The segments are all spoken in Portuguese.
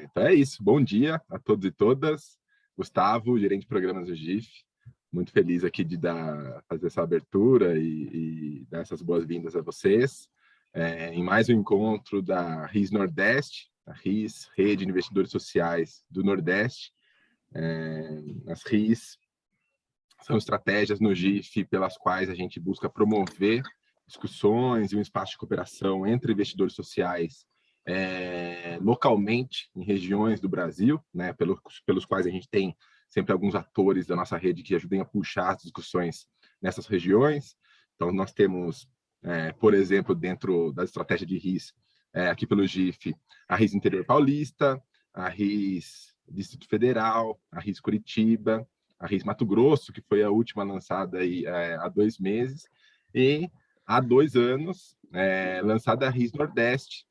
Então é isso. Bom dia a todos e todas. Gustavo, gerente de programas do GIF. Muito feliz aqui de fazer essa abertura e dar essas boas-vindas a vocês. Em mais um encontro da RIS Nordeste, a RIS, Rede de Investidores Sociais do Nordeste. As RIS são estratégias no GIF pelas quais a gente busca promover discussões e um espaço de cooperação entre investidores sociais localmente em regiões do Brasil, né, pelos quais a gente tem sempre alguns atores da nossa rede que ajudem a puxar as discussões nessas regiões. Então, nós temos, por exemplo, dentro da estratégia de RIS, aqui pelo GIF, a RIS Interior Paulista, a RIS Distrito Federal, a RIS Curitiba, a RIS Mato Grosso, que foi a última lançada aí, há 2 meses, e há 2 anos, lançada a RIS Nordeste,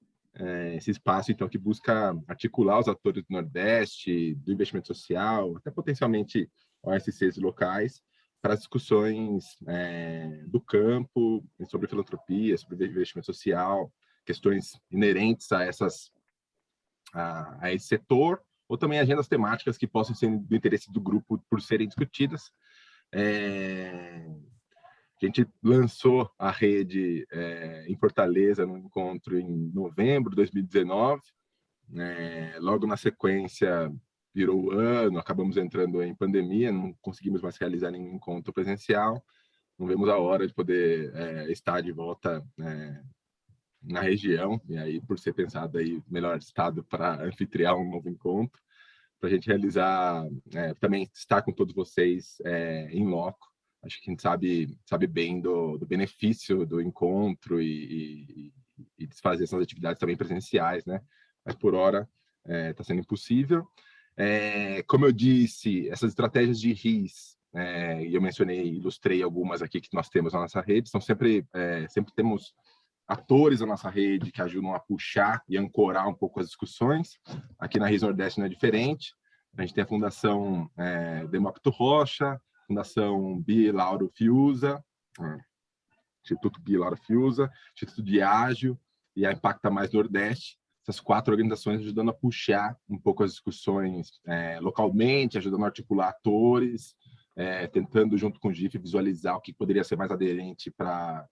esse espaço, então, que busca articular os atores do Nordeste, do investimento social, até potencialmente OSCs locais, para as discussões do campo, sobre filantropia, sobre investimento social, questões inerentes a esse setor, ou também agendas temáticas que possam ser do interesse do grupo por serem discutidas. A gente lançou a rede em Fortaleza, no encontro em novembro de 2019. Logo na sequência, virou o ano, acabamos entrando em pandemia, não conseguimos mais realizar nenhum encontro presencial. Não vemos a hora de poder estar de volta na região, e aí, por ser pensado aí, melhor estado para anfitriar um novo encontro, para a gente realizar, também estar com todos vocês em loco. Acho que a gente sabe bem do benefício do encontro e desfazer essas atividades também presenciais, né? Mas por hora está sendo impossível. Como eu disse, essas estratégias de RIS, e eu mencionei, ilustrei algumas aqui que nós temos na nossa rede, são sempre temos atores da nossa rede que ajudam a puxar e ancorar um pouco as discussões. Aqui na RIS Nordeste não é diferente. A gente tem a Fundação Demócrito Rocha, Fundação Bi Lauro Fiuza, Instituto Bi Lauro Fiuza, Instituto Diágio e a Impacta Mais Nordeste. Essas 4 organizações ajudando a puxar um pouco as discussões localmente, ajudando a articular atores, tentando, junto com o GIF, visualizar o que poderia ser mais aderente para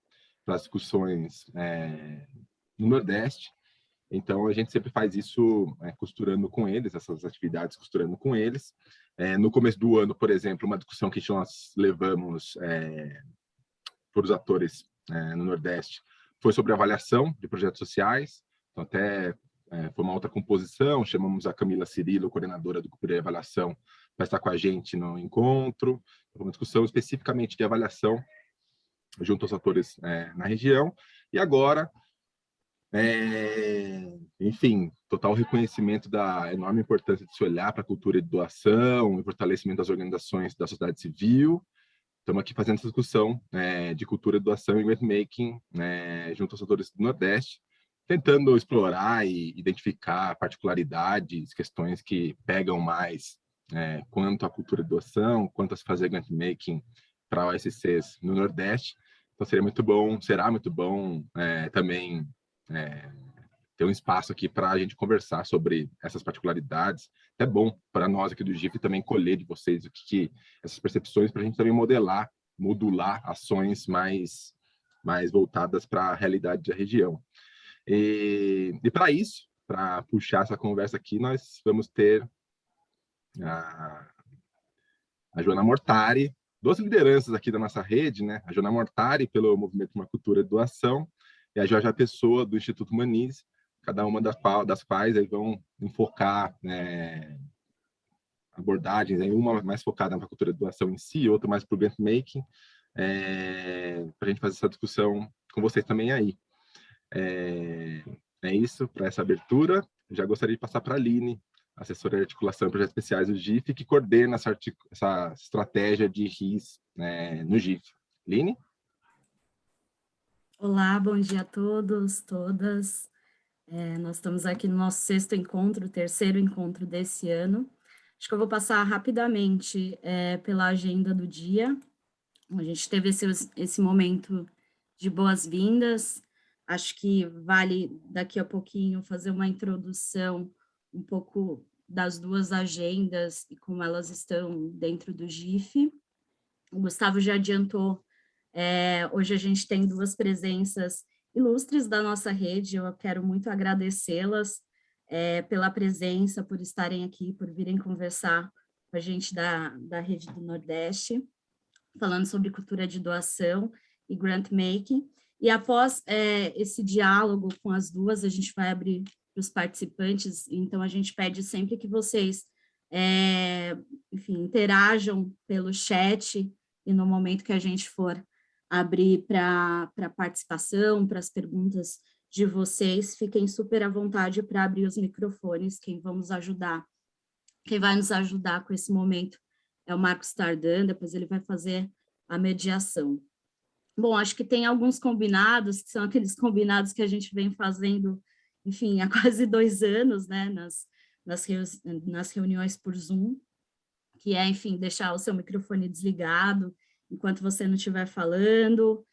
as discussões no Nordeste. Então, a gente sempre faz isso costurando com eles, essas atividades costurando com eles. No começo do ano, por exemplo, uma discussão que nós levamos para os atores no Nordeste foi sobre avaliação de projetos sociais. Então, até foi uma outra composição, chamamos a Camila Cirilo, coordenadora do Grupo de Avaliação, para estar com a gente no encontro. Foi uma discussão especificamente de avaliação junto aos atores na região. E agora, enfim, total reconhecimento da enorme importância de se olhar para a cultura de doação e fortalecimento das organizações da sociedade civil. Estamos aqui fazendo essa discussão de cultura de doação e event-making junto aos atores do Nordeste, tentando explorar e identificar particularidades, questões que pegam mais quanto à cultura de doação, quanto a se fazer event-making para OSCs no Nordeste. Então, será muito bom também ter um espaço aqui para a gente conversar sobre essas particularidades. É bom para nós aqui do GIF também colher de vocês essas percepções, para a gente também modular ações mais voltadas para a realidade da região. E para isso, para puxar essa conversa aqui, nós vamos ter a Joana Mortari, 2 lideranças aqui da nossa rede, né? A Joana Mortari, pelo Movimento Uma Cultura de Doação, e a Jorge Pessoa, do Instituto Humanize, cada uma das quais eles vão enfocar abordagens, uma mais focada na cultura de doação em si, outra mais para o grant making, para a gente fazer essa discussão com vocês também aí. É isso, para essa abertura. Eu já gostaria de passar para a Aline, assessora de articulação e projetos especiais do GIF, que coordena essa estratégia de RIS no GIF. Aline? Olá, bom dia a todos, todas. Nós estamos aqui no nosso 6º encontro, 3º encontro desse ano. Acho que eu vou passar rapidamente pela agenda do dia. A gente teve esse momento de boas-vindas. Acho que vale, daqui a pouquinho, fazer uma introdução um pouco das duas agendas e como elas estão dentro do GIF. O Gustavo já adiantou, hoje a gente tem duas presenças ilustres da nossa rede, eu quero muito agradecê-las pela presença, por estarem aqui, por virem conversar com a gente da Rede do Nordeste, falando sobre cultura de doação e grant making. E após esse diálogo com as duas, a gente vai abrir para os participantes, então a gente pede sempre que vocês, enfim, interajam pelo chat e no momento que a gente for abrir para participação, para as perguntas de vocês, fiquem super à vontade para abrir os microfones, quem vai nos ajudar com esse momento é o Marcos Tardan, depois ele vai fazer a mediação. Bom, acho que tem alguns combinados, que são aqueles combinados que a gente vem fazendo, enfim, há quase 2 anos, né, nas reuniões por Zoom, que é, enfim, deixar o seu microfone desligado enquanto você não estiver falando.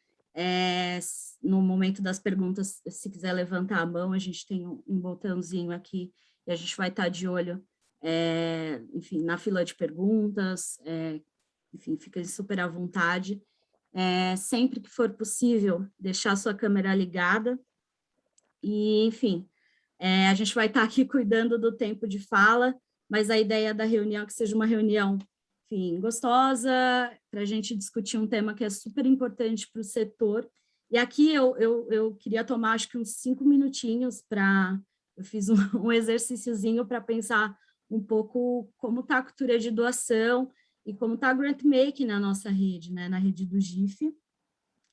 No momento das perguntas, se quiser levantar a mão, a gente tem um botãozinho aqui e a gente vai estar de olho, enfim, na fila de perguntas, enfim, fiquem super à vontade. Sempre que for possível, deixar sua câmera ligada. E, enfim, a gente vai estar aqui cuidando do tempo de fala, mas a ideia da reunião é que seja uma reunião, enfim, gostosa, para a gente discutir um tema que é super importante para o setor. E aqui eu queria tomar, acho que uns 5 minutinhos para... Eu fiz um exercíciozinho para pensar um pouco como está a cultura de doação e como está a grant making na nossa rede, né, na rede do GIF.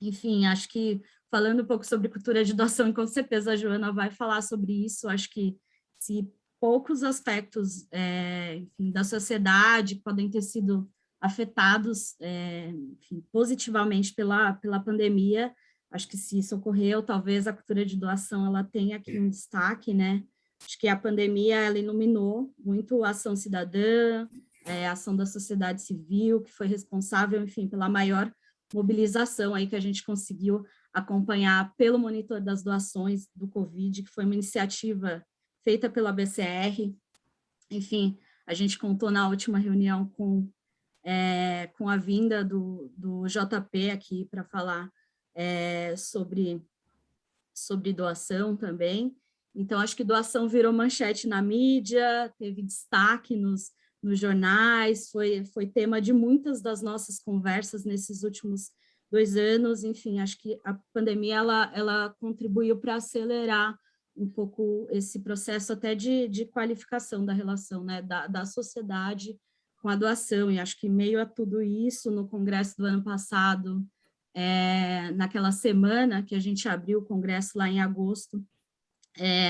Enfim, acho que falando um pouco sobre cultura de doação, e com certeza a Joana vai falar sobre isso, acho que se poucos aspectos, enfim, da sociedade podem ter sido afetados, enfim, positivamente pela pandemia, acho que se isso ocorreu, talvez a cultura de doação ela tenha aqui um destaque, né? Acho que a pandemia ela iluminou muito a ação cidadã, a ação da sociedade civil, que foi responsável, enfim, pela maior mobilização aí que a gente conseguiu acompanhar pelo monitor das doações do Covid, que foi uma iniciativa feita pela BCR. Enfim, a gente contou na última reunião com a vinda do JP aqui para falar sobre doação também. Então, acho que doação virou manchete na mídia, teve destaque nos jornais, foi tema de muitas das nossas conversas nesses últimos 2 anos. Enfim, acho que a pandemia ela contribuiu para acelerar um pouco esse processo até de qualificação da relação, né, da sociedade com a doação. E acho que, em meio a tudo isso, no congresso do ano passado, naquela semana que a gente abriu o congresso lá em agosto,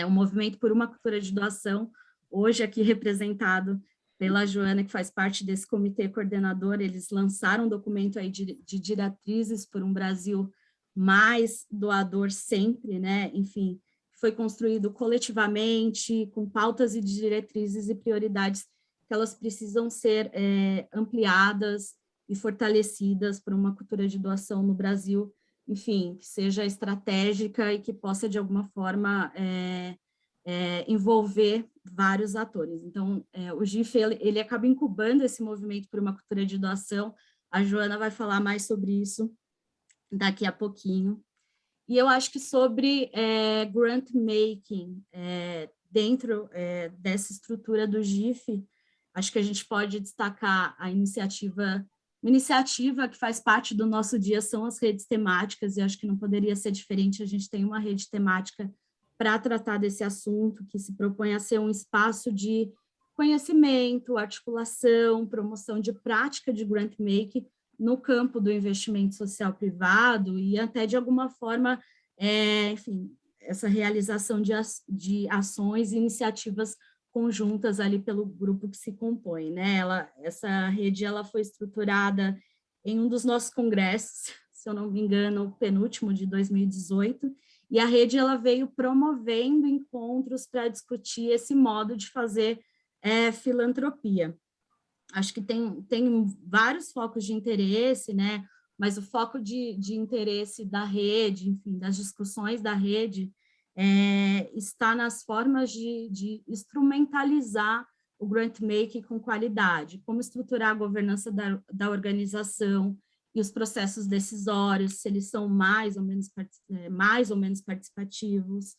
o Movimento por uma Cultura de Doação, hoje aqui representado pela Joana, que faz parte desse comitê coordenador, eles lançaram um documento aí de diretrizes por um Brasil mais doador sempre, né? Enfim, foi construído coletivamente, com pautas e diretrizes e prioridades que elas precisam ser ampliadas e fortalecidas por uma cultura de doação no Brasil, enfim, que seja estratégica e que possa, de alguma forma, envolver vários atores. Então, o GIF, ele acaba incubando esse movimento por uma cultura de doação. A Joana vai falar mais sobre isso daqui a pouquinho. E eu acho que sobre grant making, dentro dessa estrutura do GIF, acho que a gente pode destacar a uma iniciativa que faz parte do nosso dia são as redes temáticas, e acho que não poderia ser diferente, a gente tem uma rede temática para tratar desse assunto, que se propõe a ser um espaço de conhecimento, articulação, promoção de prática de grant making no campo do investimento social privado e até, de alguma forma, enfim, essa realização de ações e iniciativas conjuntas ali pelo grupo que se compõe, né? Essa rede ela foi estruturada em um dos nossos congressos, se eu não me engano, o penúltimo de 2018, e a rede ela veio promovendo encontros para discutir esse modo de fazer filantropia. Acho que tem vários focos de interesse, né? Mas o foco de interesse da rede, enfim, das discussões da rede, está nas formas de instrumentalizar o grant making com qualidade, como estruturar a governança da organização e os processos decisórios, se eles são mais ou menos participativos,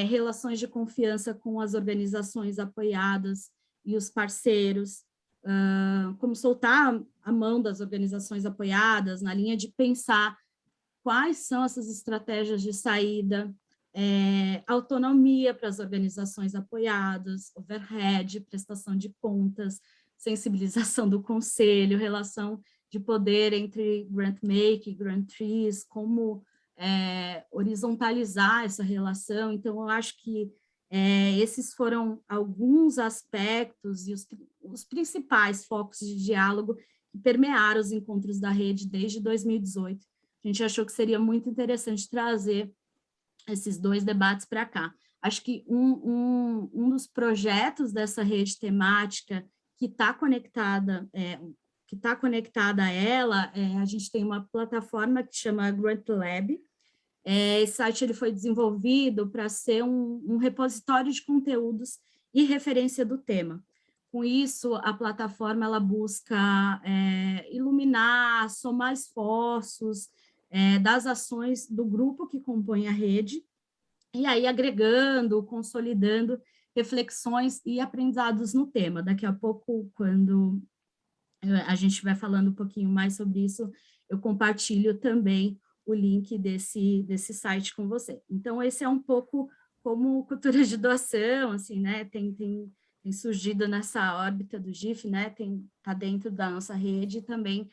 relações de confiança com as organizações apoiadas e os parceiros, como soltar a mão das organizações apoiadas na linha de pensar quais são essas estratégias de saída, autonomia para as organizações apoiadas, overhead, prestação de contas, sensibilização do conselho, relação de poder entre grant making, grantees, como horizontalizar essa relação. Então, eu acho que esses foram alguns aspectos e os principais focos de diálogo que permearam os encontros da rede desde 2018. A gente achou que seria muito interessante trazer esses dois debates para cá. Acho que um dos projetos dessa rede temática que está conectada a ela, a gente tem uma plataforma que chama Grant Lab. Esse site ele foi desenvolvido para ser um repositório de conteúdos e referência do tema. Com isso, a plataforma ela busca iluminar, somar esforços das ações do grupo que compõe a rede, e aí agregando, consolidando reflexões e aprendizados no tema. Daqui a pouco, quando a gente vai falando um pouquinho mais sobre isso, eu compartilho também o link desse site com você. Então, esse é um pouco como cultura de doação, assim, né? Tem surgido nessa órbita do GIF, né? Tá dentro da nossa rede também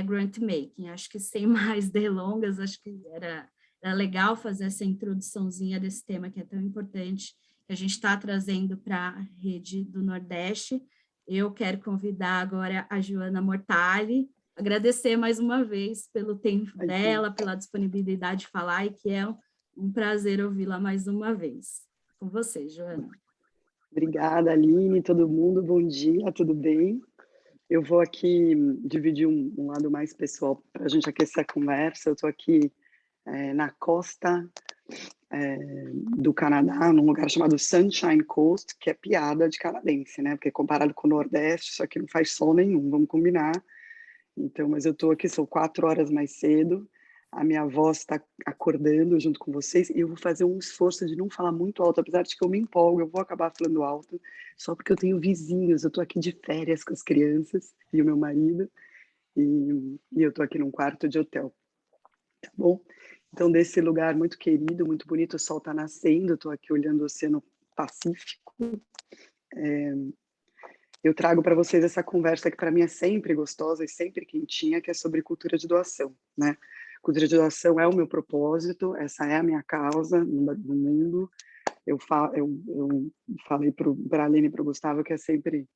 grant making. Acho que sem mais delongas, acho que era legal fazer essa introduçãozinha desse tema que é tão importante, que a gente está trazendo para a rede do Nordeste. Eu quero convidar agora a Joana Mortali, agradecer mais uma vez pelo tempo dela, pela disponibilidade de falar, e que é um prazer ouvi-la mais uma vez. Com você, Joana. Obrigada, Aline, todo mundo, bom dia, tudo bem? Eu vou aqui dividir um lado mais pessoal para a gente aquecer a conversa. Eu estou aqui na costa do Canadá, num lugar chamado Sunshine Coast, que é piada de canadense, né? Porque comparado com o Nordeste, isso aqui não faz sol nenhum, vamos combinar. Então, mas eu estou aqui, são 4 horas mais cedo, a minha voz está acordando junto com vocês, e eu vou fazer um esforço de não falar muito alto, apesar de que eu me empolgo, eu vou acabar falando alto, só porque eu tenho vizinhos, eu estou aqui de férias com as crianças e o meu marido, e eu estou aqui num quarto de hotel, tá bom? Então, desse lugar muito querido, muito bonito, o sol está nascendo, estou aqui olhando o Oceano Pacífico. Eu trago para vocês essa conversa que para mim é sempre gostosa e sempre quentinha, que é sobre cultura de doação, né? Cultura de doação é o meu propósito, essa é a minha causa no mundo. Eu falei para a Aline e para o Gustavo que é sempre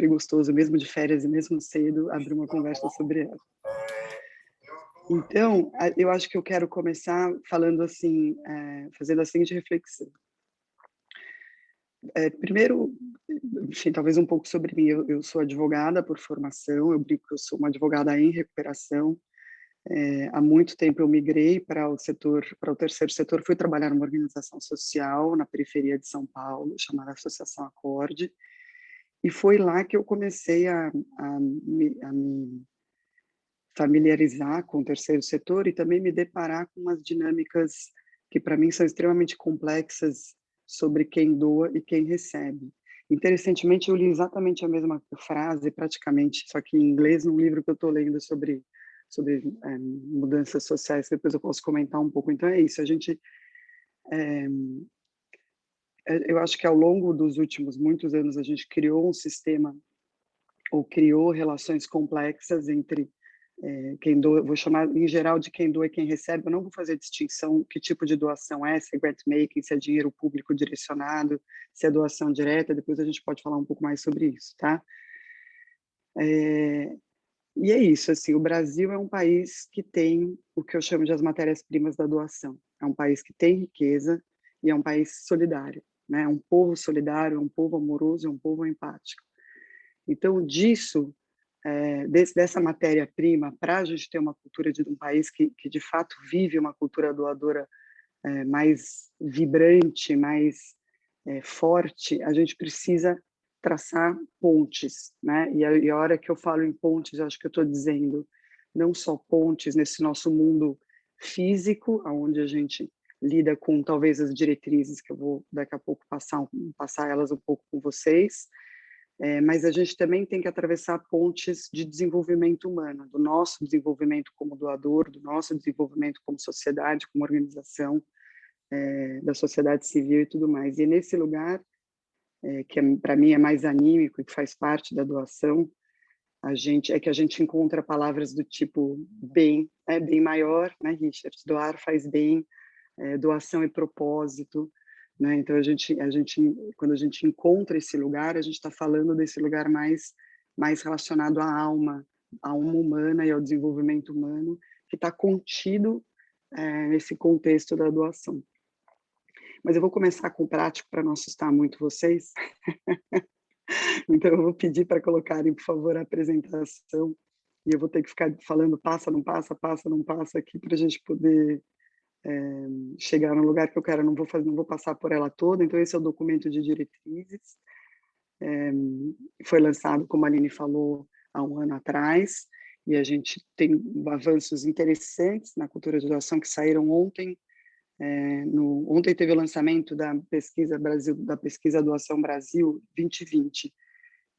gostoso, mesmo de férias e mesmo cedo, abrir uma conversa sobre ela. Então, eu acho que eu quero começar falando assim, fazendo a seguinte reflexão. Primeiro, enfim, talvez um pouco sobre mim. Eu sou advogada por formação, eu brinco que eu sou uma advogada em recuperação. Há muito tempo eu migrei para o terceiro setor, fui trabalhar numa organização social na periferia de São Paulo, chamada Associação Acorde, e foi lá que eu comecei a me familiarizar com o terceiro setor e também me deparar com umas dinâmicas que para mim são extremamente complexas sobre quem doa e quem recebe. Interessantemente, eu li exatamente a mesma frase, praticamente, só que em inglês, num livro que eu estou lendo sobre mudanças sociais, que depois eu posso comentar um pouco. Então é isso, eu acho que ao longo dos últimos muitos anos a gente criou um sistema, ou criou relações complexas entre quem doa, vou chamar em geral de quem doa e quem recebe, eu não vou fazer distinção que tipo de doação se é grant making, se é dinheiro público direcionado, se é doação direta, depois a gente pode falar um pouco mais sobre isso, tá? E é isso, assim, o Brasil é um país que tem o que eu chamo de as matérias-primas da doação, é um país que tem riqueza e é um país solidário, né? É um povo solidário, é um povo amoroso, é um povo empático. Então, dessa matéria-prima, para a gente ter uma cultura de um país que de fato vive uma cultura doadora mais vibrante, mais forte, a gente precisa traçar pontes, né? E a hora que eu falo em pontes, eu acho que eu estou dizendo não só pontes nesse nosso mundo físico, onde a gente lida com talvez as diretrizes que eu vou daqui a pouco passar elas um pouco com vocês, mas a gente também tem que atravessar pontes de desenvolvimento humano, do nosso desenvolvimento como doador, do nosso desenvolvimento como sociedade, como organização, da sociedade civil e tudo mais. E nesse lugar, que para mim é mais anímico e que faz parte da doação, a gente encontra palavras do tipo bem, bem maior, né, Richard? Doar faz bem, doação é propósito, né? Então quando a gente encontra esse lugar, a gente está falando desse lugar mais relacionado à alma humana e ao desenvolvimento humano, que está contido nesse contexto da doação. Mas eu vou começar com o prático para não assustar muito vocês. Então, eu vou pedir para colocarem, por favor, a apresentação. E eu vou ter que ficar falando passa, não passa aqui para a gente poder chegar no lugar que eu quero. Não vou passar por ela toda. Então, esse é o documento de diretrizes. Foi lançado, como a Aline falou, há um ano atrás. E a gente tem avanços interessantes na cultura de doação que saíram ontem. Ontem teve o lançamento da pesquisa Doação Brasil 2020,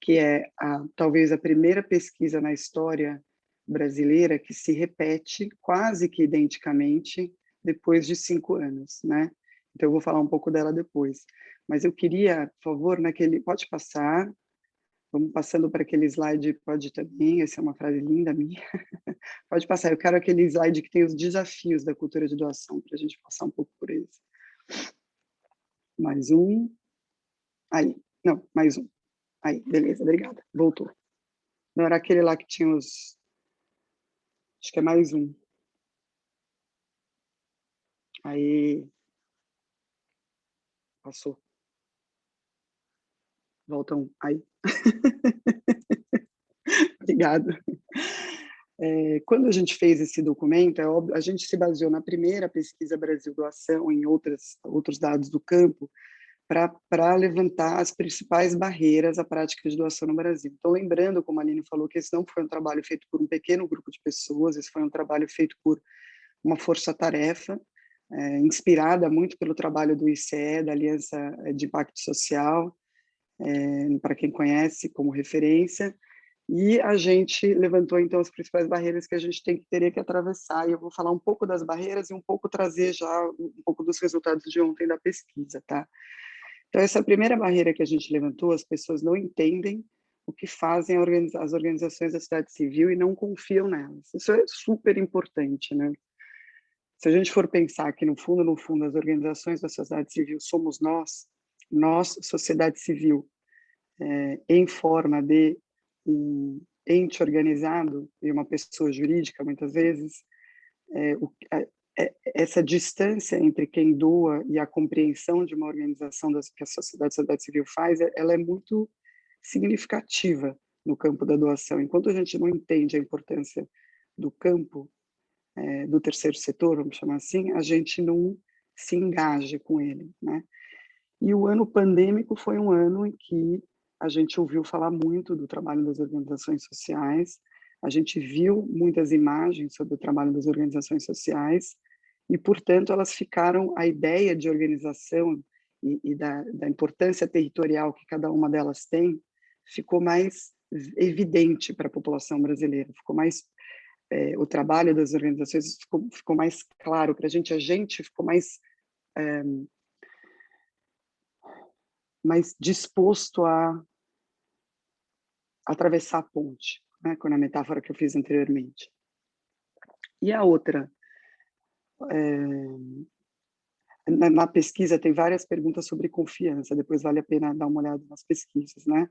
que é talvez a primeira pesquisa na história brasileira que se repete quase que identicamente depois de 5 anos, né? Então eu vou falar um pouco dela depois. Mas eu queria, por favor, pode passar. Vamos passando para aquele slide, pode também, essa é uma frase linda minha. Pode passar, eu quero aquele slide que tem os desafios da cultura de doação, para a gente passar um pouco por eles. Mais um. Aí, não, mais um. Aí, beleza, obrigada. Voltou. Não era aquele lá que tinha os... Acho que é mais um. Aí, passou. Volta um. Aí. Obrigada. Quando a gente fez esse documento, é óbvio, a gente se baseou na primeira pesquisa Brasil Doação, em outros dados do campo, para levantar as principais barreiras à prática de doação no Brasil. Então, lembrando, como a Aline falou, que esse não foi um trabalho feito por um pequeno grupo de pessoas, esse foi um trabalho feito por uma força-tarefa, inspirada muito pelo trabalho do ICE, da Aliança de Impacto Social, para quem conhece como referência, e a gente levantou, então, as principais barreiras que a gente teria que atravessar, e eu vou falar um pouco das barreiras e um pouco trazer já um pouco dos resultados de ontem da pesquisa, tá? Então, essa primeira barreira que a gente levantou, as pessoas não entendem o que fazem as organizações da sociedade civil e não confiam nelas. Isso é super importante, né? Se a gente for pensar que, no fundo, as organizações da sociedade civil somos nós, sociedade civil, em forma de um ente organizado e uma pessoa jurídica, muitas vezes, essa distância entre quem doa e a compreensão de uma organização que a sociedade civil faz, ela é muito significativa no campo da doação. Enquanto a gente não entende a importância do campo, do terceiro setor, vamos chamar assim, a gente não se engaja com ele, né? E o ano pandêmico foi um ano em que a gente ouviu falar muito do trabalho das organizações sociais, a gente viu muitas imagens sobre o trabalho das organizações sociais e, portanto, elas ficaram, a ideia de organização e da importância territorial que cada uma delas tem, ficou mais evidente para a população brasileira, ficou mais... o trabalho das organizações ficou mais claro para a gente ficou mais disposto a atravessar a ponte, né, com a metáfora que eu fiz anteriormente. E a outra, na pesquisa tem várias perguntas sobre confiança, depois vale a pena dar uma olhada nas pesquisas, né?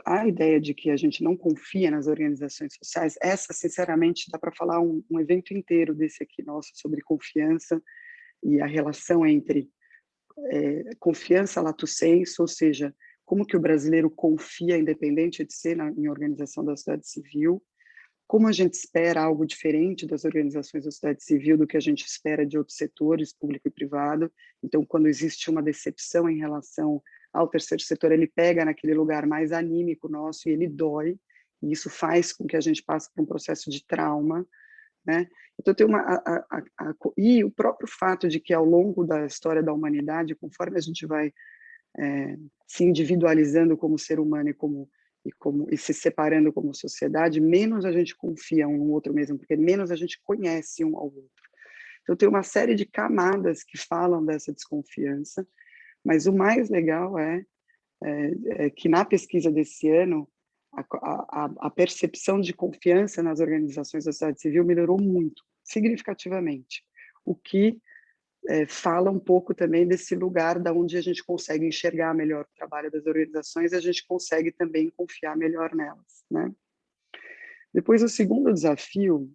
A ideia de que a gente não confia nas organizações sociais, essa, sinceramente, dá para falar um evento inteiro desse aqui nosso sobre confiança e a relação entre confiança lato sensu, ou seja, como que o brasileiro confia, independente de ser em organização da sociedade civil, como a gente espera algo diferente das organizações da sociedade civil do que a gente espera de outros setores, público e privado. Então, quando existe uma decepção em relação ao terceiro setor, ele pega naquele lugar mais anímico nosso e ele dói, e isso faz com que a gente passe por um processo de trauma, né? Então, tem e o próprio fato de que, ao longo da história da humanidade, conforme a gente vai se individualizando como ser humano e se separando como sociedade, menos a gente confia um no outro mesmo, porque menos a gente conhece um ao outro. Então, tem uma série de camadas que falam dessa desconfiança, mas o mais legal é que, na pesquisa desse ano, a percepção de confiança nas organizações da sociedade civil melhorou muito, significativamente, o que fala um pouco também desse lugar da onde a gente consegue enxergar melhor o trabalho das organizações e a gente consegue também confiar melhor nelas, né? Depois, o segundo desafio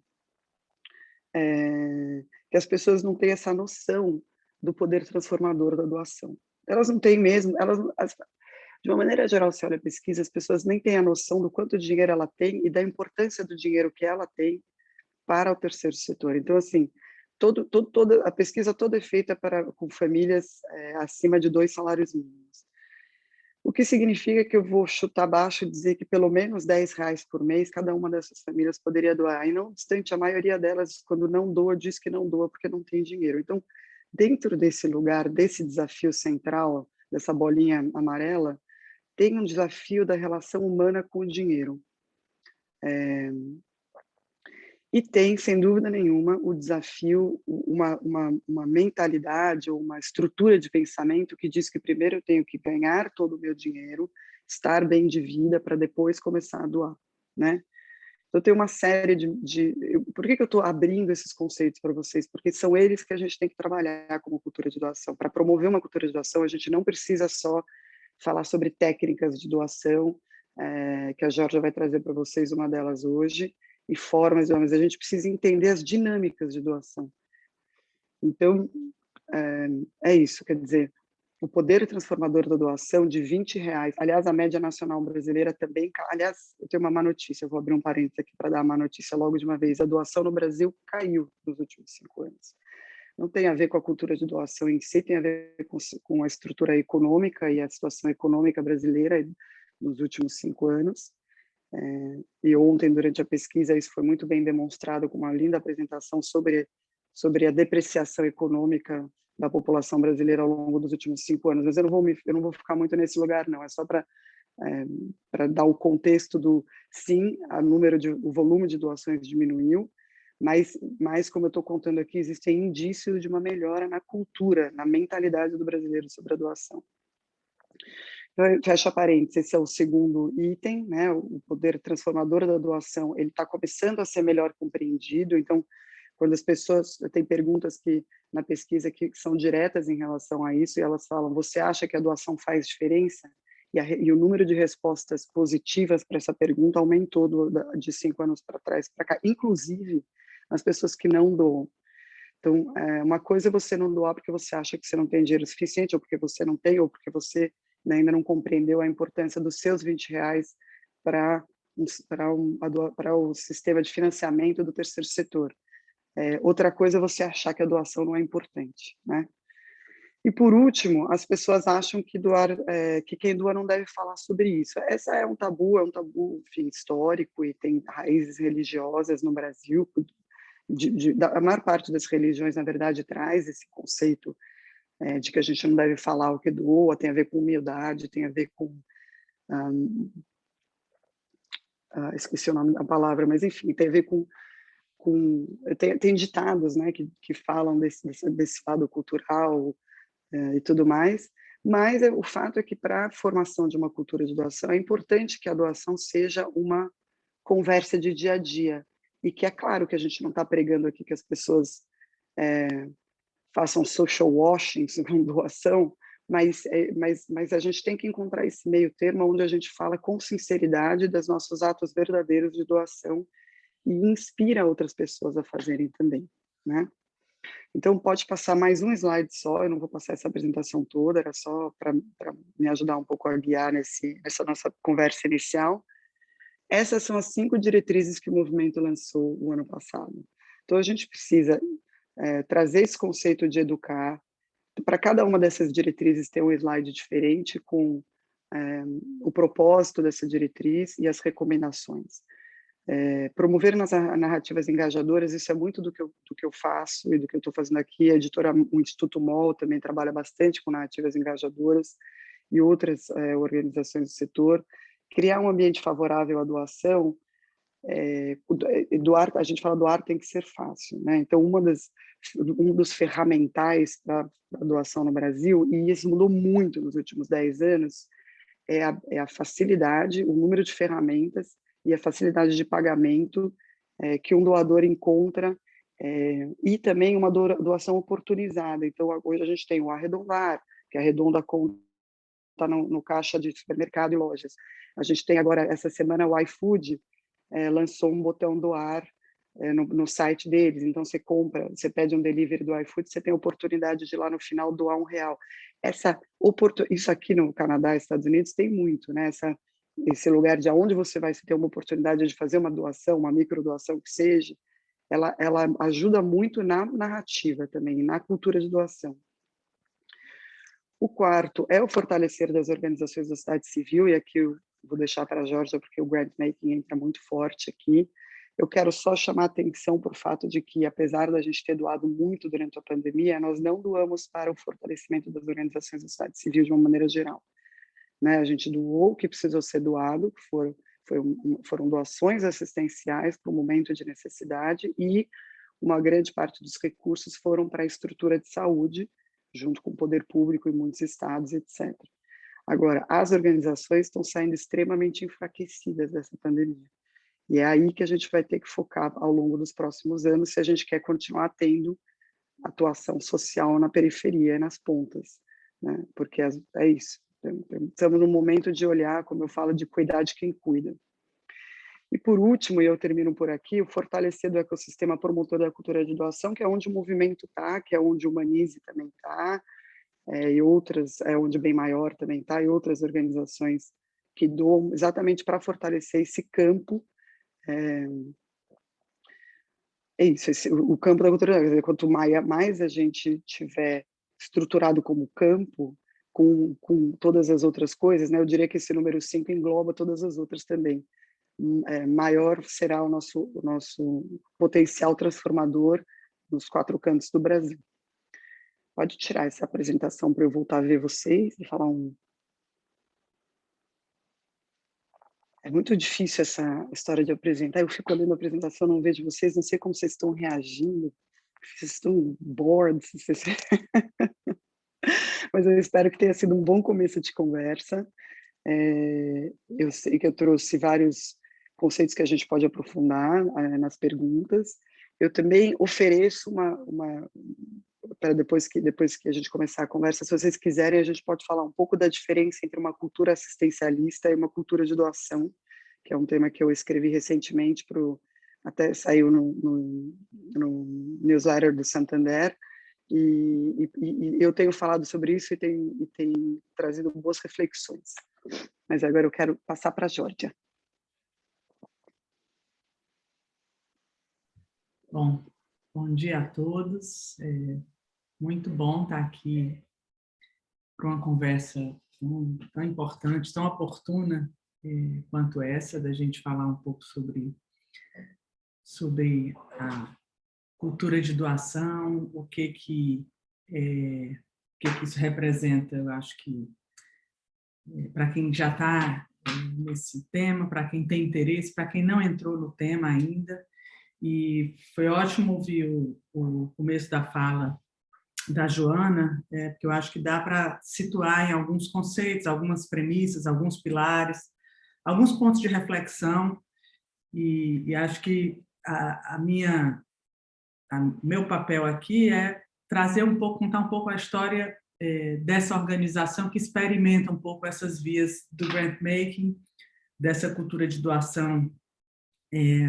é que as pessoas não têm essa noção do poder transformador da doação. Elas não têm mesmo, de uma maneira geral, se olha a pesquisa, as pessoas nem têm a noção do quanto dinheiro ela tem e da importância do dinheiro que ela tem para o terceiro setor. Então, assim, toda a pesquisa toda é feita com famílias acima de 2 salários mínimos. O que significa que eu vou chutar baixo e dizer que pelo menos R$10 por mês cada uma dessas famílias poderia doar. E não obstante, a maioria delas, quando não doa, diz que não doa porque não tem dinheiro. Então, dentro desse lugar, desse desafio central, dessa bolinha amarela, tem um desafio da relação humana com o dinheiro. E tem, sem dúvida nenhuma, o desafio, uma mentalidade ou uma estrutura de pensamento que diz que primeiro eu tenho que ganhar todo o meu dinheiro, estar bem de vida, para depois começar a doar, né? Então, tem uma série por que eu estou abrindo esses conceitos para vocês? Porque são eles que a gente tem que trabalhar como cultura de doação. Para promover uma cultura de doação, a gente não precisa só falar sobre técnicas de doação, que a Georgia vai trazer para vocês uma delas hoje, e formas, mas a gente precisa entender as dinâmicas de doação. Então, é isso, quer dizer, o poder transformador da doação de R$20, aliás, a média nacional brasileira também, aliás, eu tenho uma má notícia, eu vou abrir um parênteses aqui para dar uma notícia logo de uma vez, a doação no Brasil caiu nos últimos 5 anos. Não tem a ver com a cultura de doação em si, tem a ver com a estrutura econômica e a situação econômica brasileira nos últimos 5 anos. E ontem, durante a pesquisa, isso foi muito bem demonstrado com uma linda apresentação sobre a depreciação econômica da população brasileira ao longo dos últimos 5 anos. Mas eu não vou ficar muito nesse lugar, não. É só para dar o contexto sim, o volume de doações diminuiu, mas como eu estou contando aqui, existem indícios de uma melhora na cultura, na mentalidade do brasileiro sobre a doação. Então, fecha parênteses, esse é o segundo item, né? O poder transformador da doação, ele está começando a ser melhor compreendido. Então, quando as pessoas têm perguntas na pesquisa que são diretas em relação a isso, e elas falam, você acha que a doação faz diferença? E o número de respostas positivas para essa pergunta aumentou de 5 anos para trás para cá, inclusive as pessoas que não doam. Então, uma coisa é você não doar porque você acha que você não tem dinheiro suficiente, ou porque você não tem, ou porque você ainda não compreendeu a importância dos seus R$20 para o sistema de financiamento do terceiro setor. Outra coisa é você achar que a doação não é importante, né? E, por último, as pessoas acham que quem doa não deve falar sobre isso. Essa é um tabu, enfim, histórico, e tem raízes religiosas no Brasil. A maior parte das religiões, na verdade, traz esse conceito de que a gente não deve falar o que doa, tem a ver com humildade, tem a ver com... esqueci o nome da palavra, mas, enfim, tem a ver com tem ditados, né, que falam desse lado cultural e tudo mais, mas o fato é que, para a formação de uma cultura de doação, é importante que a doação seja uma conversa de dia a dia, e que é claro que a gente não está pregando aqui que as pessoas façam social washing com doação, mas a gente tem que encontrar esse meio termo onde a gente fala com sinceridade dos nossos atos verdadeiros de doação e inspira outras pessoas a fazerem também, né? Então, pode passar mais um slide só, eu não vou passar essa apresentação toda, era só para me ajudar um pouco a guiar nessa nossa conversa inicial. Essas são as 5 diretrizes que o movimento lançou o ano passado. Então, a gente precisa trazer esse conceito de educar. Para cada uma dessas diretrizes ter um slide diferente com o propósito dessa diretriz e as recomendações. Promover nas narrativas engajadoras, isso é muito do que eu faço e do que eu estou fazendo aqui. A editora, o Instituto MOL também trabalha bastante com narrativas engajadoras e outras organizações do setor. Criar um ambiente favorável à doação. Doar, a gente fala doar tem que ser fácil, né? Então, um dos ferramentais para a doação no Brasil, e isso mudou muito nos últimos 10 anos, é a facilidade, o número de ferramentas e a facilidade de pagamento que um doador encontra, e também uma doação oportunizada. Então, hoje a gente tem o Arredondar, que arredonda a conta no caixa de supermercado e lojas. A gente tem agora, essa semana, o iFood lançou um botão doar no site deles. Então, você pede um delivery do iFood, você tem a oportunidade de lá no final doar R$1. Isso aqui no Canadá e Estados Unidos tem muito, né? Esse lugar de onde você vai ter uma oportunidade de fazer uma doação, uma microdoação que seja, ela ajuda muito na narrativa também, na cultura de doação. O quarto é o fortalecer das organizações da sociedade civil, e aqui eu vou deixar para a Georgia, porque o grant-making entra muito forte aqui. Eu quero só chamar a atenção para o fato de que, apesar da gente ter doado muito durante a pandemia, nós não doamos para o fortalecimento das organizações da sociedade civil de uma maneira geral. Né? A gente doou o que precisou ser doado, que foram doações assistenciais para o momento de necessidade, e uma grande parte dos recursos foram para a estrutura de saúde, junto com o poder público em muitos estados, etc. Agora, as organizações estão saindo extremamente enfraquecidas dessa pandemia. E é aí que a gente vai ter que focar ao longo dos próximos anos, se a gente quer continuar tendo atuação social na periferia e nas pontas, né? Porque é isso. Estamos num momento de olhar, como eu falo, de cuidar de quem cuida. E por último, e eu termino por aqui, o fortalecer do ecossistema promotor da cultura de doação, que é onde o movimento está, que é onde o Humanize também está, e outras, onde o Bem Maior também está, e outras organizações que doam exatamente para fortalecer esse campo. É isso, o campo da cultura. Quanto mais a gente tiver estruturado como campo, com todas as outras coisas, né? Eu diria que esse número 5 engloba todas as outras também. Maior será o nosso potencial transformador nos 4 cantos do Brasil. Pode tirar essa apresentação para eu voltar a ver vocês e falar É muito difícil essa história de apresentar. Eu fico olhando a apresentação, não vejo vocês, não sei como vocês estão reagindo. Vocês estão bored. Mas eu espero que tenha sido um bom começo de conversa. Eu sei que eu trouxe vários conceitos que a gente pode aprofundar nas perguntas. Eu também ofereço para depois que a gente começar a conversa, se vocês quiserem, a gente pode falar um pouco da diferença entre uma cultura assistencialista e uma cultura de doação, que é um tema que eu escrevi recentemente, até saiu no newsletter do Santander, e eu tenho falado sobre isso e tem trazido boas reflexões. Mas agora eu quero passar para a Georgia. Bom dia a todos. Muito bom estar aqui para uma conversa tão importante, tão oportuna quanto essa, da gente falar um pouco sobre a cultura de doação, o que isso representa. Eu acho que para quem já está nesse tema, para quem tem interesse, para quem não entrou no tema ainda. E foi ótimo ouvir o começo da fala da Joana, porque eu acho que dá para situar em alguns conceitos, algumas premissas, alguns pilares, alguns pontos de reflexão, e acho que meu papel aqui é trazer contar um pouco a história dessa organização que experimenta um pouco essas vias do grant-making, dessa cultura de doação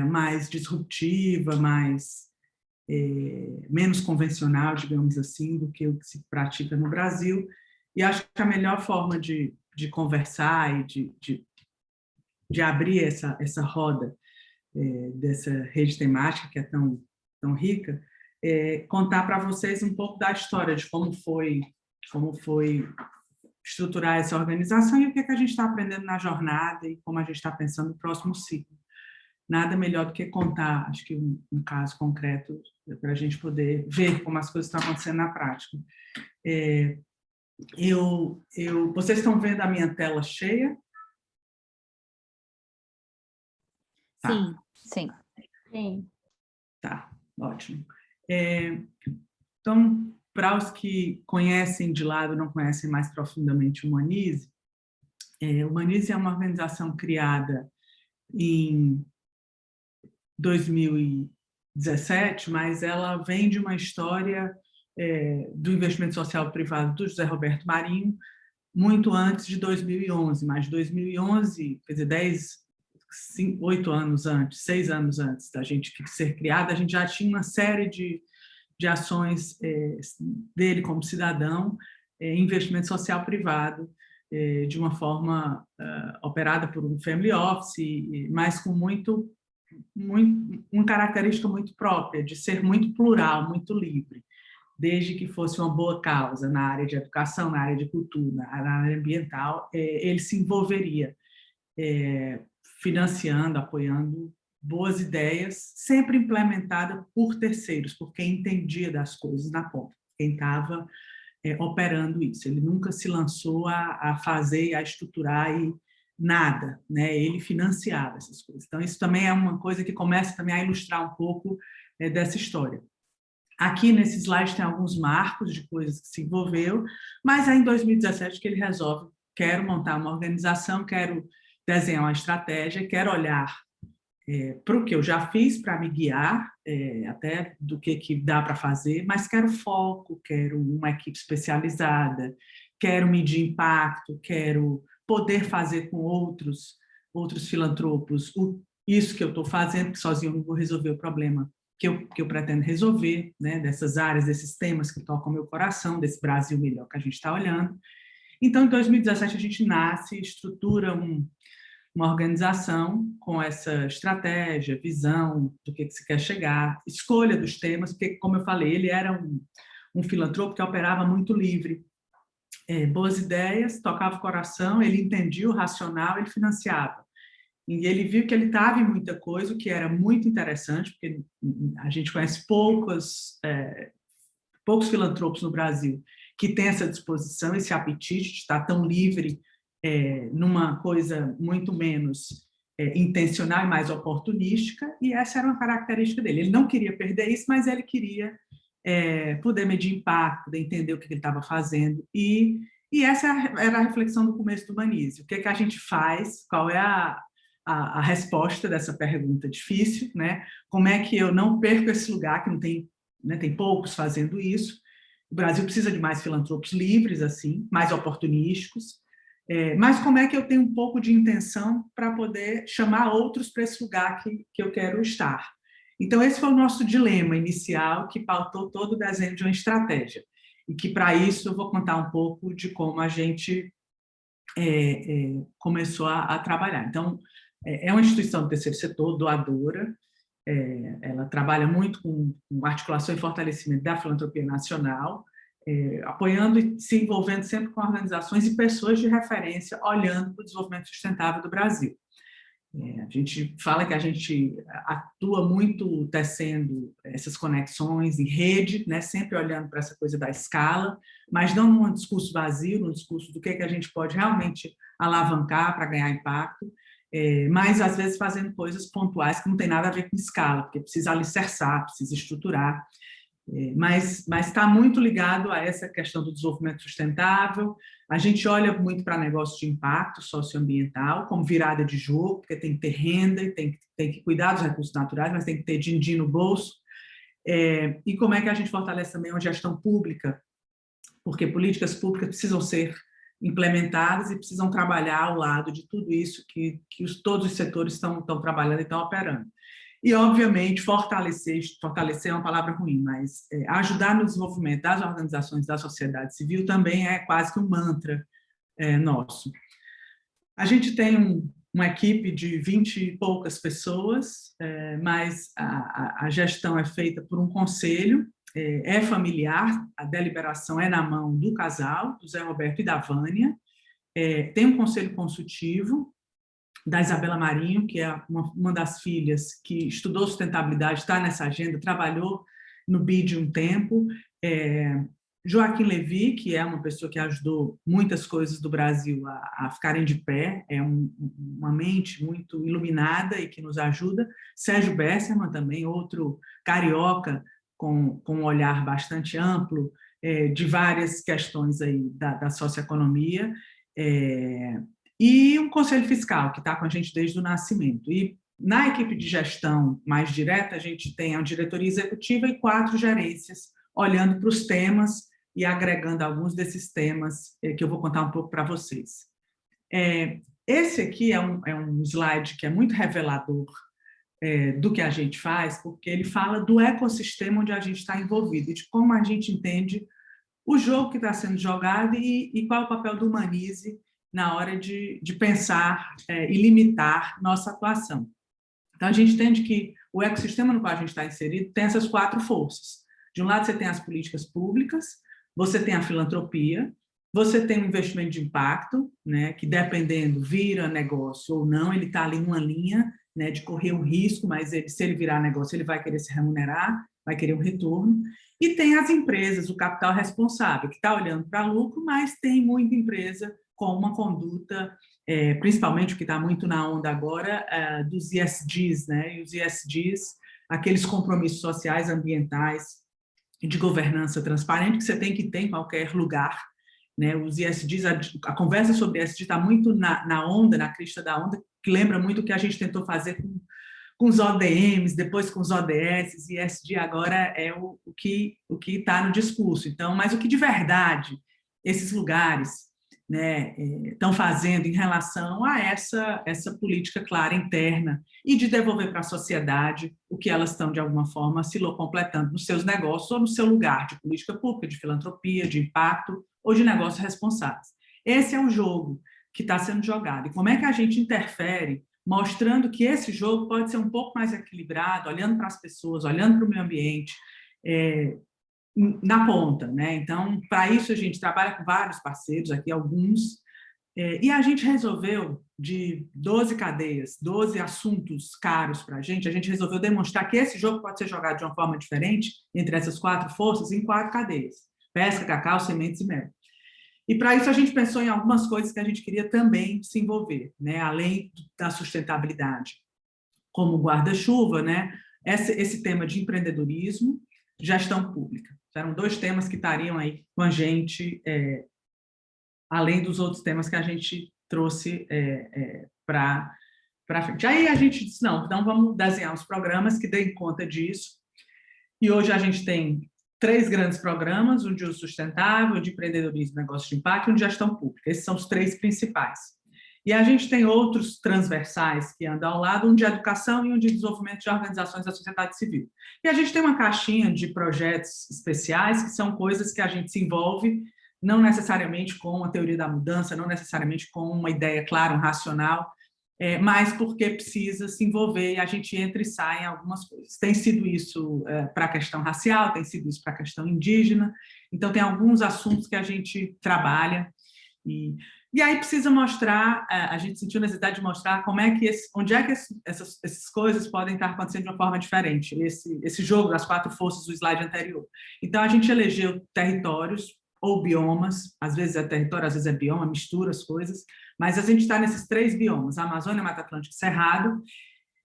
mais disruptiva, menos convencional, digamos assim, do que o que se pratica no Brasil. E acho que a melhor forma de conversar e de de abrir essa roda dessa rede temática que é tão rica, contar para vocês um pouco da história de como foi estruturar essa organização e o que a gente está aprendendo na jornada e como a gente está pensando no próximo ciclo. Nada melhor do que contar, acho que um caso concreto para a gente poder ver como as coisas estão acontecendo na prática. Vocês estão vendo a minha tela cheia? Sim. Sim. Sim. Tá, ótimo. Então, para os que conhecem de lado, não conhecem mais profundamente o Humanize, o Humanize é uma organização criada em 2017, mas ela vem de uma história do investimento social privado do José Roberto Marinho, muito antes de 2011, mas 2011, quer dizer, 8 anos antes, 6 anos antes da gente ser criada, a gente já tinha uma série de ações dele como cidadão, investimento social privado, de uma forma operada por um family office, mas com uma característica muito própria, de ser muito plural, muito livre, desde que fosse uma boa causa na área de educação, na área de cultura, na área ambiental, ele se envolveria financiando, apoiando boas ideias, sempre implementada por terceiros, por quem entendia das coisas na ponta, quem estava operando isso. Ele nunca se lançou a fazer, a estruturar e nada, né? Ele financiava essas coisas. Então, isso também é uma coisa que começa também a ilustrar um pouco dessa história. Aqui, nesse slide, tem alguns marcos de coisas que se envolveu, mas é em 2017 que ele resolve, quero montar uma organização, quero desenhar uma estratégia, quero olhar para o que eu já fiz, para me guiar, até do que dá para fazer, mas quero foco, quero uma equipe especializada, quero medir impacto, quero poder fazer com outros filantropos isso que eu estou fazendo, que sozinho eu não vou resolver o problema que eu pretendo resolver, né, dessas áreas, desses temas que tocam o meu coração, desse Brasil melhor que a gente está olhando. Então, em 2017, a gente nasce, estrutura uma organização com essa estratégia, visão do que se quer chegar, escolha dos temas, porque, como eu falei, ele era um filantropo que operava muito livre. Boas ideias, tocava o coração, ele entendia o racional, ele financiava. E ele viu que ele estava em muita coisa, o que era muito interessante, porque a gente conhece poucos filantropos no Brasil que têm essa disposição, esse apetite de estar tão livre numa coisa muito menos intencional e mais oportunística, e essa era uma característica dele. Ele não queria perder isso, mas ele queria poder medir impacto, poder entender o que ele estava fazendo, e essa era a reflexão do começo do Humanize. O que a gente faz? Qual é a resposta dessa pergunta difícil, né? Como é que eu não perco esse lugar, que não tem, né, tem poucos fazendo isso? O Brasil precisa de mais filantropos livres, assim, mais oportunísticos, mas como é que eu tenho um pouco de intenção para poder chamar outros para esse lugar que eu quero estar? Então, esse foi o nosso dilema inicial, que pautou todo o desenho de uma estratégia. E que, para isso, eu vou contar um pouco de como a gente começou a trabalhar. Então, é uma instituição do terceiro setor, doadora, ela trabalha muito com articulação e fortalecimento da filantropia nacional, apoiando e se envolvendo sempre com organizações e pessoas de referência, olhando para o desenvolvimento sustentável do Brasil. A gente fala que a gente atua muito tecendo essas conexões em rede, né, sempre olhando para essa coisa da escala, mas não num discurso vazio, num discurso do que a gente pode realmente alavancar para ganhar impacto, mas às vezes fazendo coisas pontuais que não tem nada a ver com escala, porque precisa alicerçar, precisa estruturar, mas está muito ligado a essa questão do desenvolvimento sustentável. A gente olha muito para negócios de impacto socioambiental como virada de jogo, porque tem que ter renda, tem que cuidar dos recursos naturais, mas tem que ter din-din no bolso. E como é que a gente fortalece também uma gestão pública, porque políticas públicas precisam ser implementadas e precisam trabalhar ao lado de tudo isso que todos os setores estão trabalhando e estão operando. E, obviamente, fortalecer é uma palavra ruim, mas ajudar no desenvolvimento das organizações da sociedade civil também é quase que um mantra nosso. A gente tem uma equipe de 20 e poucas pessoas, mas a gestão é feita por um conselho, é familiar, a deliberação é na mão do casal, do Zé Roberto e da Vânia, tem um conselho consultivo da Isabela Marinho, que é uma das filhas que estudou sustentabilidade, está nessa agenda, trabalhou no BID um tempo, Joaquim Levy, que é uma pessoa que ajudou muitas coisas do Brasil a ficarem de pé, é uma mente muito iluminada e que nos ajuda. Sérgio Besserman também, outro carioca com um olhar bastante amplo de várias questões aí da socioeconomia, e um conselho fiscal, que está com a gente desde o nascimento. E na equipe de gestão mais direta, a gente tem a diretoria executiva e 4 gerências, olhando para os temas e agregando alguns desses temas que eu vou contar um pouco para vocês. Esse aqui é um slide que é muito revelador do que a gente faz, porque ele fala do ecossistema onde a gente está envolvido e de como a gente entende o jogo que está sendo jogado e qual é o papel do Humanize na hora de pensar e limitar nossa atuação. Então, a gente entende que o ecossistema no qual a gente está inserido tem essas 4 forças. De um lado, você tem as políticas públicas, você tem a filantropia, você tem o investimento de impacto, né, que dependendo vira negócio ou não, ele está ali numa linha, né, de correr um risco, mas se ele virar negócio, ele vai querer se remunerar, vai querer um retorno. E tem as empresas, o capital responsável, que está olhando para lucro, mas tem muita empresa com uma conduta, principalmente o que está muito na onda agora, dos ESGs, né, e os ESGs, aqueles compromissos sociais, ambientais, de governança transparente que você tem que ter em qualquer lugar, né? Os ESGs, a conversa sobre ESG está muito na onda, na crista da onda, que lembra muito o que a gente tentou fazer com os ODMs, depois com os ODS, e ESG agora é o que está no discurso. Então, mas o que de verdade esses lugares, né, estão fazendo em relação a essa política clara interna e de devolver para a sociedade o que elas estão, de alguma forma, completando nos seus negócios ou no seu lugar de política pública, de filantropia, de impacto ou de negócios responsáveis. Esse é o jogo que está sendo jogado. E como é que a gente interfere, mostrando que esse jogo pode ser um pouco mais equilibrado, olhando para as pessoas, olhando para o meio ambiente, na ponta, né? Então, para isso a gente trabalha com vários parceiros, aqui alguns, e a gente resolveu, de 12 cadeias, 12 assuntos caros para a gente resolveu demonstrar que esse jogo pode ser jogado de uma forma diferente entre essas 4 forças em 4 cadeias: pesca, cacau, sementes e mel. E para isso a gente pensou em algumas coisas que a gente queria também se envolver, né? Além da sustentabilidade, como guarda-chuva, né? Esse tema de empreendedorismo, gestão pública. Eram 2 temas que estariam aí com a gente, além dos outros temas que a gente trouxe para frente. Aí a gente disse, não, então vamos desenhar os programas que deem conta disso. E hoje a gente tem 3 grandes programas, um de uso sustentável, um de empreendedorismo, negócio de impacto e um de gestão pública. Esses são os 3 principais. E a gente tem outros transversais que andam ao lado, um de educação e um de desenvolvimento de organizações da sociedade civil. E a gente tem uma caixinha de projetos especiais, que são coisas que a gente se envolve, não necessariamente com a teoria da mudança, não necessariamente com uma ideia clara, um racional, mas porque precisa se envolver e a gente entra e sai em algumas coisas. Tem sido isso para a questão racial, tem sido isso para a questão indígena, então tem alguns assuntos que a gente trabalha e aí precisa mostrar, a gente sentiu necessidade de mostrar onde é que essas coisas podem estar acontecendo de uma forma diferente, esse jogo das 4 forças do slide anterior. Então, a gente elegeu territórios ou biomas, às vezes é território, às vezes é bioma, mistura as coisas, mas a gente está nesses 3 biomas, Amazônia, Mata Atlântica e Cerrado,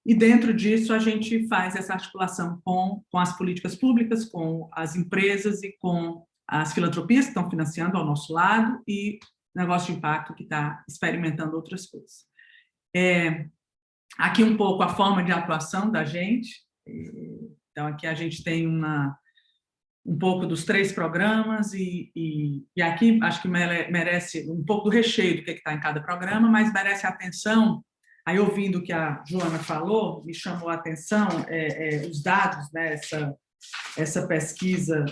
e dentro disso a gente faz essa articulação com as políticas públicas, com as empresas e com as filantropias que estão financiando ao nosso lado e negócio de impacto que está experimentando outras coisas. Aqui um pouco a forma de atuação da gente. Então, aqui a gente tem um pouco dos 3 programas e aqui acho que merece um pouco do recheio do que está em cada programa, mas merece atenção. Aí, ouvindo o que a Joana falou, me chamou a atenção os dados, né, essa pesquisa,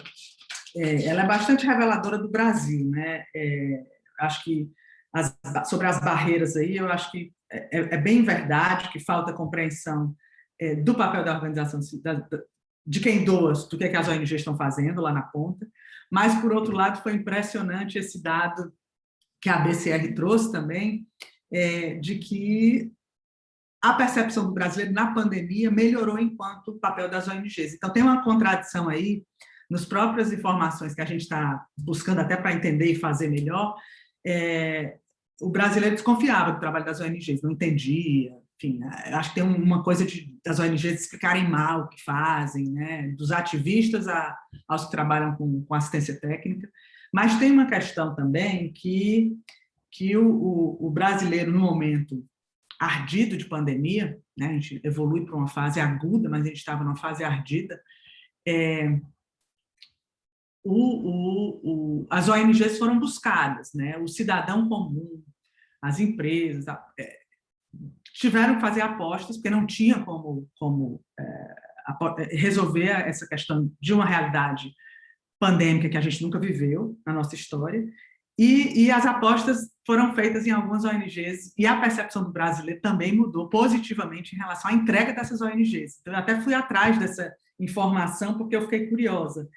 ela é bastante reveladora do Brasil, né? Acho que sobre as barreiras aí, eu acho que é bem verdade que falta compreensão do papel da organização, de quem doa, do que as ONGs estão fazendo lá na ponta, mas, por outro lado, foi impressionante esse dado que a BCR trouxe também, de que a percepção do brasileiro na pandemia melhorou enquanto o papel das ONGs. Então, tem uma contradição aí, nas próprias informações que a gente está buscando até para entender e fazer melhor, o brasileiro desconfiava do trabalho das ONGs, não entendia, enfim, acho que tem uma coisa das ONGs explicarem mal o que fazem, né, dos ativistas aos que trabalham com assistência técnica, mas tem uma questão também que o brasileiro, no momento ardido de pandemia, né, a gente evolui para uma fase aguda, mas a gente estava numa fase ardida, as ONGs foram buscadas, né, o cidadão comum, as empresas tiveram que fazer apostas, porque não tinha como resolver essa questão de uma realidade pandêmica que a gente nunca viveu na nossa história, e as apostas foram feitas em algumas ONGs, e a percepção do brasileiro também mudou positivamente em relação à entrega dessas ONGs. Então, eu até fui atrás dessa informação, porque eu fiquei curiosa.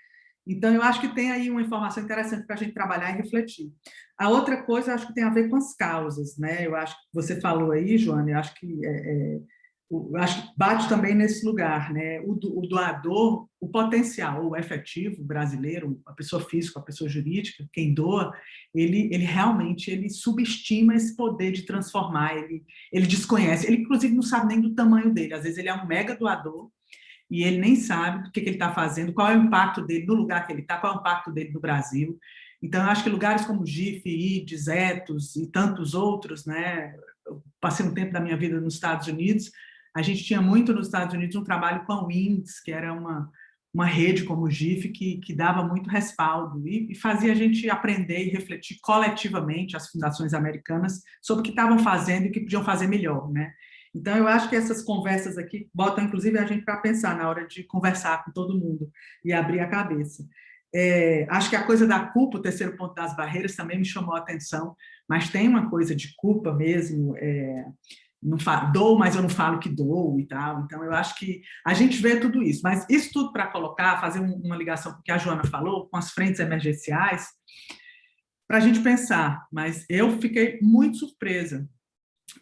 Então, eu acho que tem aí uma informação interessante para a gente trabalhar e refletir. A outra coisa, eu acho que tem a ver com as causas, né? Eu acho que você falou aí, Joana, eu acho que bate também nesse lugar, né? O doador, o potencial, o efetivo brasileiro, a pessoa física, a pessoa jurídica, quem doa, ele realmente subestima esse poder de transformar, ele desconhece, ele inclusive não sabe nem do tamanho dele, às vezes ele é um mega doador e ele nem sabe o que ele está fazendo, qual é o impacto dele no lugar que ele está, qual é o impacto dele no Brasil. Então, eu acho que lugares como GIF, IDES, ETOS e tantos outros, né? Eu passei um tempo da minha vida nos Estados Unidos, a gente tinha muito nos Estados Unidos um trabalho com a WINDS, que era uma rede como o GIF, que dava muito respaldo e fazia a gente aprender e refletir coletivamente, as fundações americanas, sobre o que estavam fazendo e o que podiam fazer melhor, né? Então, eu acho que essas conversas aqui botam, inclusive, a gente para pensar na hora de conversar com todo mundo e abrir a cabeça. Acho que a coisa da culpa, o terceiro ponto das barreiras, também me chamou a atenção, mas tem uma coisa de culpa mesmo, dou, mas eu não falo que dou e tal. Então, eu acho que a gente vê tudo isso, mas isso tudo para colocar, fazer uma ligação com o que a Joana falou, com as frentes emergenciais, para a gente pensar, mas eu fiquei muito surpresa,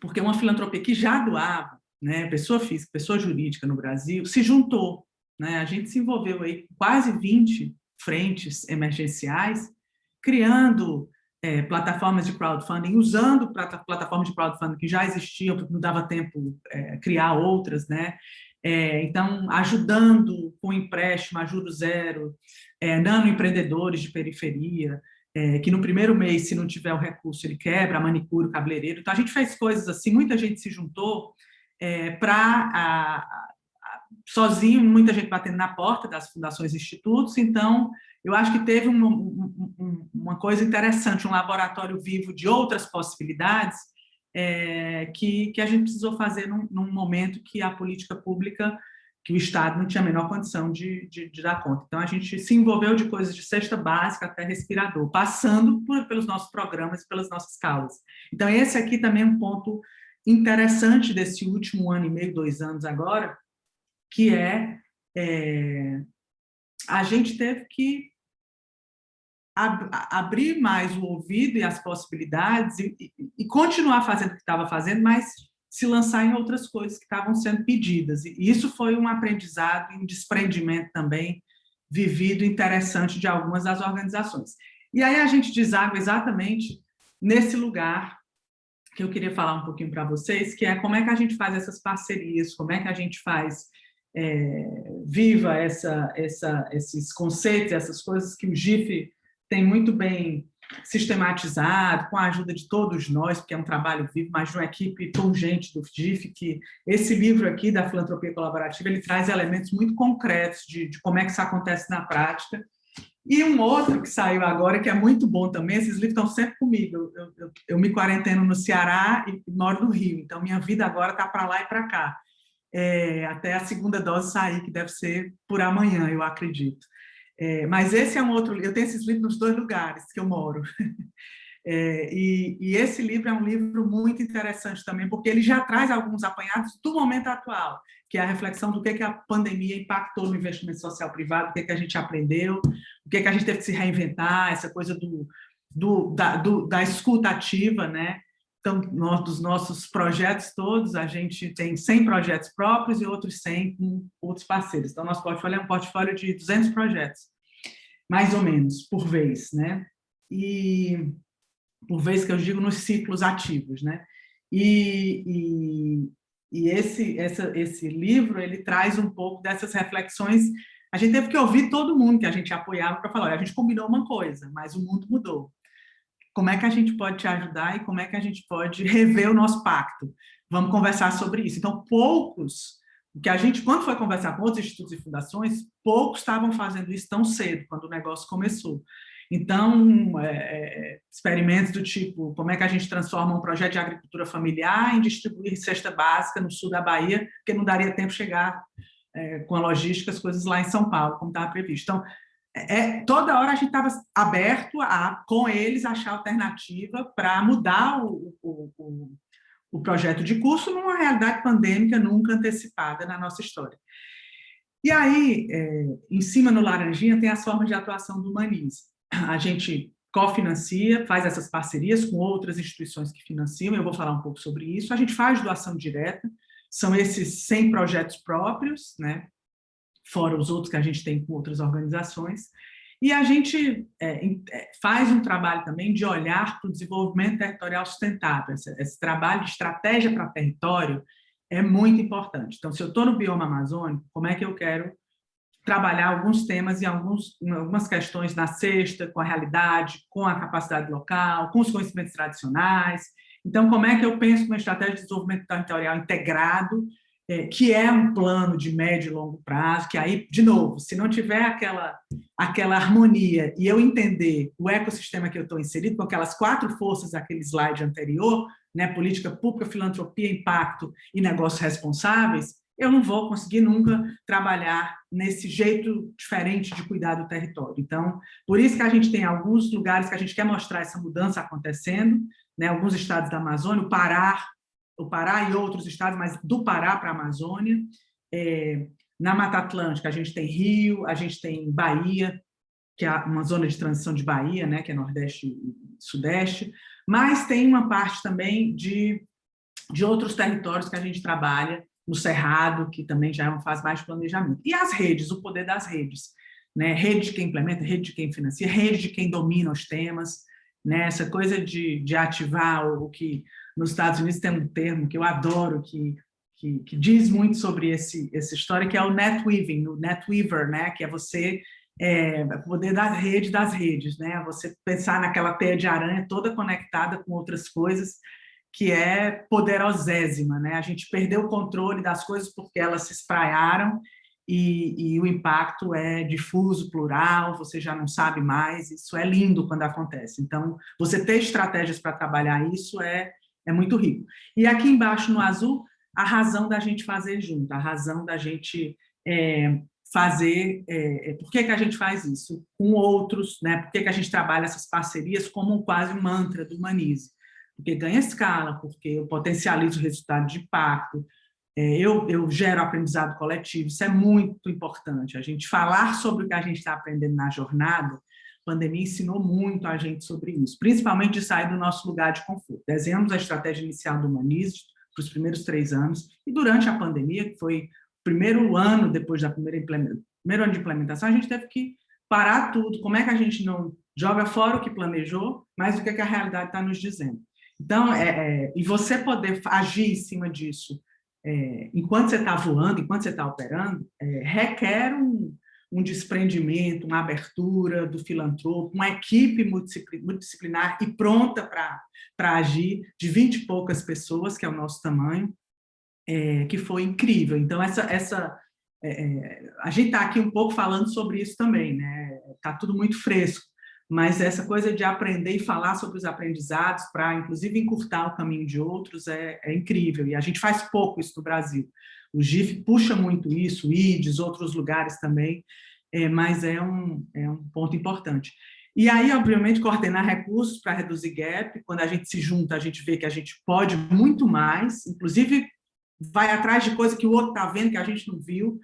porque uma filantropia que já doava, né, pessoa física, pessoa jurídica no Brasil, se juntou, né, a gente se envolveu aí com quase 20 frentes emergenciais, criando plataformas de crowdfunding, usando plataformas de crowdfunding que já existiam, porque não dava tempo criar outras, né? Então, ajudando com empréstimo a juros zero, nanoempreendedores de periferia, que no primeiro mês, se não tiver o recurso, ele quebra, manicure, cabeleireiro. Então, a gente fez coisas assim, muita gente se juntou sozinho, muita gente batendo na porta das fundações e institutos. Então, eu acho que teve uma coisa interessante, um laboratório vivo de outras possibilidades que a gente precisou fazer num momento que a política pública, que o Estado não tinha a menor condição de dar conta. Então, a gente se envolveu de coisas de cesta básica até respirador, passando pelos nossos programas e pelas nossas causas. Então, esse aqui também é um ponto interessante desse último ano e meio, 2 anos agora, que a gente teve que abrir mais o ouvido e as possibilidades e continuar fazendo o que estava fazendo, mas se lançar em outras coisas que estavam sendo pedidas. E isso foi um aprendizado e um desprendimento também vivido interessante de algumas das organizações. E aí a gente deságua exatamente nesse lugar que eu queria falar um pouquinho para vocês, que é como é que a gente faz essas parcerias, como é que a gente faz viva esses conceitos, essas coisas que o GIF tem muito bem sistematizado, com a ajuda de todos nós, porque é um trabalho vivo, mas de uma equipe pungente do GIF, que esse livro aqui, da Filantropia Colaborativa, ele traz elementos muito concretos de como é que isso acontece na prática. E um outro que saiu agora, que é muito bom também, esses livros estão sempre comigo, eu me quarenteno no Ceará e moro no Rio, então minha vida agora está para lá e para cá, até a segunda dose sair, que deve ser por amanhã, eu acredito. Mas esse é um outro, eu tenho esses livros nos 2 lugares que eu moro. E esse livro é um livro muito interessante também, porque ele já traz alguns apanhados do momento atual, que é a reflexão do que a pandemia impactou no investimento social privado, o que a gente aprendeu, o que a gente teve que se reinventar, essa coisa da escuta ativa, né? Então, dos nossos projetos todos, a gente tem 100 projetos próprios e outros 100 com outros parceiros. Então, nosso portfólio é um portfólio de 200 projetos, mais ou menos, por vez, né? E por vez que eu digo nos ciclos ativos, né? E esse livro, ele traz um pouco dessas reflexões. A gente teve que ouvir todo mundo que a gente apoiava para falar, olha, a gente combinou uma coisa, mas o mundo mudou. Como é que a gente pode te ajudar e como é que a gente pode rever o nosso pacto? Vamos conversar sobre isso. Então, quando foi conversar com outros institutos e fundações, poucos estavam fazendo isso tão cedo, quando o negócio começou. Então, experimentos do tipo, como é que a gente transforma um projeto de agricultura familiar em distribuir cesta básica no sul da Bahia, porque não daria tempo de chegar com a logística, as coisas lá em São Paulo, como estava previsto. Então, toda hora a gente estava aberto a, com eles, achar alternativa para mudar o projeto de curso numa realidade pandêmica nunca antecipada na nossa história. E aí, em cima no Laranjinha, tem as formas de atuação do Humanize. A gente cofinancia, faz essas parcerias com outras instituições que financiam, eu vou falar um pouco sobre isso. A gente faz doação direta, são esses 100 projetos próprios, né? Fora os outros que a gente tem com outras organizações. E a gente faz um trabalho também de olhar para o desenvolvimento territorial sustentável. Esse trabalho de estratégia para território é muito importante. Então, se eu estou no bioma amazônico, como é que eu quero trabalhar alguns temas e algumas questões na cesta, com a realidade, com a capacidade local, com os conhecimentos tradicionais. Então, como é que eu penso uma estratégia de desenvolvimento territorial integrado, que é um plano de médio e longo prazo, que aí, de novo, se não tiver aquela harmonia e eu entender o ecossistema que eu estou inserido, com aquelas 4 forças daquele slide anterior, né, política pública, filantropia, impacto e negócios responsáveis, eu não vou conseguir nunca trabalhar nesse jeito diferente de cuidar do território. Então, por isso que a gente tem alguns lugares que a gente quer mostrar essa mudança acontecendo, né, alguns estados da Amazônia, o Pará e outros estados, mas do Pará para a Amazônia. Na Mata Atlântica, a gente tem Rio, a gente tem Bahia, que é uma zona de transição de Bahia, né, que é Nordeste e Sudeste, mas tem uma parte também de outros territórios que a gente trabalha, no Cerrado, que também já é uma fase mais de planejamento. E as redes, o poder das redes, né? Rede de quem implementa, rede de quem financia, rede de quem domina os temas, né? Essa coisa de ativar o que nos Estados Unidos tem um termo que eu adoro, que diz muito sobre essa história, que é o netweaving, o netweaver, né? Que é você poder da rede das redes, né? Você pensar naquela teia de aranha toda conectada com outras coisas, que é poderosésima, né? A gente perdeu o controle das coisas porque elas se espraiaram e o impacto é difuso, plural, você já não sabe mais, isso é lindo quando acontece. Então, você ter estratégias para trabalhar isso é muito rico. E aqui embaixo, no azul, a razão da gente fazer junto, a razão da gente fazer... por que a gente faz isso? Com outros, né? Por que a gente trabalha essas parcerias como quase um mantra do Humanize? Porque ganha escala, porque eu potencializo o resultado de impacto, eu gero aprendizado coletivo, isso é muito importante. A gente falar sobre o que a gente está aprendendo na jornada, a pandemia ensinou muito a gente sobre isso, principalmente de sair do nosso lugar de conforto. Desenhamos a estratégia inicial do Humanize para os primeiros 3 anos, e durante a pandemia, que foi o primeiro ano depois da primeiro ano de implementação, a gente teve que parar tudo. Como é que a gente não joga fora o que planejou, mas o que a realidade está nos dizendo? Então, e você poder agir em cima disso enquanto você está voando, enquanto você está operando, requer um desprendimento, uma abertura do filantropo, uma equipe multidisciplinar e pronta para agir, de 20 e poucas pessoas, que é o nosso tamanho, que foi incrível. Então, a gente está aqui um pouco falando sobre isso também, né? Está tudo muito fresco, mas essa coisa de aprender e falar sobre os aprendizados para, inclusive, encurtar o caminho de outros é incrível, e a gente faz pouco isso no Brasil. O GIF puxa muito isso, o IDES, outros lugares também, mas é um ponto importante. E aí, obviamente, coordenar recursos para reduzir gap. Quando a gente se junta, a gente vê que a gente pode muito mais, inclusive vai atrás de coisa que o outro está vendo, que a gente não viu.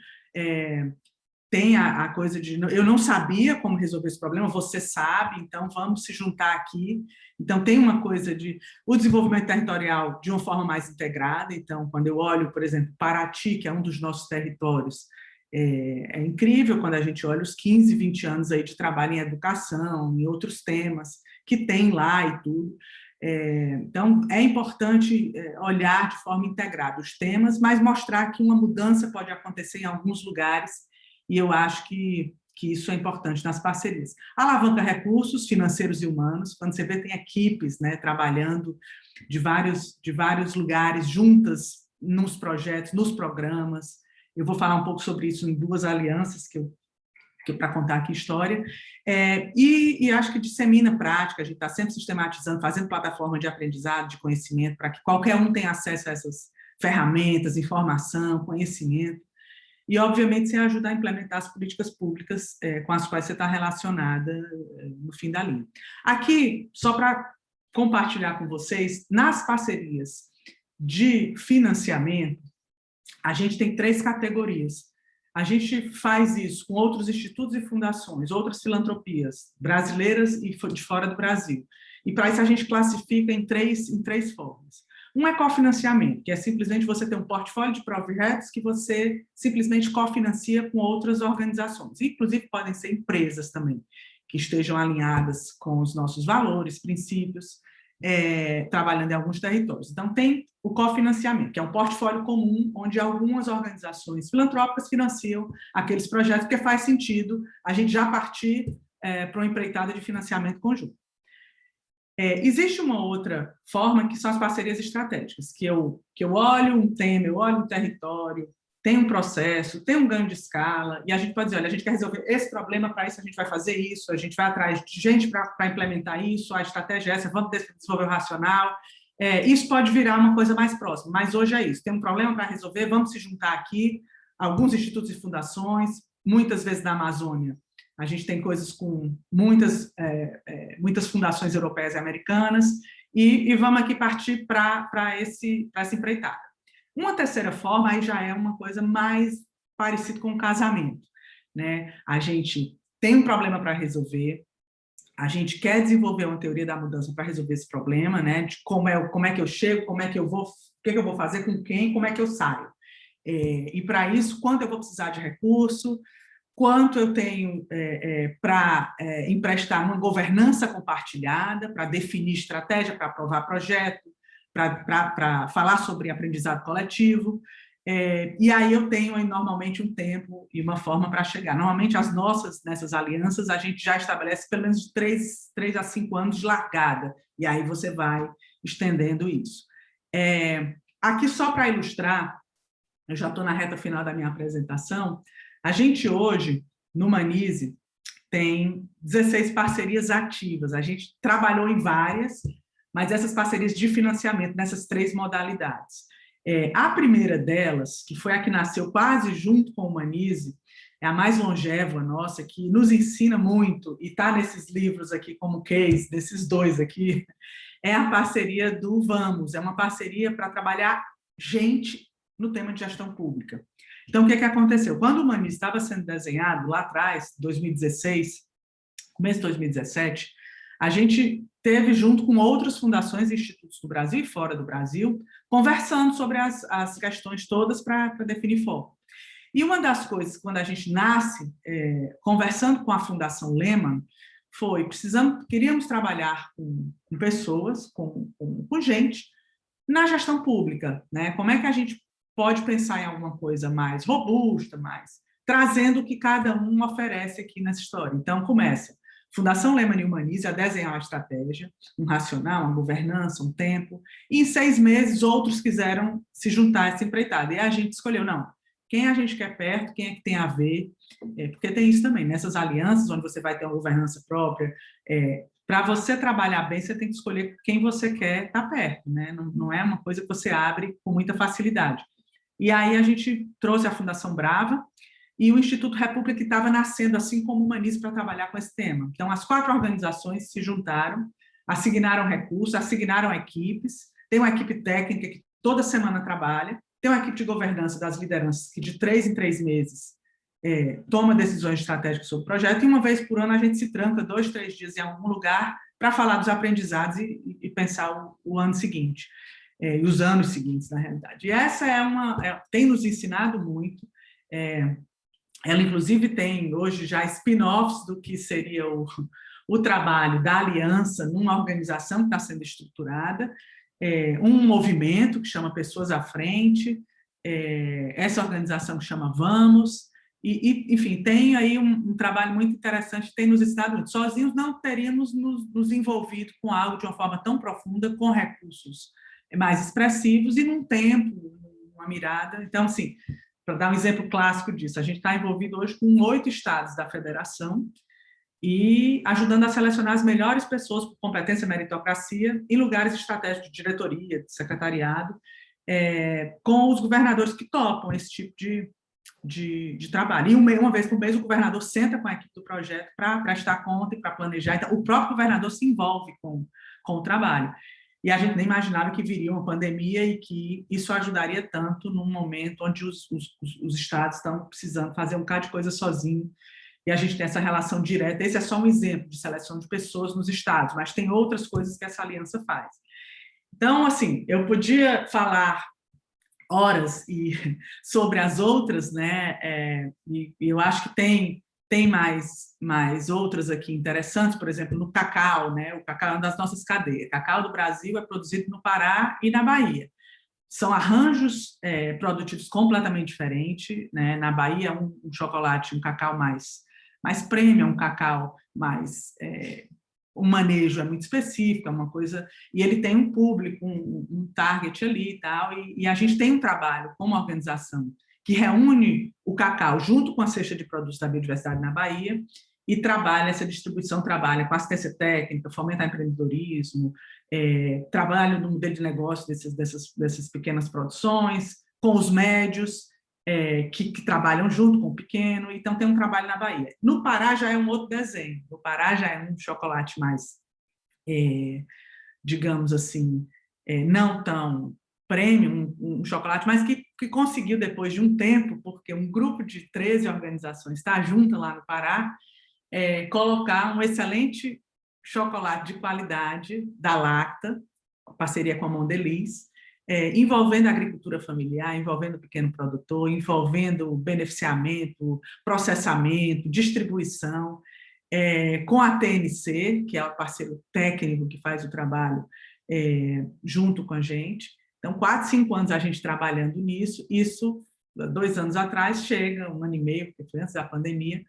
Tem a coisa de, eu não sabia como resolver esse problema, você sabe, então vamos se juntar aqui. Então tem uma coisa de o desenvolvimento territorial de uma forma mais integrada. Então, quando eu olho, por exemplo, Paraty, que é um dos nossos territórios, é incrível quando a gente olha os 15, 20 anos aí de trabalho em educação, em outros temas, que tem lá e tudo. Então, é importante olhar de forma integrada os temas, mas mostrar que uma mudança pode acontecer em alguns lugares, e eu acho que isso é importante nas parcerias. Alavanca recursos financeiros e humanos, quando você vê, tem equipes, né, trabalhando de vários lugares, juntas nos projetos, nos programas. Eu vou falar um pouco sobre isso em 2 alianças para contar aqui história, e acho que dissemina prática, a gente está sempre sistematizando, fazendo plataforma de aprendizado, de conhecimento, para que qualquer um tenha acesso a essas ferramentas, informação, conhecimento, e, obviamente, você ajudar a implementar as políticas públicas com as quais você está relacionada no fim da linha. Aqui, só para compartilhar com vocês, nas parcerias de financiamento, a gente tem 3 categorias. A gente faz isso com outros institutos e fundações, outras filantropias brasileiras e de fora do Brasil. E, para isso, a gente classifica em três formas. Um é cofinanciamento, que é simplesmente você ter um portfólio de projetos que você simplesmente cofinancia com outras organizações. Inclusive, podem ser empresas também, que estejam alinhadas com os nossos valores, princípios, trabalhando em alguns territórios. Então, tem o cofinanciamento, que é um portfólio comum, onde algumas organizações filantrópicas financiam aqueles projetos, porque faz sentido a gente já partir para uma empreitada de financiamento conjunto. Existe uma outra forma, que são as parcerias estratégicas, que eu olho um tema, eu olho um território, tem um processo, tem um ganho de escala, e a gente pode dizer, olha, a gente quer resolver esse problema, para isso a gente vai fazer isso, a gente vai atrás de gente para implementar isso, a estratégia é essa, vamos desenvolver o racional. Isso pode virar uma coisa mais próxima, mas hoje é isso, tem um problema para resolver, vamos se juntar aqui, alguns institutos e fundações, muitas vezes da Amazônia. A gente tem coisas com muitas fundações europeias e americanas, e vamos aqui partir para essa empreitada. Uma terceira forma, aí já é uma coisa mais parecida com um casamento, né? A gente tem um problema para resolver, a gente quer desenvolver uma teoria da mudança para resolver esse problema, né? De como é que eu chego, como é que eu vou, o que eu vou fazer com quem, como é que eu saio. E para isso, quanto eu vou precisar de recurso, quanto eu tenho para emprestar uma governança compartilhada, para definir estratégia, para aprovar projeto, para falar sobre aprendizado coletivo, e aí eu tenho normalmente um tempo e uma forma para chegar. Normalmente, nessas alianças, a gente já estabelece pelo menos 3 a 5 anos de largada, e aí você vai estendendo isso. Aqui, só para ilustrar, eu já estou na reta final da minha apresentação, a gente hoje, no Humanize, tem 16 parcerias ativas. A gente trabalhou em várias, mas essas parcerias de financiamento nessas 3 modalidades. A primeira delas, que foi a que nasceu quase junto com o Humanize, é a mais longeva nossa, que nos ensina muito, e está nesses livros aqui como case, desses 2 aqui, é a parceria do Vamos. É uma parceria para trabalhar gente no tema de gestão pública. Então, o que aconteceu? Quando o Humanize estava sendo desenhado, lá atrás, 2016, começo de 2017, a gente teve, junto com outras fundações e institutos do Brasil e fora do Brasil, conversando sobre as questões todas para definir foco. E uma das coisas, quando a gente nasce, conversando com a Fundação Lehman, foi, queríamos trabalhar com pessoas, com gente, na gestão pública, né? Como é que a gente pode pensar em alguma coisa mais robusta, trazendo o que cada um oferece aqui nessa história. Então, começa Fundação Lehman e Humanize a desenhar uma estratégia, um racional, uma governança, um tempo, e em 6 meses outros quiseram se juntar a essa empreitada. E a gente escolheu, não, quem a gente quer perto, quem é que tem a ver, porque tem isso também, nessas alianças, onde você vai ter uma governança própria, para você trabalhar bem, você tem que escolher quem você quer estar perto, né? Não é uma coisa que você abre com muita facilidade. E aí a gente trouxe a Fundação Brava, e o Instituto República, que estava nascendo assim como Humanize para trabalhar com esse tema. Então, as 4 organizações se juntaram, assignaram recursos, assignaram equipes, tem uma equipe técnica que toda semana trabalha, tem uma equipe de governança das lideranças que de 3 em 3 meses toma decisões estratégicas sobre o projeto, e uma vez por ano a gente se tranca 2, 3 dias em algum lugar para falar dos aprendizados e pensar o ano seguinte, e os anos seguintes, na realidade. E essa tem nos ensinado muito. Ela, inclusive, tem hoje já spin-offs do que seria o trabalho da aliança numa organização que está sendo estruturada, um movimento que chama Pessoas à Frente, essa organização que chama Vamos, enfim, tem aí um trabalho muito interessante que tem nos Estados Unidos. Sozinhos não teríamos nos envolvido com algo de uma forma tão profunda, com recursos mais expressivos e num tempo, uma mirada. Então, assim, para dar um exemplo clássico disso, a gente está envolvido hoje com 8 estados da federação e ajudando a selecionar as melhores pessoas por competência e meritocracia em lugares estratégicos de diretoria, de secretariado, com os governadores que topam esse tipo de trabalho. E uma vez por mês o governador senta com a equipe do projeto para prestar conta e para planejar. Então, o próprio governador se envolve com o trabalho. E a gente nem imaginava que viria uma pandemia e que isso ajudaria tanto num momento onde os estados estão precisando fazer um bocado de coisa sozinho, e a gente tem essa relação direta. Esse é só um exemplo de seleção de pessoas nos estados, mas tem outras coisas que essa aliança faz. Então, assim, eu podia falar horas sobre as outras, né? E eu acho que tem mais outras aqui interessantes, por exemplo, no cacau, né? O cacau é uma das nossas cadeias. O cacau do Brasil é produzido no Pará e na Bahia. São arranjos produtivos completamente diferentes, né? Na Bahia, um chocolate, um cacau mais premium, um cacau mais... o manejo é muito específico, é uma coisa... E ele tem um público, um target ali e tal, e a gente tem um trabalho como organização que reúne o cacau junto com a cesta de produtos da biodiversidade na Bahia e trabalha essa distribuição, trabalha com assistência técnica, fomentar empreendedorismo, trabalha no modelo de negócio dessas pequenas produções, com os médios, que trabalham junto com o pequeno. Então, tem um trabalho na Bahia. No Pará já é um outro desenho. No Pará já é um chocolate mais, digamos assim, não tão premium, um chocolate, mas que conseguiu, depois de um tempo, porque um grupo de 13 organizações está junto lá no Pará, colocar um excelente chocolate de qualidade da Lacta, parceria com a Mondelez, envolvendo a agricultura familiar, envolvendo o pequeno produtor, envolvendo beneficiamento, processamento, distribuição, com a TNC, que é o parceiro técnico que faz o trabalho junto com a gente. Então, 4, 5 anos a gente trabalhando nisso. Isso, 2 anos atrás, chega, 1 ano e meio, porque foi antes da pandemia,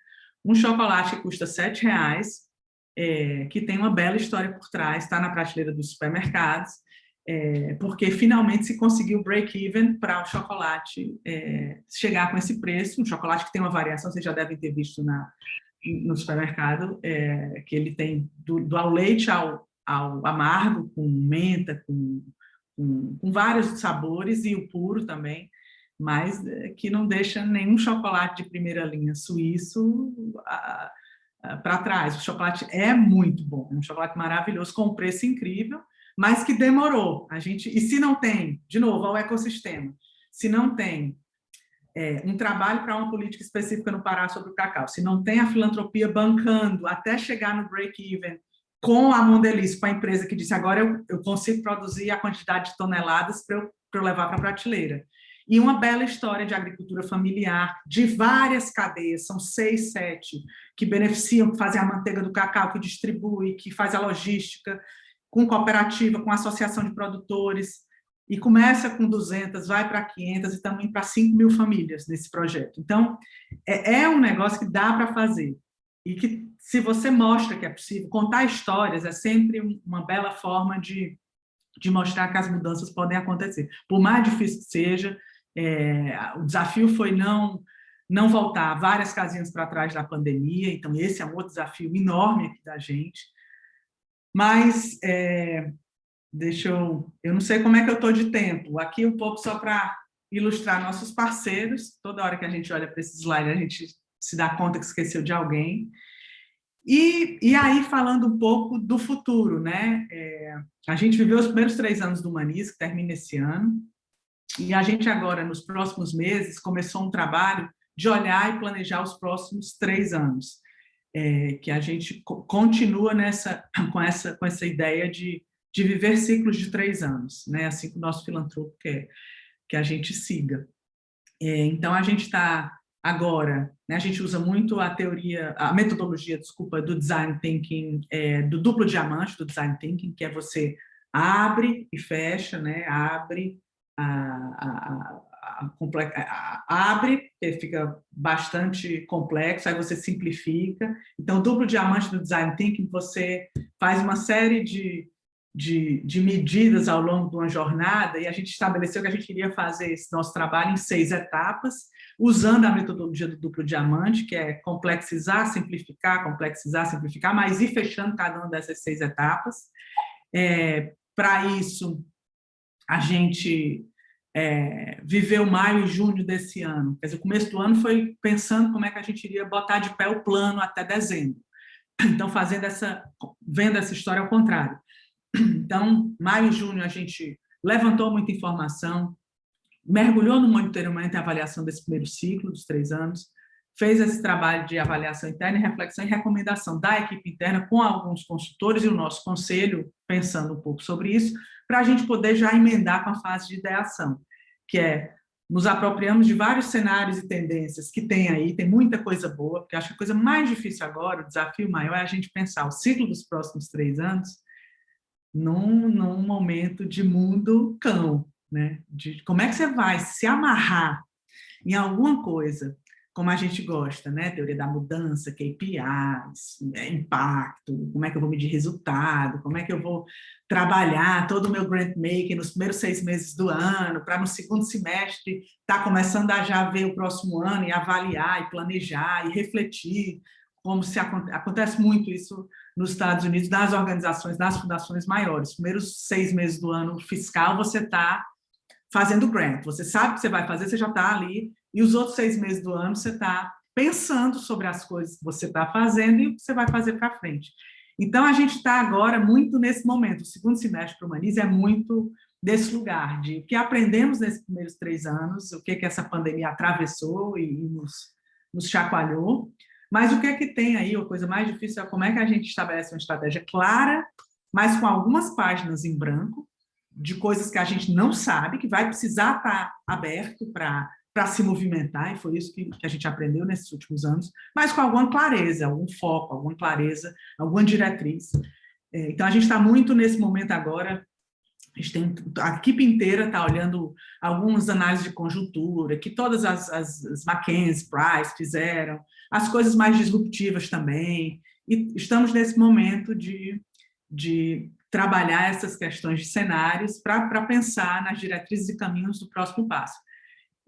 um chocolate que custa R$7, que tem uma bela história por trás, está na prateleira dos supermercados, porque finalmente se conseguiu break-even para o chocolate chegar com esse preço, um chocolate que tem uma variação, vocês já devem ter visto no supermercado, que ele tem do ao leite ao amargo, com menta, com vários sabores, e o puro também, mas que não deixa nenhum chocolate de primeira linha suíço para trás. O chocolate é muito bom, é um chocolate maravilhoso, com um preço incrível, mas que demorou. E se não tem, de novo, ao ecossistema, se não tem um trabalho para uma política específica no Pará sobre o cacau, se não tem a filantropia bancando até chegar no break-even com a Mondelez, com a empresa que disse, agora eu consigo produzir a quantidade de toneladas para eu levar para a prateleira. E uma bela história de agricultura familiar, de várias cadeias, são 6, 7, que beneficiam, que fazem a manteiga do cacau, que distribui, que faz a logística, com cooperativa, com associação de produtores, e começa com 200, vai para 500 e também para 5.000 famílias nesse projeto. Então, é um negócio que dá para fazer, e que, se você mostra que é possível, contar histórias é sempre uma bela forma de mostrar que as mudanças podem acontecer. Por mais difícil que seja, o desafio foi não voltar várias casinhas para trás da pandemia, então esse é um outro desafio enorme aqui da gente. Mas, eu não sei como é que eu estou de tempo, aqui um pouco só para ilustrar nossos parceiros. Toda hora que a gente olha para esse slide, a gente se dá conta que esqueceu de alguém. E aí, falando um pouco do futuro, né? A gente viveu os primeiros 3 anos do Humaniza, que termina esse ano, e a gente agora, nos próximos meses, começou um trabalho de olhar e planejar os próximos 3 anos, que a gente continua com essa ideia de viver ciclos de 3 anos, né? Assim que o nosso filantropo quer que a gente siga. Então, a gente está agora, né, a gente usa muito a metodologia, desculpa, do design thinking, do duplo diamante do design thinking, que é você abre e fecha, né, abre, abre, que fica bastante complexo, aí você simplifica. Então, o duplo diamante do design thinking, você faz uma série de medidas ao longo de uma jornada, e a gente estabeleceu que a gente iria fazer esse nosso trabalho em 6 etapas, usando a metodologia do duplo diamante, que é complexizar, simplificar, mas ir fechando cada uma dessas 6 etapas. Para isso, a gente viveu maio e junho desse ano. Quer dizer, o começo do ano foi pensando como é que a gente iria botar de pé o plano até dezembro. Então, vendo essa história ao contrário. Então, maio e junho, a gente levantou muita informação, mergulhou no monitoramento e avaliação desse primeiro ciclo, dos 3 anos, fez esse trabalho de avaliação interna, reflexão e recomendação da equipe interna com alguns consultores e o nosso conselho, pensando um pouco sobre isso, para a gente poder já emendar com a fase de ideação, que nos apropriamos de vários cenários e tendências que tem aí, tem muita coisa boa, porque acho que a coisa mais difícil agora, o desafio maior, é a gente pensar o ciclo dos próximos 3 anos num momento de mundo cão, né? De como é que você vai se amarrar em alguma coisa, como a gente gosta, né? Teoria da mudança, KPIs, impacto, como é que eu vou medir resultado, como é que eu vou trabalhar todo o meu grant making nos primeiros 6 meses do ano, para no segundo semestre estar começando a já ver o próximo ano e avaliar, e planejar, e refletir, como se acontece muito isso nos Estados Unidos, nas organizações, nas fundações maiores. Os primeiros 6 meses do ano fiscal, você está fazendo grant, você sabe o que você vai fazer, você já está ali, e os outros 6 meses do ano você está pensando sobre as coisas que você está fazendo e o que você vai fazer para frente. Então, a gente está agora muito nesse momento, o segundo semestre para o Humaniza é muito desse lugar, de o que aprendemos nesses primeiros 3 anos, o que essa pandemia atravessou e nos chacoalhou, mas o que é que tem aí, a coisa mais difícil é como é que a gente estabelece uma estratégia clara, mas com algumas páginas em branco, de coisas que a gente não sabe, que vai precisar estar aberto para se movimentar, e foi isso que a gente aprendeu nesses últimos anos, mas com alguma clareza, algum foco, alguma clareza, alguma diretriz. Então, a gente está muito nesse momento agora, a equipe inteira está olhando algumas análises de conjuntura, que todas as McKinsey, Price fizeram, as coisas mais disruptivas também, e estamos nesse momento de trabalhar essas questões de cenários para pensar nas diretrizes e caminhos do próximo passo.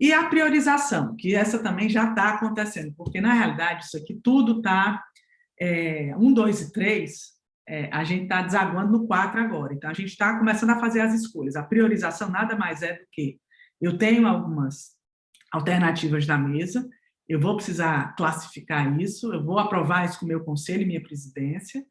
E a priorização, que essa também já está acontecendo, porque, na realidade, isso aqui tudo está 1, 2 e 3, a gente está desaguando no 4 agora. Então, a gente está começando a fazer as escolhas. A priorização nada mais é do que eu tenho algumas alternativas na mesa, eu vou precisar classificar isso, eu vou aprovar isso com o meu conselho e minha presidência,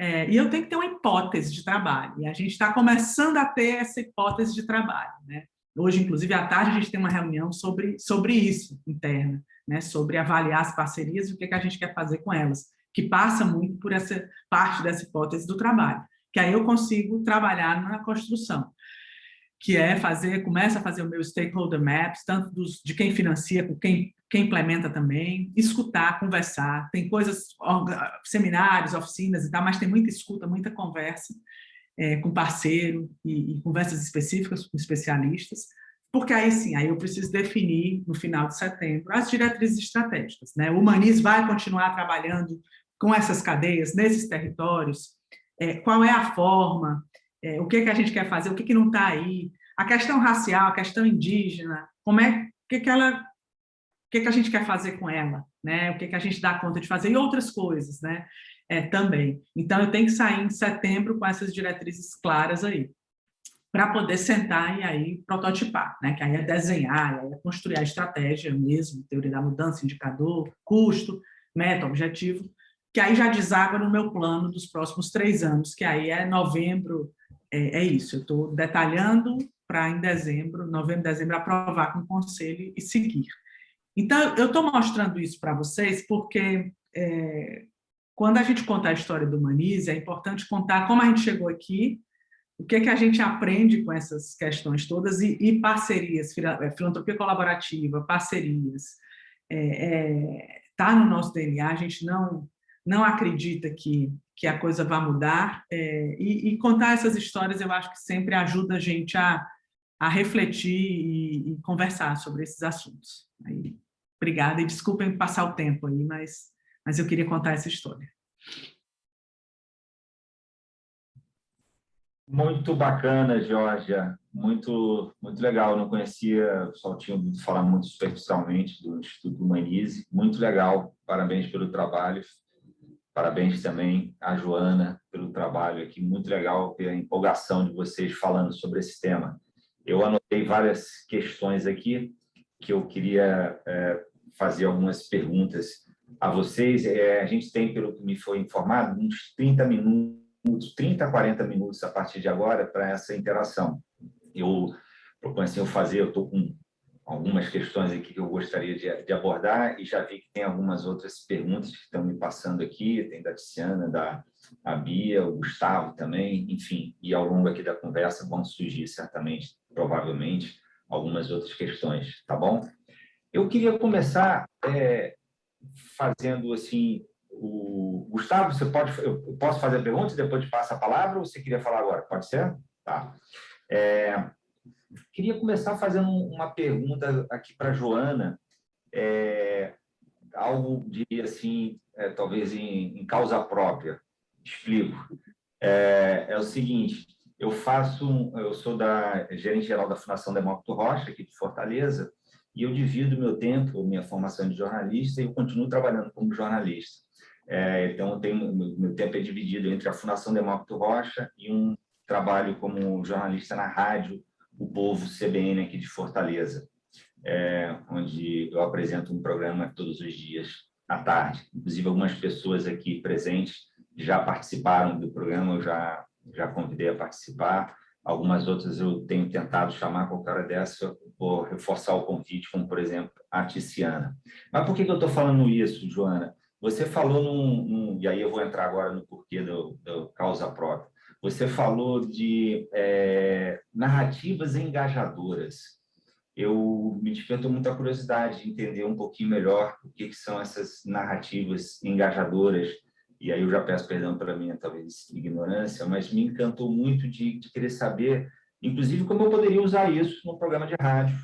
e eu tenho que ter uma hipótese de trabalho. E a gente está começando a ter essa hipótese de trabalho, né? Hoje, inclusive, à tarde, a gente tem uma reunião sobre isso interna, né? Sobre avaliar as parcerias e o que a gente quer fazer com elas, que passa muito por essa parte dessa hipótese do trabalho, que aí eu consigo trabalhar na construção, que começa a fazer o meu stakeholder maps, tanto de quem financia, com quem implementa também, escutar, conversar, tem coisas, seminários, oficinas e tal, mas tem muita escuta, muita conversa com parceiro e conversas específicas com especialistas, porque aí sim, aí eu preciso definir no final de setembro as diretrizes estratégicas, né? O Humaniza vai continuar trabalhando com essas cadeias, nesses territórios, qual é a forma, o que a gente quer fazer, o que não está aí, a questão racial, a questão indígena, o que a gente quer fazer com ela, né? O que a gente dá conta de fazer e outras coisas, né? Também. Então, eu tenho que sair em setembro com essas diretrizes claras aí. para poder sentar e aí prototipar, né? Que aí é desenhar, aí é construir a estratégia mesmo, teoria da mudança, indicador, custo, meta, objetivo, que aí já deságua no meu plano dos próximos 3 anos, que aí é novembro, é isso, eu estou detalhando para em dezembro, novembro, dezembro, aprovar com o conselho e seguir. Então, eu estou mostrando isso para vocês porque quando a gente conta a história do Humanize, é importante contar como a gente chegou aqui, o que a gente aprende com essas questões todas e parcerias, filantropia colaborativa, parcerias, está no nosso DNA, a gente não acredita que a coisa vai mudar, e contar essas histórias eu acho que sempre ajuda a gente a refletir e conversar sobre esses assuntos. Aí, obrigada, e desculpem passar o tempo aí, mas eu queria contar essa história. Muito bacana, Georgia. Muito, muito legal. Eu não conhecia, só tinha ouvido falar muito superficialmente do Instituto Humanize. Muito legal. Parabéns pelo trabalho. Parabéns também à Joana pelo trabalho aqui. Muito legal ver a empolgação de vocês falando sobre esse tema. Eu anotei várias questões aqui que eu queria fazer algumas perguntas a vocês. A gente tem, pelo que me foi informado, uns 30 a 40 minutos a partir de agora para essa interação. Eu proponho assim, eu estou com algumas questões aqui que eu gostaria de abordar e já vi que tem algumas outras perguntas que estão me passando aqui, tem da Tiziana, da Bia, o Gustavo também, enfim, e ao longo aqui da conversa vão surgir certamente, provavelmente, algumas outras questões, tá bom? Eu queria começar fazendo assim, o Gustavo, eu posso fazer a pergunta e depois te passo a palavra ou você queria falar agora? Pode ser? Tá. Queria começar fazendo uma pergunta aqui para a Joana, algo de assim, talvez em causa própria. Explico. É o seguinte, eu sou gerente geral da Fundação Demócrito Rocha, aqui de Fortaleza, e eu divido meu tempo, minha formação de jornalista, e eu continuo trabalhando como jornalista. Então, meu tempo é dividido entre a Fundação Demócrito Rocha e um trabalho como jornalista na rádio, o Povo CBN aqui de Fortaleza, onde eu apresento um programa todos os dias à tarde. Inclusive, algumas pessoas aqui presentes já participaram do programa, eu já convidei a participar. Algumas outras eu tenho tentado chamar, qualquer hora dessa eu vou reforçar o convite, como, por exemplo, a Tiziana. Mas por que eu estou falando isso, Joana? Você falou e aí eu vou entrar agora no porquê do causa própria. Você falou de narrativas engajadoras. Eu me despertou muita curiosidade de entender um pouquinho melhor o que são essas narrativas engajadoras. E aí eu já peço perdão pela minha, talvez, ignorância, mas me encantou muito de querer saber, inclusive, como eu poderia usar isso no programa de rádio,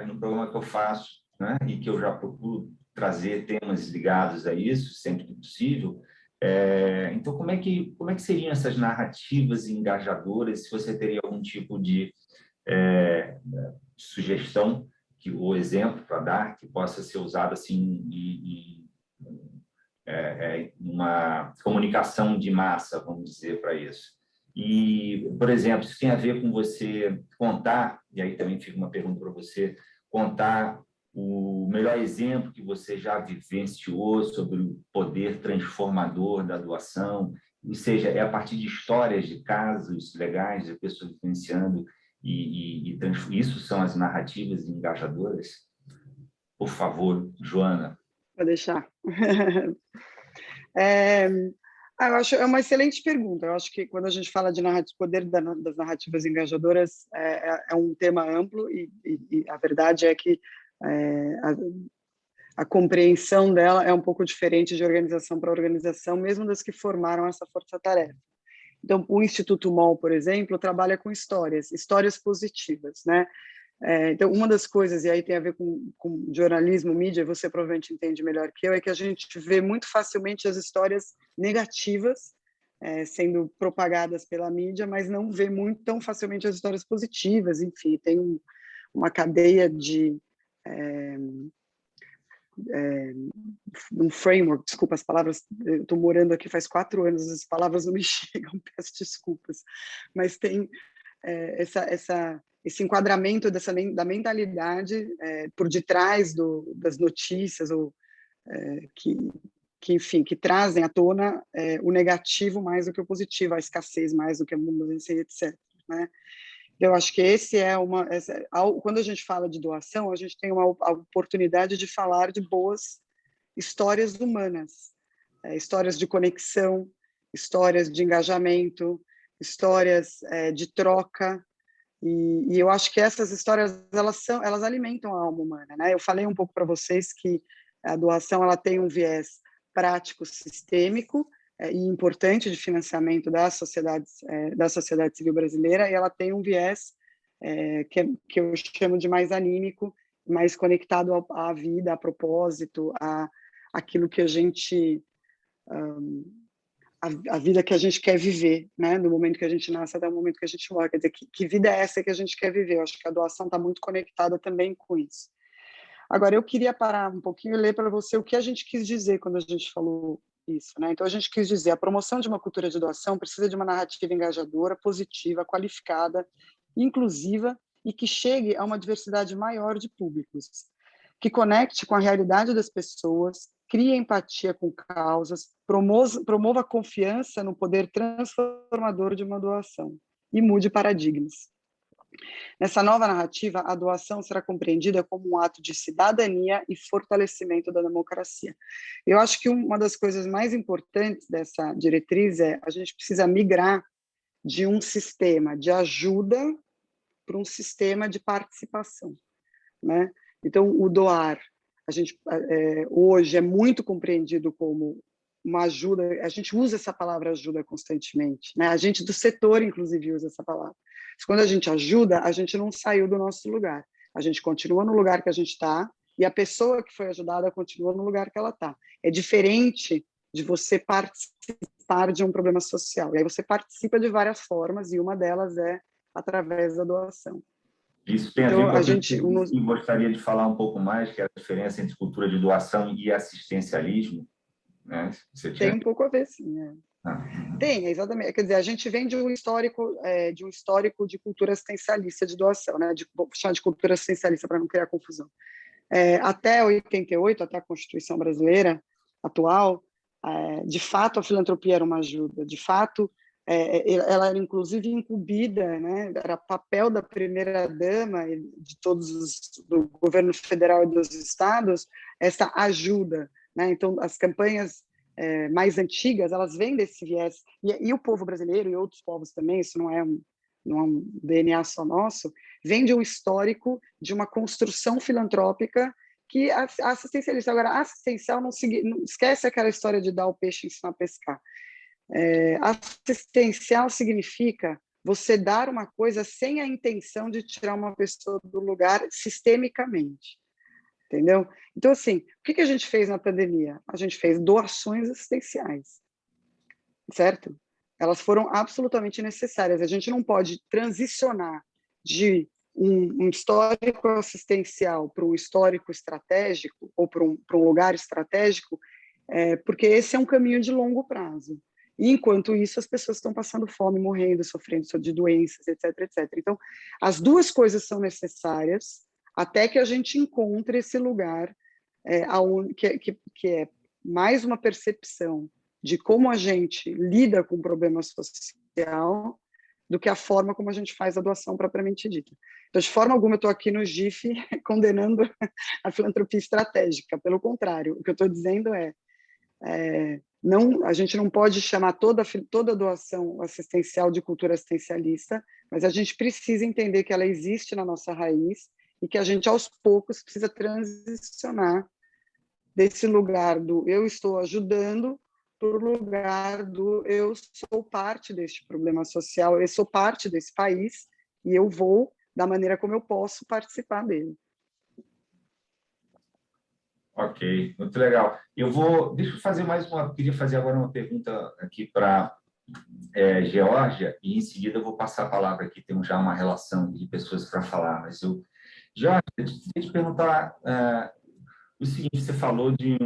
no programa que eu faço, né? E que eu já procuro trazer temas ligados a isso, sempre que possível. Então, como é que seriam essas narrativas engajadoras, se você teria algum tipo de sugestão ou exemplo para dar que possa ser usado assim uma comunicação de massa, vamos dizer, para isso. E, por exemplo, isso tem a ver com você contar, e aí também fica uma pergunta para você, contar o melhor exemplo que você já vivenciou sobre o poder transformador da doação, ou seja, a partir de histórias de casos legais, de pessoas vivenciando, isso são as narrativas engajadoras? Por favor, Joana. Vou deixar. Eu acho uma excelente pergunta. Eu acho que quando a gente fala de poder das narrativas engajadoras, é um tema amplo e a verdade é que a compreensão dela é um pouco diferente de organização para organização, mesmo das que formaram essa força-tarefa. Então, o Instituto MOL, por exemplo, trabalha com histórias positivas, né? Então, uma das coisas, e aí tem a ver com jornalismo, mídia, você provavelmente entende melhor que eu, é que a gente vê muito facilmente as histórias negativas sendo propagadas pela mídia, mas não vê tão facilmente as histórias positivas. Enfim, tem uma cadeia de um framework, desculpa as palavras, eu estou morando aqui faz 4 anos, as palavras não me chegam, peço desculpas, mas tem esse enquadramento da mentalidade por detrás das notícias, ou enfim, que trazem à tona o negativo mais do que o positivo, a escassez mais do que a abundância, etc. Né? Eu acho que quando a gente fala de doação, a gente tem a oportunidade de falar de boas histórias humanas, histórias de conexão, histórias de engajamento, histórias de troca, e eu acho que essas histórias elas alimentam a alma humana, né? Eu falei um pouco para vocês que a doação ela tem um viés prático, sistêmico e importante de financiamento da sociedade civil brasileira, e ela tem um viés que eu chamo de mais anímico, mais conectado à vida, a propósito, aquilo que a gente a vida que a gente quer viver, né? Do momento que a gente nasce até o momento que a gente morre. Quer dizer, que vida é essa que a gente quer viver? Eu acho que a doação está muito conectada também com isso. Agora, eu queria parar um pouquinho e ler para você o que a gente quis dizer quando a gente falou isso, né? Então, a gente quis dizer: a promoção de uma cultura de doação precisa de uma narrativa engajadora, positiva, qualificada, inclusiva e que chegue a uma diversidade maior de públicos, que conecte com a realidade das pessoas, crie empatia com causas, promova confiança no poder transformador de uma doação e mude paradigmas. Nessa nova narrativa, a doação será compreendida como um ato de cidadania e fortalecimento da democracia. Eu acho que uma das coisas mais importantes dessa diretriz a gente precisa migrar de um sistema de ajuda para um sistema de participação, né? Então, o doar, a gente hoje é muito compreendido como uma ajuda, a gente usa essa palavra ajuda constantemente, né? A gente do setor, inclusive, usa essa palavra. Mas quando a gente ajuda, a gente não saiu do nosso lugar, a gente continua no lugar que a gente está e a pessoa que foi ajudada continua no lugar que ela está. É diferente de você participar de um problema social, e aí você participa de várias formas, e uma delas é através da doação. Isso tem a ver com a gente que gostaria de falar um pouco mais, que é a diferença entre cultura de doação e assistencialismo, né? Tem um pouco a ver, sim. Né? Tem, exatamente. Quer dizer, a gente vem de um histórico de cultura assistencialista de doação, né? Vou chamar de cultura assistencialista para não criar confusão. Até 88, até a Constituição brasileira atual, de fato a filantropia era uma ajuda, de fato ela era inclusive incumbida, né? Era papel da primeira-dama de do governo federal e dos estados essa ajuda, né? Então as campanhas mais antigas elas vêm desse viés, e o povo brasileiro e outros povos também, isso não é um DNA só nosso, vem de um histórico de uma construção filantrópica que assistencialista. Agora, assistencial não esquece aquela história de dar o peixe e ensinar a pescar. Assistencial significa você dar uma coisa sem a intenção de tirar uma pessoa do lugar sistemicamente, entendeu? Então, assim, o que a gente fez na pandemia? A gente fez doações assistenciais, certo? Elas foram absolutamente necessárias. A gente não pode transicionar de um histórico assistencial para um histórico estratégico ou para um lugar estratégico, porque esse é um caminho de longo prazo. E, enquanto isso, as pessoas estão passando fome, morrendo, sofrendo de doenças, etc, etc. Então, as duas coisas são necessárias até que a gente encontre esse lugar que é mais uma percepção de como a gente lida com o problema social do que a forma como a gente faz a doação propriamente dita. Então, de forma alguma, eu estou aqui no GIF condenando a filantropia estratégica. Pelo contrário, o que eu estou dizendo a gente não pode chamar toda doação assistencial de cultura assistencialista, mas a gente precisa entender que ela existe na nossa raiz e que a gente, aos poucos, precisa transicionar desse lugar do eu estou ajudando para o lugar do eu sou parte deste problema social, eu sou parte desse país e eu vou, da maneira como eu posso, participar dele. Ok, muito legal. Deixa eu fazer queria fazer agora uma pergunta aqui para Geórgia, e em seguida eu vou passar a palavra aqui, temos já uma relação de pessoas para falar, mas Geórgia, deixa eu te perguntar o seguinte: você falou de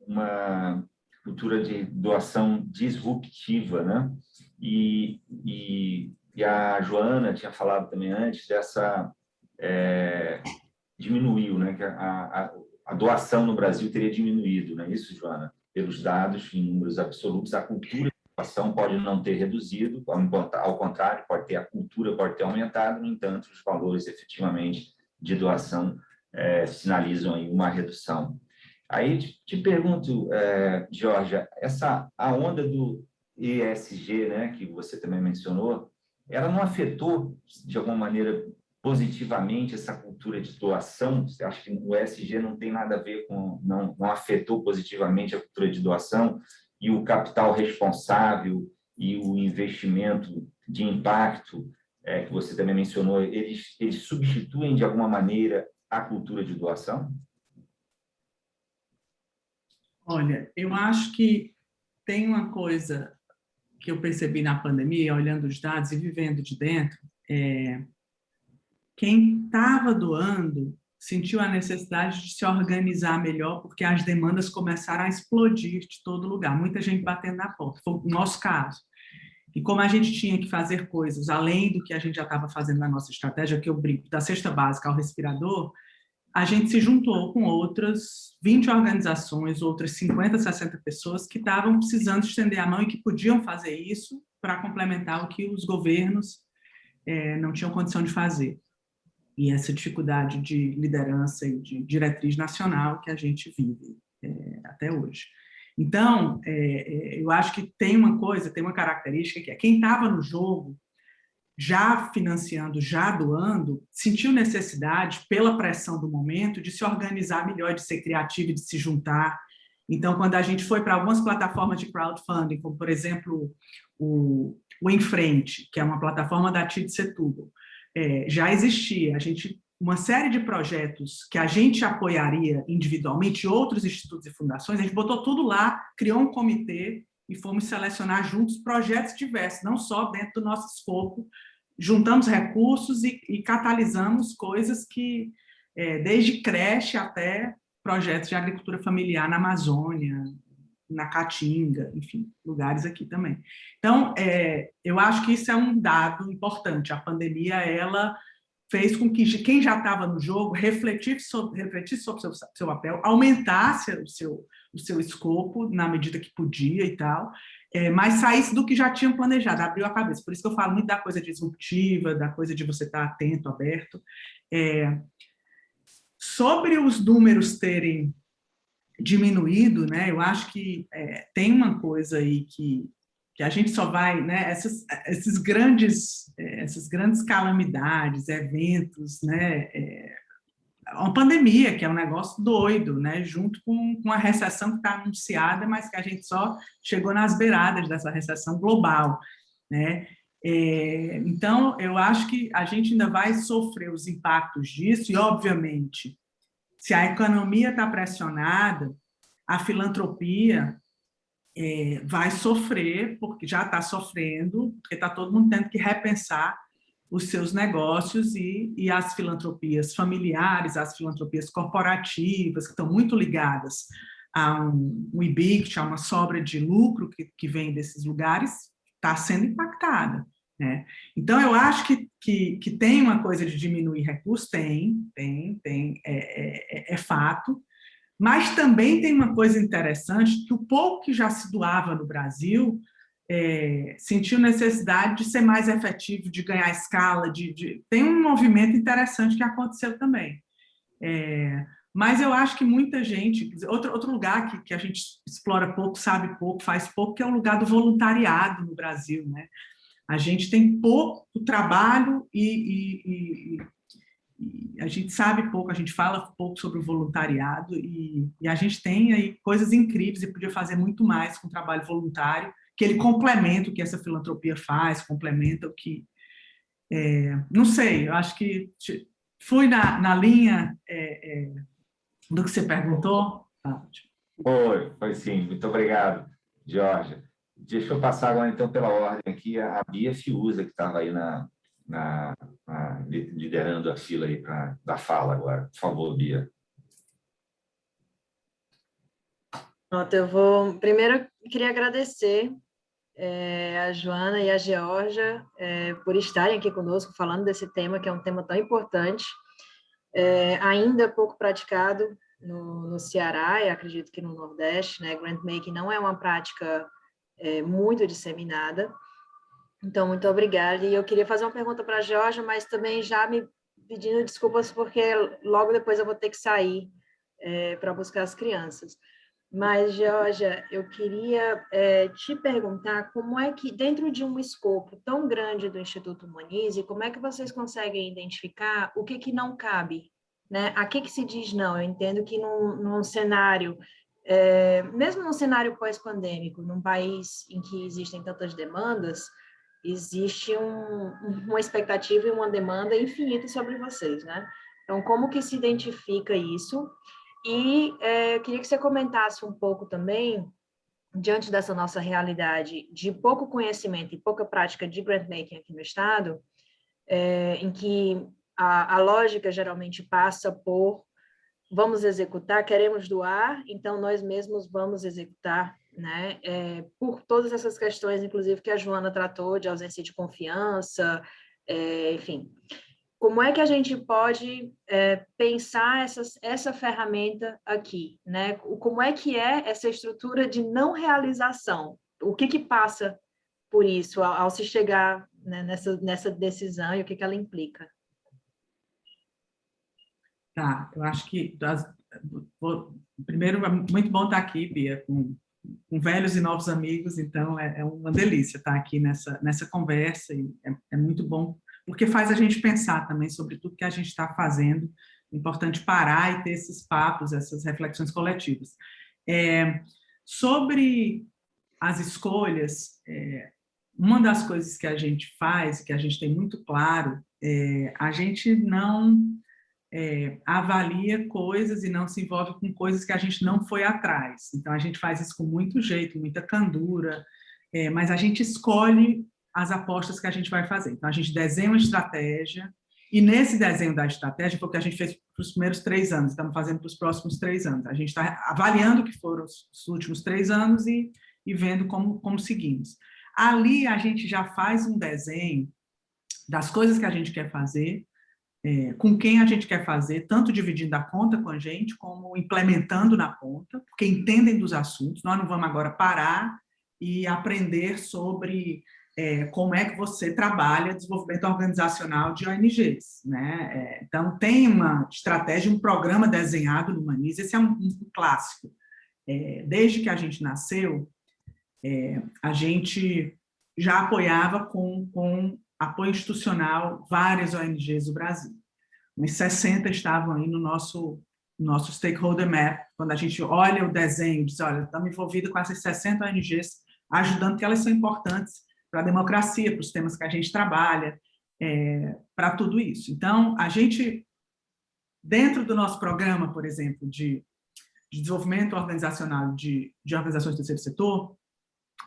uma cultura de doação disruptiva, né? E e a Joana tinha falado também antes dessa... diminuiu, né? Que a doação no Brasil teria diminuído, não é isso, Joana? Pelos dados, em números absolutos, a cultura de doação pode não ter reduzido, ao contrário, a cultura pode ter aumentado, no entanto, os valores efetivamente de doação sinalizam aí uma redução. Aí te pergunto, Georgia, a onda do ESG, né, que você também mencionou, ela não afetou, de alguma maneira, positivamente essa cultura de doação? Você acha que o ESG não tem nada a ver com, não afetou positivamente a cultura de doação e o capital responsável e o investimento de impacto, que você também mencionou, eles substituem de alguma maneira a cultura de doação? Olha, eu acho que tem uma coisa que eu percebi na pandemia, olhando os dados e vivendo de dentro, quem estava doando sentiu a necessidade de se organizar melhor, porque as demandas começaram a explodir de todo lugar, muita gente batendo na porta, foi o nosso caso. E como a gente tinha que fazer coisas além do que a gente já estava fazendo na nossa estratégia, que eu brinco, da cesta básica ao respirador, a gente se juntou com outras 20 organizações, outras 50, 60 pessoas que estavam precisando estender a mão e que podiam fazer isso para complementar o que os governos não tinham condição de fazer. E essa dificuldade de liderança e de diretriz nacional que a gente vive até hoje. Então, eu acho que tem uma característica que é quem estava no jogo, já financiando, já doando, sentiu necessidade, pela pressão do momento, de se organizar melhor, de ser criativo, de se juntar. Então, quando a gente foi para algumas plataformas de crowdfunding, como, por exemplo, o Em Frente, que é uma plataforma da TID Setúbal, já existia. Uma série de projetos que a gente apoiaria individualmente, outros institutos e fundações, a gente botou tudo lá, criou um comitê e fomos selecionar juntos projetos diversos, não só dentro do nosso escopo, juntamos recursos e catalisamos coisas que, desde creche até projetos de agricultura familiar na Amazônia, na Caatinga, enfim, lugares aqui também. Então, eu acho que isso é um dado importante. A pandemia, ela fez com que quem já estava no jogo refletisse sobre o seu papel, aumentasse o seu escopo na medida que podia e tal, mas saísse do que já tinham planejado, abriu a cabeça. Por isso que eu falo muito da coisa disruptiva, da coisa de você estar atento, aberto. Sobre os números terem diminuído, né, eu acho que tem uma coisa aí que a gente só vai, né, essas grandes calamidades, eventos, né, uma pandemia, que é um negócio doido, né, junto com a recessão que está anunciada, mas que a gente só chegou nas beiradas dessa recessão global, né. Então, eu acho que a gente ainda vai sofrer os impactos disso e, obviamente, se a economia está pressionada, a filantropia vai sofrer, porque já está sofrendo, porque está todo mundo tendo que repensar os seus negócios e as filantropias familiares, as filantropias corporativas, que estão muito ligadas a um EBIT, a uma sobra de lucro que vem desses lugares, está sendo impactada, né? Então, eu acho que tem uma coisa de diminuir recursos, é fato, mas também tem uma coisa interessante, que o pouco que já se doava no Brasil sentiu necessidade de ser mais efetivo, de ganhar escala, tem um movimento interessante que aconteceu também. Mas eu acho que muita gente... Outro lugar que a gente explora pouco, sabe pouco, faz pouco, que é o lugar do voluntariado no Brasil, né? A gente tem pouco trabalho e a gente sabe pouco, a gente fala pouco sobre o voluntariado e a gente tem aí coisas incríveis e podia fazer muito mais com o trabalho voluntário, que ele complementa o que essa filantropia faz, complementa o que... não sei, eu acho que fui na linha do que você perguntou. Foi sim, muito obrigado, Georgia. Deixa eu passar agora, então, pela ordem aqui, a Bia Fiuza, que estava aí liderando a fila aí da fala agora. Por favor, Bia. Pronto, primeiro, eu queria agradecer a Joana e a Georgia por estarem aqui conosco falando desse tema, que é um tema tão importante, ainda pouco praticado no Ceará e acredito que no Nordeste, né? Grantmaking não é uma prática muito disseminada. Então, muito obrigada. E eu queria fazer uma pergunta para a Georgia, mas também já me pedindo desculpas, porque logo depois eu vou ter que sair para buscar as crianças. Mas, Georgia, eu queria te perguntar como é que, dentro de um escopo tão grande do Instituto Humanize, como é que vocês conseguem identificar o que não cabe, né? A que se diz não? Eu entendo que num cenário, mesmo num cenário pós-pandêmico, num país em que existem tantas demandas, existe uma expectativa e uma demanda infinita sobre vocês, né? Então, como que se identifica isso? E eu queria que você comentasse um pouco também, diante dessa nossa realidade de pouco conhecimento e pouca prática de grantmaking aqui no Estado, em que a lógica geralmente passa por vamos executar, queremos doar, então nós mesmos vamos executar, né? Por todas essas questões, inclusive, que a Joana tratou, de ausência de confiança, enfim. Como é que a gente pode pensar essa ferramenta aqui, né? Como é que é essa estrutura de não realização? O que passa por isso ao se chegar, né, nessa decisão e o que ela implica? Tá, eu acho que primeiro é muito bom estar aqui, Bia, com velhos e novos amigos, então é uma delícia estar aqui nessa conversa, e é muito bom, porque faz a gente pensar também sobre tudo que a gente está fazendo. É importante parar e ter esses papos, essas reflexões coletivas. Sobre as escolhas, uma das coisas que a gente faz, que a gente tem muito claro, a gente não avalia coisas e não se envolve com coisas que a gente não foi atrás. Então, a gente faz isso com muito jeito, muita candura, mas a gente escolhe as apostas que a gente vai fazer. Então, a gente desenha uma estratégia, e nesse desenho da estratégia foi o que a gente fez para os primeiros 3 anos, estamos fazendo para os próximos 3 anos. A gente está avaliando o que foram os últimos 3 anos e vendo como seguimos. Ali, a gente já faz um desenho das coisas que a gente quer fazer, com quem a gente quer fazer, tanto dividindo a conta com a gente, como implementando na ponta, porque entendem dos assuntos. Nós não vamos agora parar e aprender sobre como é que você trabalha desenvolvimento organizacional de ONGs, né? Então, tem uma estratégia, um programa desenhado no Humanize, esse é um clássico. Desde que a gente nasceu, a gente já apoiava com apoio institucional várias ONGs do Brasil. Uns 60 estavam aí no nosso stakeholder map. Quando a gente olha o desenho, diz, olha, estamos envolvidos com essas 60 ONGs, ajudando, porque elas são importantes para a democracia, para os temas que a gente trabalha, para tudo isso. Então, a gente, dentro do nosso programa, por exemplo, de desenvolvimento organizacional de organizações do terceiro setor,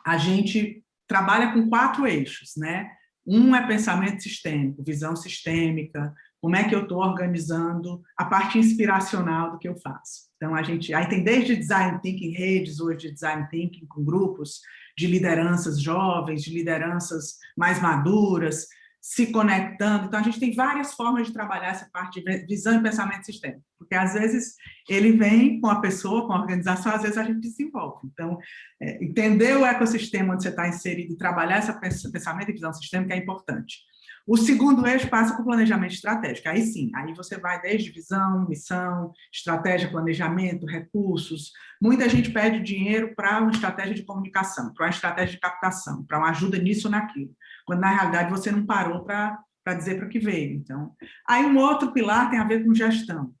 a gente trabalha com 4 eixos, né? Um é pensamento sistêmico, visão sistêmica, como é que eu estou organizando a parte inspiracional do que eu faço. Então, aí tem desde design thinking, redes hoje de design thinking com grupos de lideranças jovens, de lideranças mais maduras, se conectando. Então, a gente tem várias formas de trabalhar essa parte de visão e pensamento sistêmico, porque às vezes ele vem com a pessoa, com a organização, às vezes a gente desenvolve. Então, entender o ecossistema onde você está inserido e trabalhar esse pensamento e visão sistêmica é importante. O segundo eixo passa por planejamento estratégico. Aí sim, aí você vai desde visão, missão, estratégia, planejamento, recursos. Muita gente pede dinheiro para uma estratégia de comunicação, para uma estratégia de captação, para uma ajuda nisso ou naquilo, quando na realidade você não parou para dizer para o que veio. Então, aí um outro pilar tem a ver com gestão.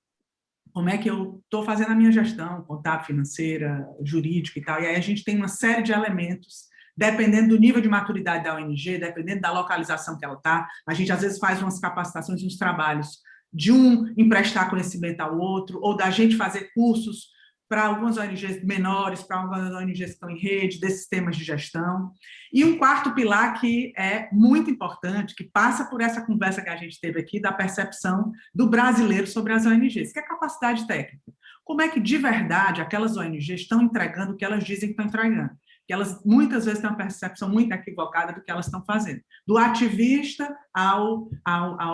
Como é que eu estou fazendo a minha gestão, contábil, financeira, jurídica e tal. E aí a gente tem uma série de elementos, dependendo do nível de maturidade da ONG, dependendo da localização que ela está, a gente às vezes faz umas capacitações, uns trabalhos de um emprestar conhecimento ao outro, ou da gente fazer cursos para algumas ONGs menores, para algumas ONGs que estão em rede, desses temas de gestão. E um quarto pilar que é muito importante, que passa por essa conversa que a gente teve aqui, da percepção do brasileiro sobre as ONGs, que é a capacidade técnica. Como é que, de verdade, aquelas ONGs estão entregando o que elas dizem que estão entregando? que elas muitas vezes têm uma percepção muito equivocada do que elas estão fazendo, do ativista à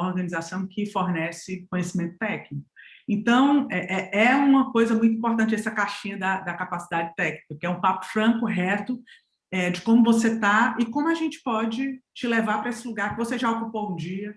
organização que fornece conhecimento técnico. Então, é uma coisa muito importante essa caixinha da capacidade técnica, que é um papo franco, reto, de como você está e como a gente pode te levar para esse lugar que você já ocupou um dia,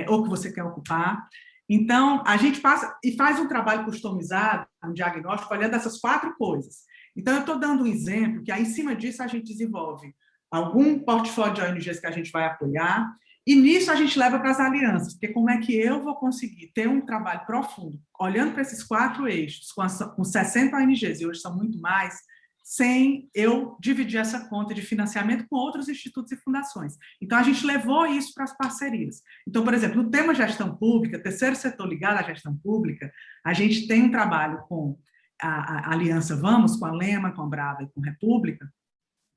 ou que você quer ocupar. Então, a gente passa e faz um trabalho customizado, um diagnóstico, olhando essas 4 coisas. Então, eu estou dando um exemplo, que aí, em cima disso, a gente desenvolve algum portfólio de ONGs que a gente vai apoiar, e nisso a gente leva para as alianças, porque como é que eu vou conseguir ter um trabalho profundo, olhando para esses 4 eixos, com 60 ONGs, e hoje são muito mais, sem eu dividir essa conta de financiamento com outros institutos e fundações. Então, a gente levou isso para as parcerias. Então, por exemplo, no tema gestão pública, terceiro setor ligado à gestão pública, a gente tem um trabalho com a Aliança Vamos, com a Lema, com a Brava e com a República,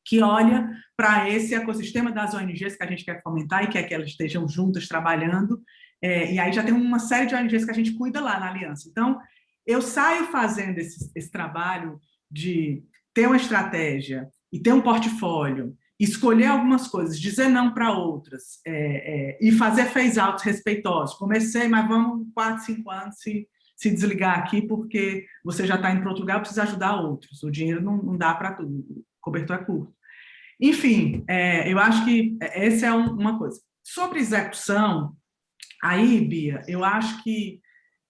que olha para esse ecossistema das ONGs que a gente quer fomentar e quer que elas estejam juntas trabalhando, e aí já tem uma série de ONGs que a gente cuida lá na Aliança. Então, eu saio fazendo esse trabalho de ter uma estratégia e ter um portfólio, escolher algumas coisas, dizer não para outras, e fazer phase-outs respeitosos. Comecei, mas vamos 4, 5 anos se desligar aqui, porque você já está indo para outro lugar, precisa ajudar outros. O dinheiro não dá para tudo, o cobertor é curto. Enfim, eu acho que essa é uma coisa. Sobre execução, aí, Bia, eu acho que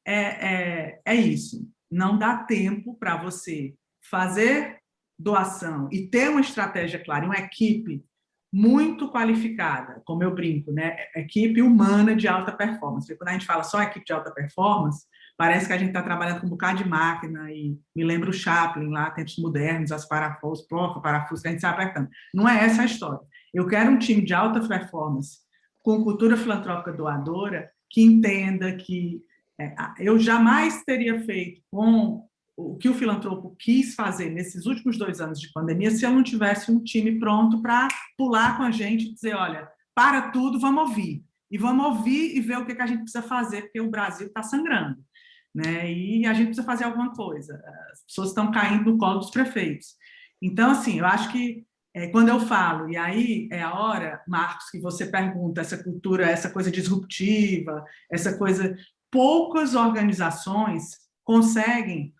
é isso. Não dá tempo para você fazer doação e ter uma estratégia clara, uma equipe muito qualificada, como eu brinco, né? Equipe humana de alta performance. Porque quando a gente fala só equipe de alta performance, parece que a gente está trabalhando com um bocado de máquina, e me lembra o Chaplin lá, tempos modernos, as parafusos, que a gente sai apertando. Não é essa a história. Eu quero um time de alta performance, com cultura filantrópica doadora, que entenda que eu jamais teria feito com o que o filantropo quis fazer nesses últimos 2 anos de pandemia se eu não tivesse um time pronto para pular com a gente e dizer, olha, para tudo, vamos ouvir. E vamos ouvir e ver o que a gente precisa fazer, porque o Brasil está sangrando, né? E a gente precisa fazer alguma coisa. As pessoas estão caindo no colo dos prefeitos. Então, assim, eu acho que quando eu falo, e aí é a hora, Marcos, que você pergunta essa cultura, essa coisa disruptiva, essa coisa... Poucas organizações conseguem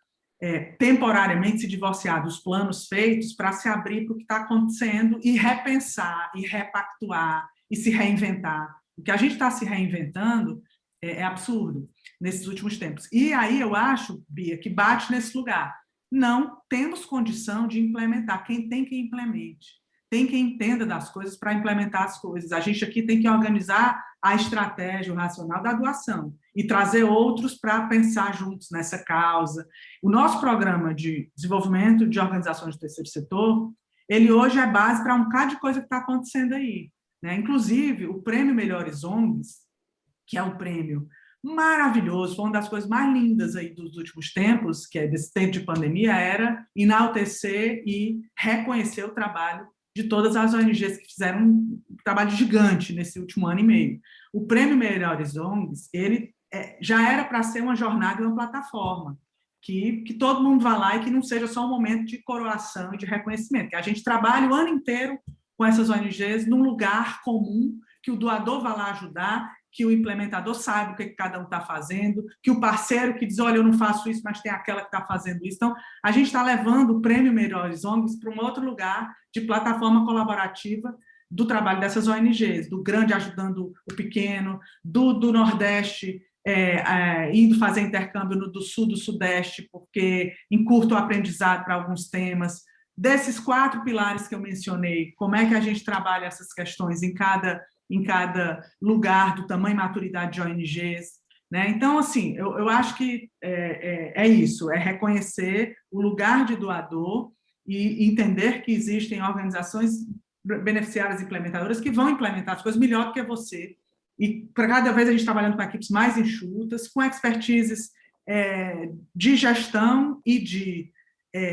temporariamente se divorciar dos planos feitos para se abrir para o que está acontecendo e repensar, e repactuar, e se reinventar. O que a gente está se reinventando é absurdo nesses últimos tempos. E aí eu acho, Bia, que bate nesse lugar. Não temos condição de implementar. Quem tem que implemente. Tem quem entenda das coisas para implementar as coisas. A gente aqui tem que organizar a estratégia, o racional da doação e trazer outros para pensar juntos nessa causa. O nosso programa de desenvolvimento de organizações do terceiro setor, ele hoje é base para um bocado de coisa que está acontecendo aí, né? Inclusive, o Prêmio Melhores ONGs, que é um prêmio maravilhoso, foi uma das coisas mais lindas aí dos últimos tempos, que é desse tempo de pandemia, era enaltecer e reconhecer o trabalho de todas as ONGs que fizeram um trabalho gigante nesse último ano e meio. O Prêmio Melhores ONGs, ele já era para ser uma jornada e uma plataforma, que todo mundo vá lá e que não seja só um momento de coroação e de reconhecimento, que a gente trabalhe o ano inteiro com essas ONGs num lugar comum, que o doador vá lá ajudar, que o implementador saiba o que cada um está fazendo, que o parceiro que diz, olha, eu não faço isso, mas tem aquela que está fazendo isso. Então, a gente está levando o Prêmio Melhores ONGs para um outro lugar de plataforma colaborativa do trabalho dessas ONGs, do grande ajudando o pequeno, do Nordeste indo fazer intercâmbio do Sul, do Sudeste, porque encurta o aprendizado para alguns temas. Desses 4 pilares que eu mencionei, como é que a gente trabalha essas questões em cada lugar do tamanho e maturidade de ONGs, né? Então, assim, eu acho que é isso, é reconhecer o lugar de doador e entender que existem organizações beneficiárias e implementadoras que vão implementar as coisas melhor do que você, e para cada vez a gente trabalhando com equipes mais enxutas, com expertises de gestão e de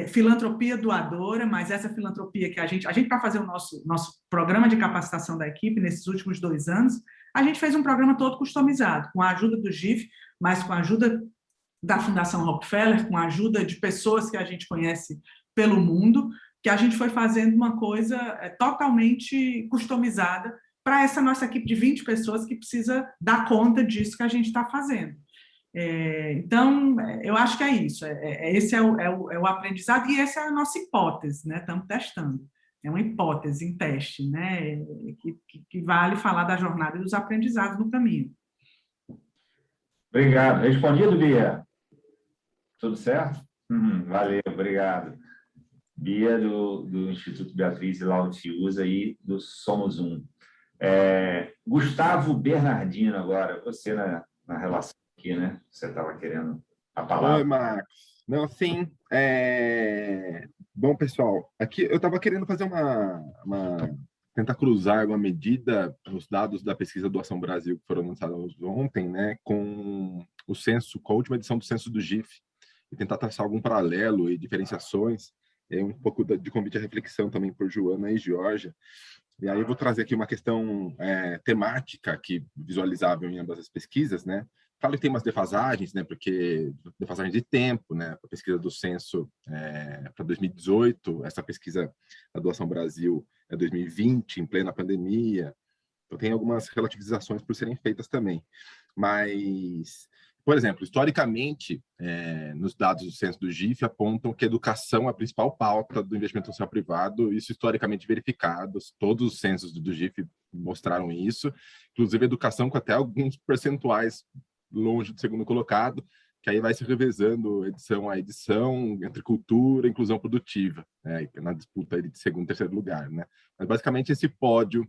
filantropia doadora, mas essa filantropia que a gente para fazer o nosso programa de capacitação da equipe nesses últimos 2 anos, a gente fez um programa todo customizado, com a ajuda do GIF, mas com a ajuda da Fundação Rockefeller, com a ajuda de pessoas que a gente conhece pelo mundo, que a gente foi fazendo uma coisa totalmente customizada para essa nossa equipe de 20 pessoas que precisa dar conta disso que a gente está fazendo. Então, eu acho que é isso. Esse é o aprendizado e essa é a nossa hipótese, né? Estamos testando. É uma hipótese em teste, né? Que vale falar da jornada e dos aprendizados no caminho. Obrigado. Respondido, Bia? Tudo certo? Valeu, obrigado. Bia, do Instituto Beatriz e Lauro Fiuza e do Somos Um. Gustavo Bernardino, agora, você na relação aqui, né? Você estava querendo a palavra. Oi, Marcos. Não, sim. Bom, pessoal, aqui eu estava querendo fazer tentar cruzar uma medida, os dados da pesquisa do Ação Brasil que foram lançados ontem, né, com a última edição do censo do GIF, e tentar traçar algum paralelo e diferenciações, um pouco de convite à reflexão também por Joana e Georgia. E aí eu vou trazer aqui uma questão temática que visualizável em ambas as pesquisas, né? Claro que tem umas defasagens, né? Porque defasagem de tempo, né? A pesquisa do censo para 2018, essa pesquisa da Doação Brasil é 2020, em plena pandemia. Então tem algumas relativizações por serem feitas também. Mas, por exemplo, historicamente, nos dados do censo do GIF apontam que a educação é a principal pauta do investimento social privado, isso historicamente verificado, todos os censos do GIF mostraram isso, inclusive a educação com até alguns percentuais longe do segundo colocado, que aí vai se revezando edição a edição, entre cultura e inclusão produtiva, na disputa de segundo e terceiro lugar, né? Mas basicamente esse pódio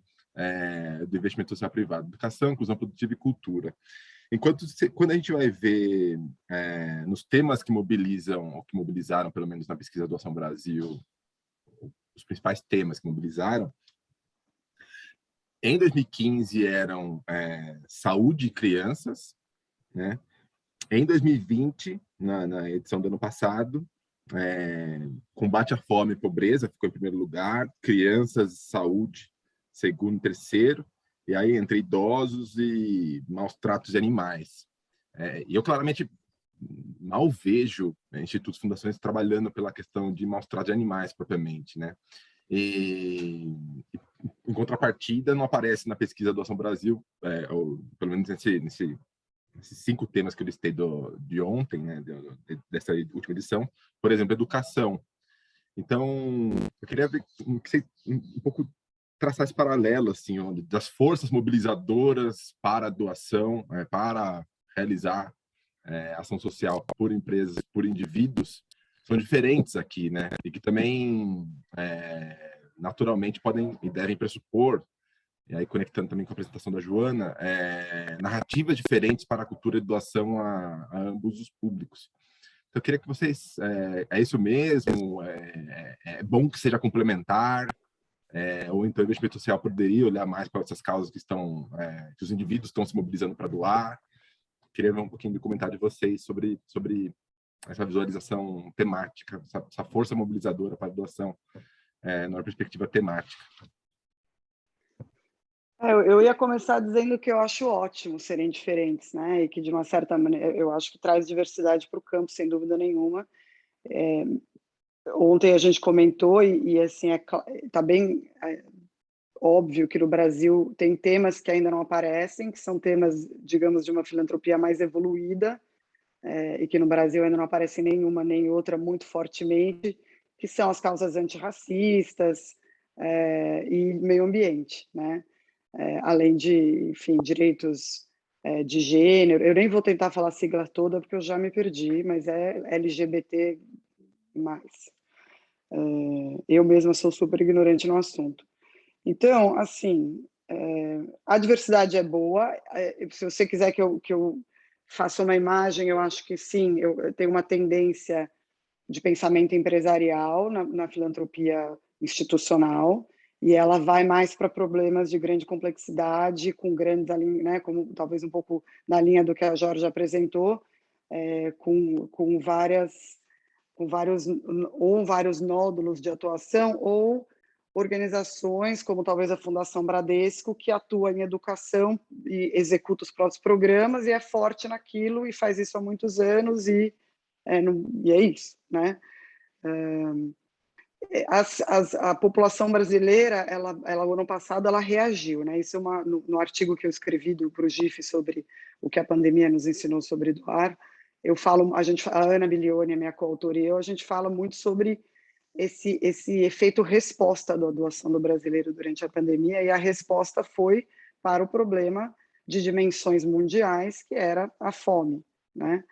do investimento social privado, educação, inclusão produtiva e cultura. Quando a gente vai ver nos temas que mobilizam, ou que mobilizaram, pelo menos na pesquisa do Ação Brasil, os principais temas que mobilizaram, em 2015 eram saúde e crianças, né? Em 2020, na edição do ano passado, combate à fome e pobreza ficou em primeiro lugar, crianças e saúde, segundo e terceiro, e aí entre idosos e maus tratos de animais. E eu claramente mal vejo institutos, fundações trabalhando pela questão de maus tratos de animais propriamente, né? E em contrapartida, não aparece na pesquisa do Ação Brasil, ou pelo menos nesses 5 temas que eu listei de ontem, né, dessa última edição, por exemplo, educação. Então, eu queria ver que você um pouco traçar esse paralelo, assim, das forças mobilizadoras para a doação, para realizar ação social por empresas, por indivíduos, são diferentes aqui, né? E que também, naturalmente, podem e devem pressupor, e aí conectando também com a apresentação da Joana, narrativas diferentes para a cultura de doação a ambos os públicos. Então, eu queria que vocês... É isso mesmo? É bom que seja complementar? Ou então o investimento social poderia olhar mais para essas causas que os indivíduos estão se mobilizando para doar? Queria ver um pouquinho do comentário de vocês sobre essa visualização temática, essa força mobilizadora para a doação numa perspectiva temática. Eu ia começar dizendo que eu acho ótimo serem diferentes, né? E que, de uma certa maneira, eu acho que traz diversidade para o campo, sem dúvida nenhuma. Ontem a gente comentou, e assim, está bem óbvio que no Brasil tem temas que ainda não aparecem, que são temas, digamos, de uma filantropia mais evoluída, e que no Brasil ainda não aparece nenhuma nem outra muito fortemente, que são as causas antirracistas e meio ambiente, né? Além de, enfim, direitos de gênero. Eu nem vou tentar falar a sigla toda, porque eu já me perdi, mas é LGBT+. Eu mesma sou super ignorante no assunto. Então, assim, a diversidade é boa. Se você quiser que eu faça uma imagem, eu acho que sim, eu tenho uma tendência de pensamento empresarial na filantropia institucional, e ela vai mais para problemas de grande complexidade, com grandes, né, como talvez um pouco na linha do que a Jorge apresentou, com vários nódulos de atuação, ou organizações como talvez a Fundação Bradesco, que atua em educação e executa os próprios programas e é forte naquilo e faz isso há muitos anos, e é isso, né? a população brasileira, ela o ano passado, ela reagiu, né? Isso é no artigo que eu escrevi para o GIF sobre o que a pandemia nos ensinou sobre doar. Eu falo, a Ana Bilioni, a minha coautora, e eu, a gente fala muito sobre esse efeito resposta da doação do brasileiro durante a pandemia, e a resposta foi para o problema de dimensões mundiais, que era a fome, né?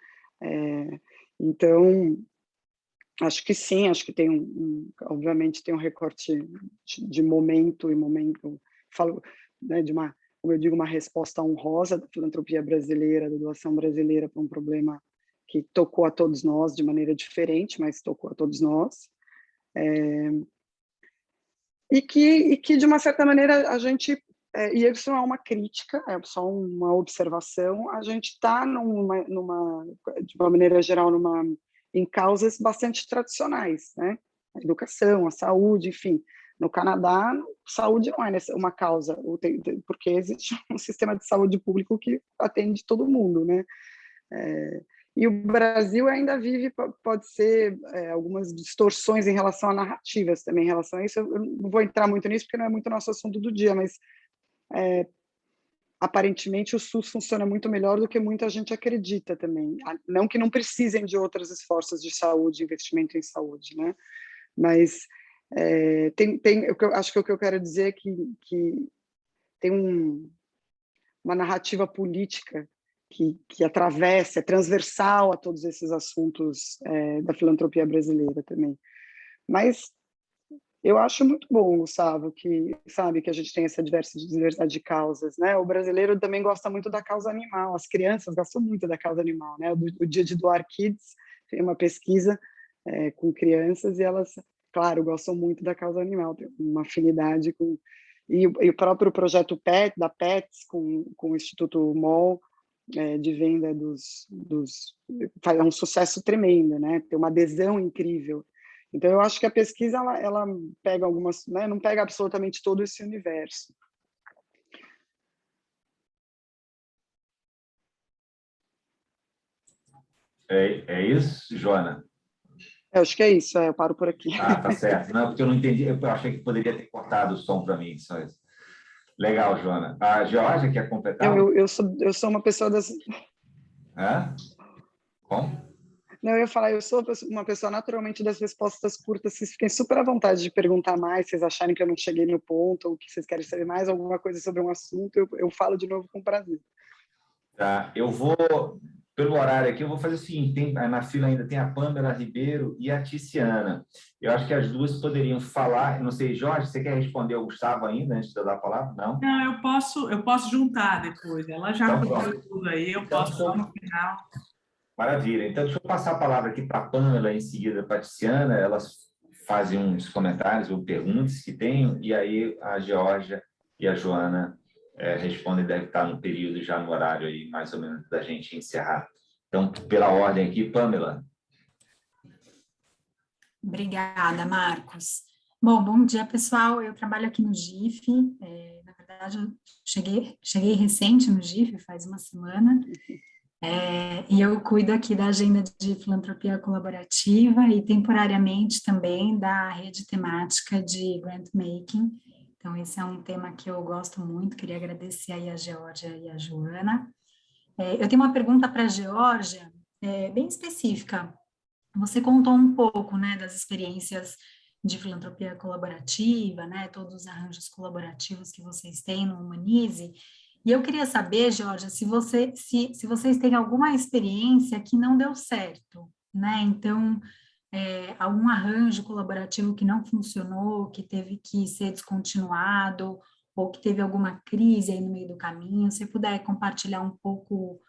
Então, acho que sim, acho que tem obviamente tem um recorte de momento, falo, né, como eu digo, uma resposta honrosa da filantropia brasileira, da doação brasileira para um problema que tocou a todos nós de maneira diferente, mas tocou a todos nós. E que de uma certa maneira a gente, e isso não é uma crítica, é só uma observação, a gente está de uma maneira geral em causas bastante tradicionais, né? A educação, a saúde, enfim. No Canadá, saúde não é uma causa, porque existe um sistema de saúde público que atende todo mundo, né? E o Brasil ainda vive, pode ser, algumas distorções em relação a narrativas também, em relação a isso. Eu não vou entrar muito nisso, porque não é muito nosso assunto do dia, mas aparentemente o SUS funciona muito melhor do que muita gente acredita também. Não que não precisem de outros esforços de saúde, investimento em saúde, né? Mas eu acho que o que eu quero dizer é que tem uma narrativa política que atravessa, é transversal a todos esses assuntos da filantropia brasileira também. Mas eu acho muito bom, Gustavo, que a gente tem essa diversidade de causas, né? O brasileiro também gosta muito da causa animal, as crianças gostam muito da causa animal, né? O Dia de Doar Kids tem uma pesquisa com crianças e elas, claro, gostam muito da causa animal, tem uma afinidade com... E o próprio projeto da PETS, com o Instituto MOL, de venda é um sucesso tremendo, né? Tem uma adesão incrível. Então, eu acho que a pesquisa, ela pega algumas, né? Não pega absolutamente todo esse universo. É isso, Joana? Eu acho que é isso, eu paro por aqui. Ah, tá certo. Não, porque eu não entendi, eu achei que poderia ter cortado o som para mim. Só isso. Legal, Joana. A Georgia quer completar? Eu sou uma pessoa das... Hã? Como? Não, eu ia falar, eu sou uma pessoa naturalmente das respostas curtas, vocês fiquem super à vontade de perguntar mais, se vocês acharem que eu não cheguei no ponto, ou que vocês querem saber mais alguma coisa sobre um assunto, eu falo de novo com prazer. Tá, eu vou, pelo horário aqui, eu vou fazer o seguinte, na fila ainda tem a Pâmela Ribeiro e a Tiziana. Eu acho que as duas poderiam falar, não sei, Jorge, você quer responder ao Gustavo ainda, antes de eu dar a palavra? Não? Não, eu posso juntar depois, ela já falou tudo aí, eu posso só no final. Maravilha. Então, deixa eu passar a palavra aqui para a Pâmela, em seguida para a Tiziana, elas fazem uns comentários ou perguntas que tenham, e aí a Georgia e a Joana respondem, deve estar no período, já no horário aí, mais ou menos, da gente encerrar. Então, pela ordem aqui, Pâmela. Obrigada, Marcos. Bom dia, pessoal. Eu trabalho aqui no GIF. Na verdade, eu cheguei recente no GIF, faz uma semana. E eu cuido aqui da agenda de filantropia colaborativa e temporariamente também da rede temática de grant making. Então, esse é um tema que eu gosto muito, queria agradecer aí a Georgia e a Joana. Eu tenho uma pergunta para a Georgia, bem específica. Você contou um pouco, né, das experiências de filantropia colaborativa, né, todos os arranjos colaborativos que vocês têm no Humanize. E eu queria saber, Georgia, se vocês têm alguma experiência que não deu certo, né? Então, algum arranjo colaborativo que não funcionou, que teve que ser descontinuado, ou que teve alguma crise aí no meio do caminho. Se puder compartilhar um pouco,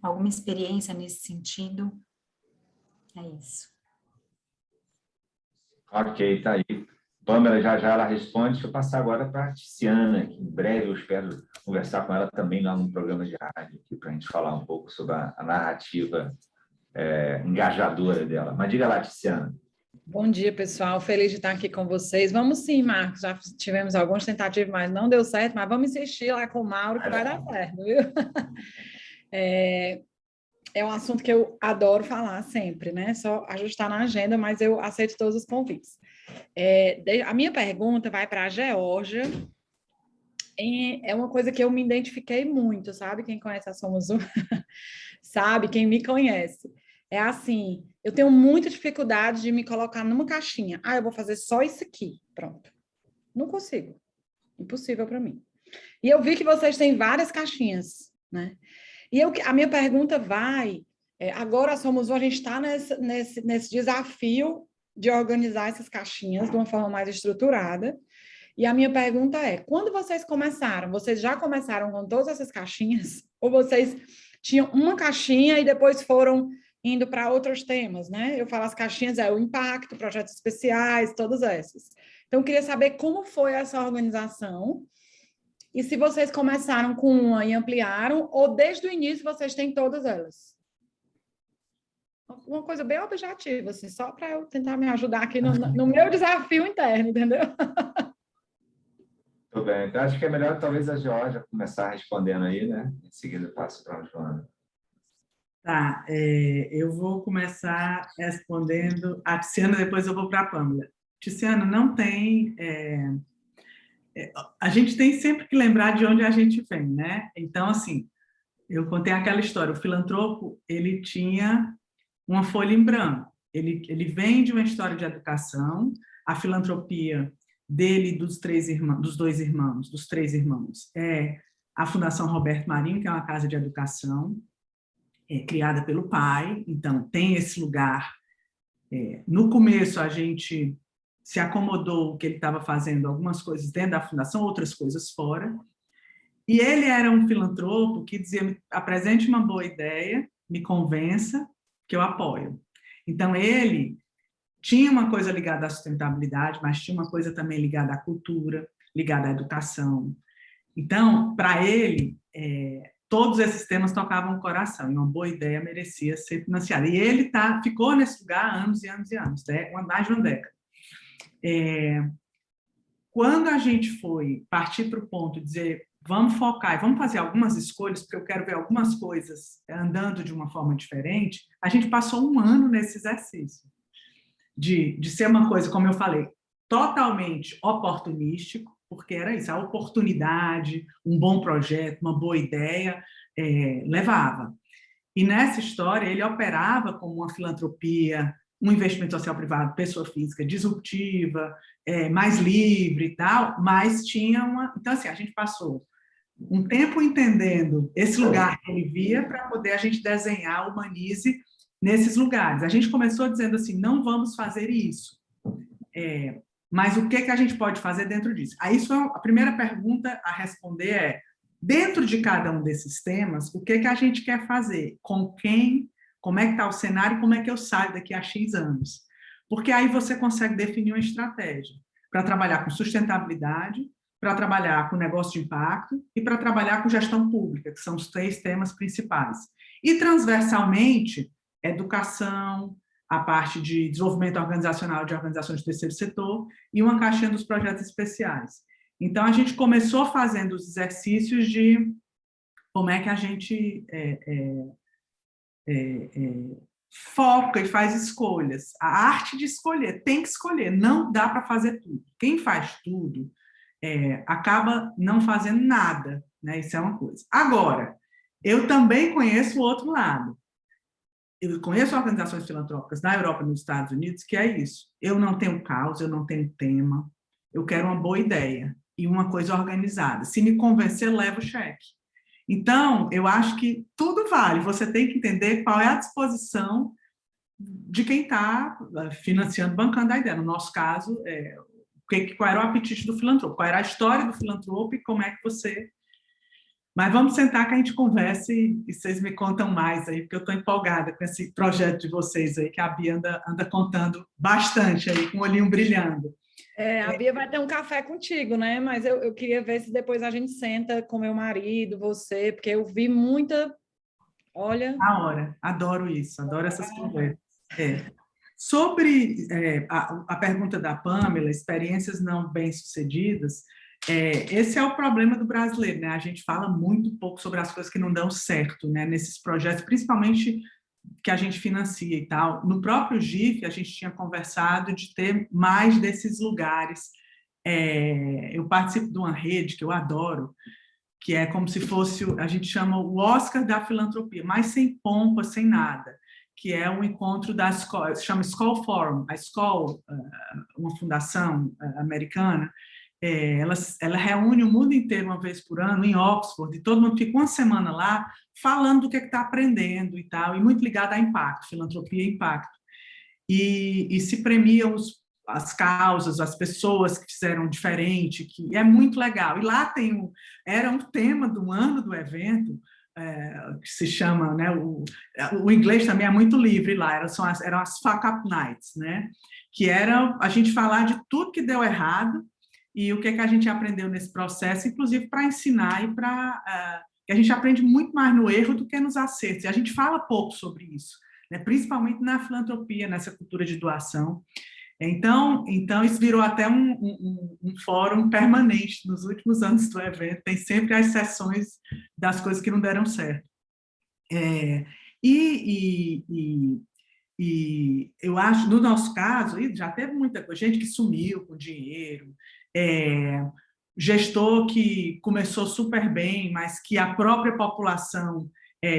alguma experiência nesse sentido. É isso. Ok, tá aí. Pâmela, já ela responde. Deixa eu passar agora para a Tiziana, que em breve eu espero conversar com ela também lá no programa de rádio, para a gente falar um pouco sobre a narrativa engajadora dela. Mas diga lá, Tiziana. Bom dia, pessoal. Feliz de estar aqui com vocês. Vamos sim, Marcos. Já tivemos algumas tentativas, mas não deu certo. Mas vamos insistir lá com o Mauro, que vai dar certo, viu? é um assunto que eu adoro falar sempre, né? Só ajustar na agenda, mas eu aceito todos os convites. A minha pergunta vai para a Geórgia. É uma coisa que eu me identifiquei muito, sabe? Quem conhece a Somos Um sabe, quem me conhece. É assim, eu tenho muita dificuldade de me colocar numa caixinha. Eu vou fazer só isso aqui, pronto. Não consigo. Impossível para mim. E eu vi que vocês têm várias caixinhas, né? E a minha pergunta agora a Somos Um, a gente está nesse desafio de organizar essas caixinhas de uma forma mais estruturada. E a minha pergunta é, quando vocês começaram, vocês já começaram com todas essas caixinhas? Ou vocês tinham uma caixinha e depois foram indo para outros temas, né? Eu falo as caixinhas, o impacto, projetos especiais, todas essas. Então, eu queria saber como foi essa organização e se vocês começaram com uma e ampliaram, ou desde o início vocês têm todas elas. Uma coisa bem objetiva, assim, só para eu tentar me ajudar aqui no meu desafio interno, entendeu? Tudo bem. Então, acho que é melhor talvez a Geórgia começar respondendo aí, né? Em seguida, eu passo para a Joana. Tá, eu vou começar respondendo a Tiziana, depois eu vou para a Pâmela. Tiziana, não tem... a gente tem sempre que lembrar de onde a gente vem, né? Então, assim, eu contei aquela história, o filantropo, ele tinha uma folha em branco. Ele vem de uma história de educação, a filantropia dele, dos três irmãos, é a Fundação Roberto Marinho, que é uma casa de educação, criada pelo pai, então tem esse lugar. No começo, a gente se acomodou o que ele estava fazendo, algumas coisas dentro da fundação, outras coisas fora, e ele era um filantropo que dizia, apresente uma boa ideia, me convença, que eu apoio. Então, ele tinha uma coisa ligada à sustentabilidade, mas tinha uma coisa também ligada à cultura, ligada à educação. Então, para ele, todos esses temas tocavam o coração, e uma boa ideia merecia ser financiada. E ele ficou nesse lugar há anos e anos e anos, mais de uma década. Quando a gente foi partir para o ponto de dizer, vamos focar e vamos fazer algumas escolhas, porque eu quero ver algumas coisas andando de uma forma diferente, a gente passou um ano nesse exercício. De ser uma coisa, como eu falei, totalmente oportunístico, porque era isso, a oportunidade, um bom projeto, uma boa ideia, levava. E nessa história, ele operava como uma filantropia, um investimento social privado, pessoa física, disruptiva, mais livre e tal, mas tinha uma... Então, assim, a gente passou um tempo entendendo esse lugar que ele via para poder a gente desenhar o Humanize nesses lugares. A gente começou dizendo assim, não vamos fazer isso. Mas o que a gente pode fazer dentro disso? Aí, a primeira pergunta a responder dentro de cada um desses temas, o que a gente quer fazer? Com quem? Como é que está o cenário? Como é que eu saio daqui a X anos? Porque aí você consegue definir uma estratégia para trabalhar com sustentabilidade, para trabalhar com negócio de impacto e para trabalhar com gestão pública, que são os 3 temas principais. E, transversalmente, educação, a parte de desenvolvimento organizacional de organizações do terceiro setor e uma caixinha dos projetos especiais. Então, a gente começou fazendo os exercícios de como é que a gente foca e faz escolhas. A arte de escolher, tem que escolher, não dá para fazer tudo. Quem faz tudo acaba não fazendo nada, né? Isso é uma coisa. Agora, eu também conheço o outro lado. Eu conheço organizações filantrópicas na Europa e nos Estados Unidos, que é isso. Eu não tenho causa, eu não tenho tema, eu quero uma boa ideia e uma coisa organizada. Se me convencer, levo o cheque. Então, eu acho que tudo vale. Você tem que entender qual é a disposição de quem está financiando, bancando a ideia. No nosso caso, qual era o apetite do filantropo, qual era a história do filantropo e como é que você... Mas vamos sentar que a gente converse e vocês me contam mais aí, porque eu estou empolgada com esse projeto de vocês aí, que a Bia anda contando bastante aí, com o olhinho brilhando. A Bia vai ter um café contigo, né? Mas eu queria ver se depois a gente senta com meu marido, você, porque eu vi muita... Olha... Na hora, adoro isso, adoro essas conversas. Sobre a pergunta da Pâmela, experiências não bem-sucedidas, esse é o problema do brasileiro, né? A gente fala muito pouco sobre as coisas que não dão certo, né? Nesses projetos, principalmente que a gente financia e tal. No próprio GIF, a gente tinha conversado de ter mais desses lugares. Eu participo de uma rede que eu adoro, que é como se fosse, a gente chama o Oscar da filantropia, mas sem pompa, sem nada, que é um encontro da escola, se chama Skoll Forum, a Skoll, uma fundação americana, ela reúne o mundo inteiro uma vez por ano em Oxford, e todo mundo fica uma semana lá falando do que está aprendendo e tal, e muito ligado a impacto, filantropia e impacto. E se premiam as causas, as pessoas que fizeram diferente, que é muito legal. E lá era um tema do ano do evento, que se chama, né, o inglês também é muito livre lá, eram as fuck up nights, né, que era a gente falar de tudo que deu errado e o que a gente aprendeu nesse processo, inclusive para ensinar e para... que a gente aprende muito mais no erro do que nos acertos, e a gente fala pouco sobre isso, né, principalmente na filantropia, nessa cultura de doação. Então isso virou até um fórum permanente nos últimos anos do evento, tem sempre as sessões das coisas que não deram certo. E eu acho, no nosso caso, já teve muita coisa, gente que sumiu com dinheiro, gestor que começou super bem, mas que a própria população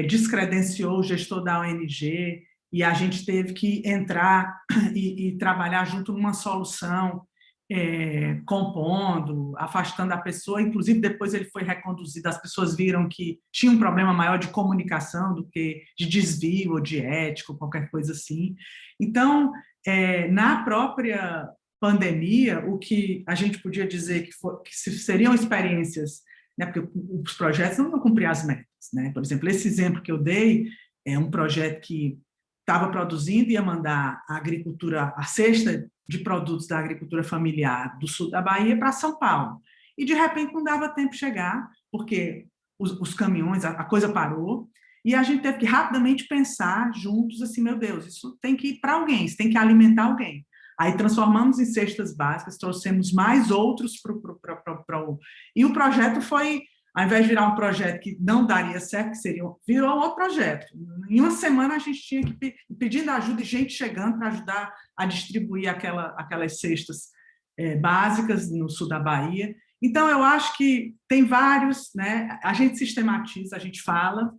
descredenciou o gestor da ONG, e a gente teve que entrar e trabalhar junto numa solução, compondo, afastando a pessoa, inclusive depois ele foi reconduzido, as pessoas viram que tinha um problema maior de comunicação do que de desvio ou de ético, qualquer coisa assim. Então, na própria pandemia, o que a gente podia dizer que seriam experiências, né, porque os projetos não vão cumprir as metas, né? Por exemplo, esse exemplo que eu dei é um projeto que estava produzindo e ia mandar a cesta de produtos da agricultura familiar do sul da Bahia para São Paulo. E, de repente, não dava tempo de chegar, porque os caminhões, a coisa parou, e a gente teve que rapidamente pensar juntos, assim, meu Deus, isso tem que ir para alguém, isso tem que alimentar alguém. Aí transformamos em cestas básicas, trouxemos mais outros para o... E o projeto foi... Ao invés de virar um projeto que não daria certo, virou outro projeto. Em uma semana, a gente tinha que ir pedindo ajuda e gente chegando para ajudar a distribuir aquelas cestas básicas no sul da Bahia. Então, eu acho que tem vários, né? A gente sistematiza, a gente fala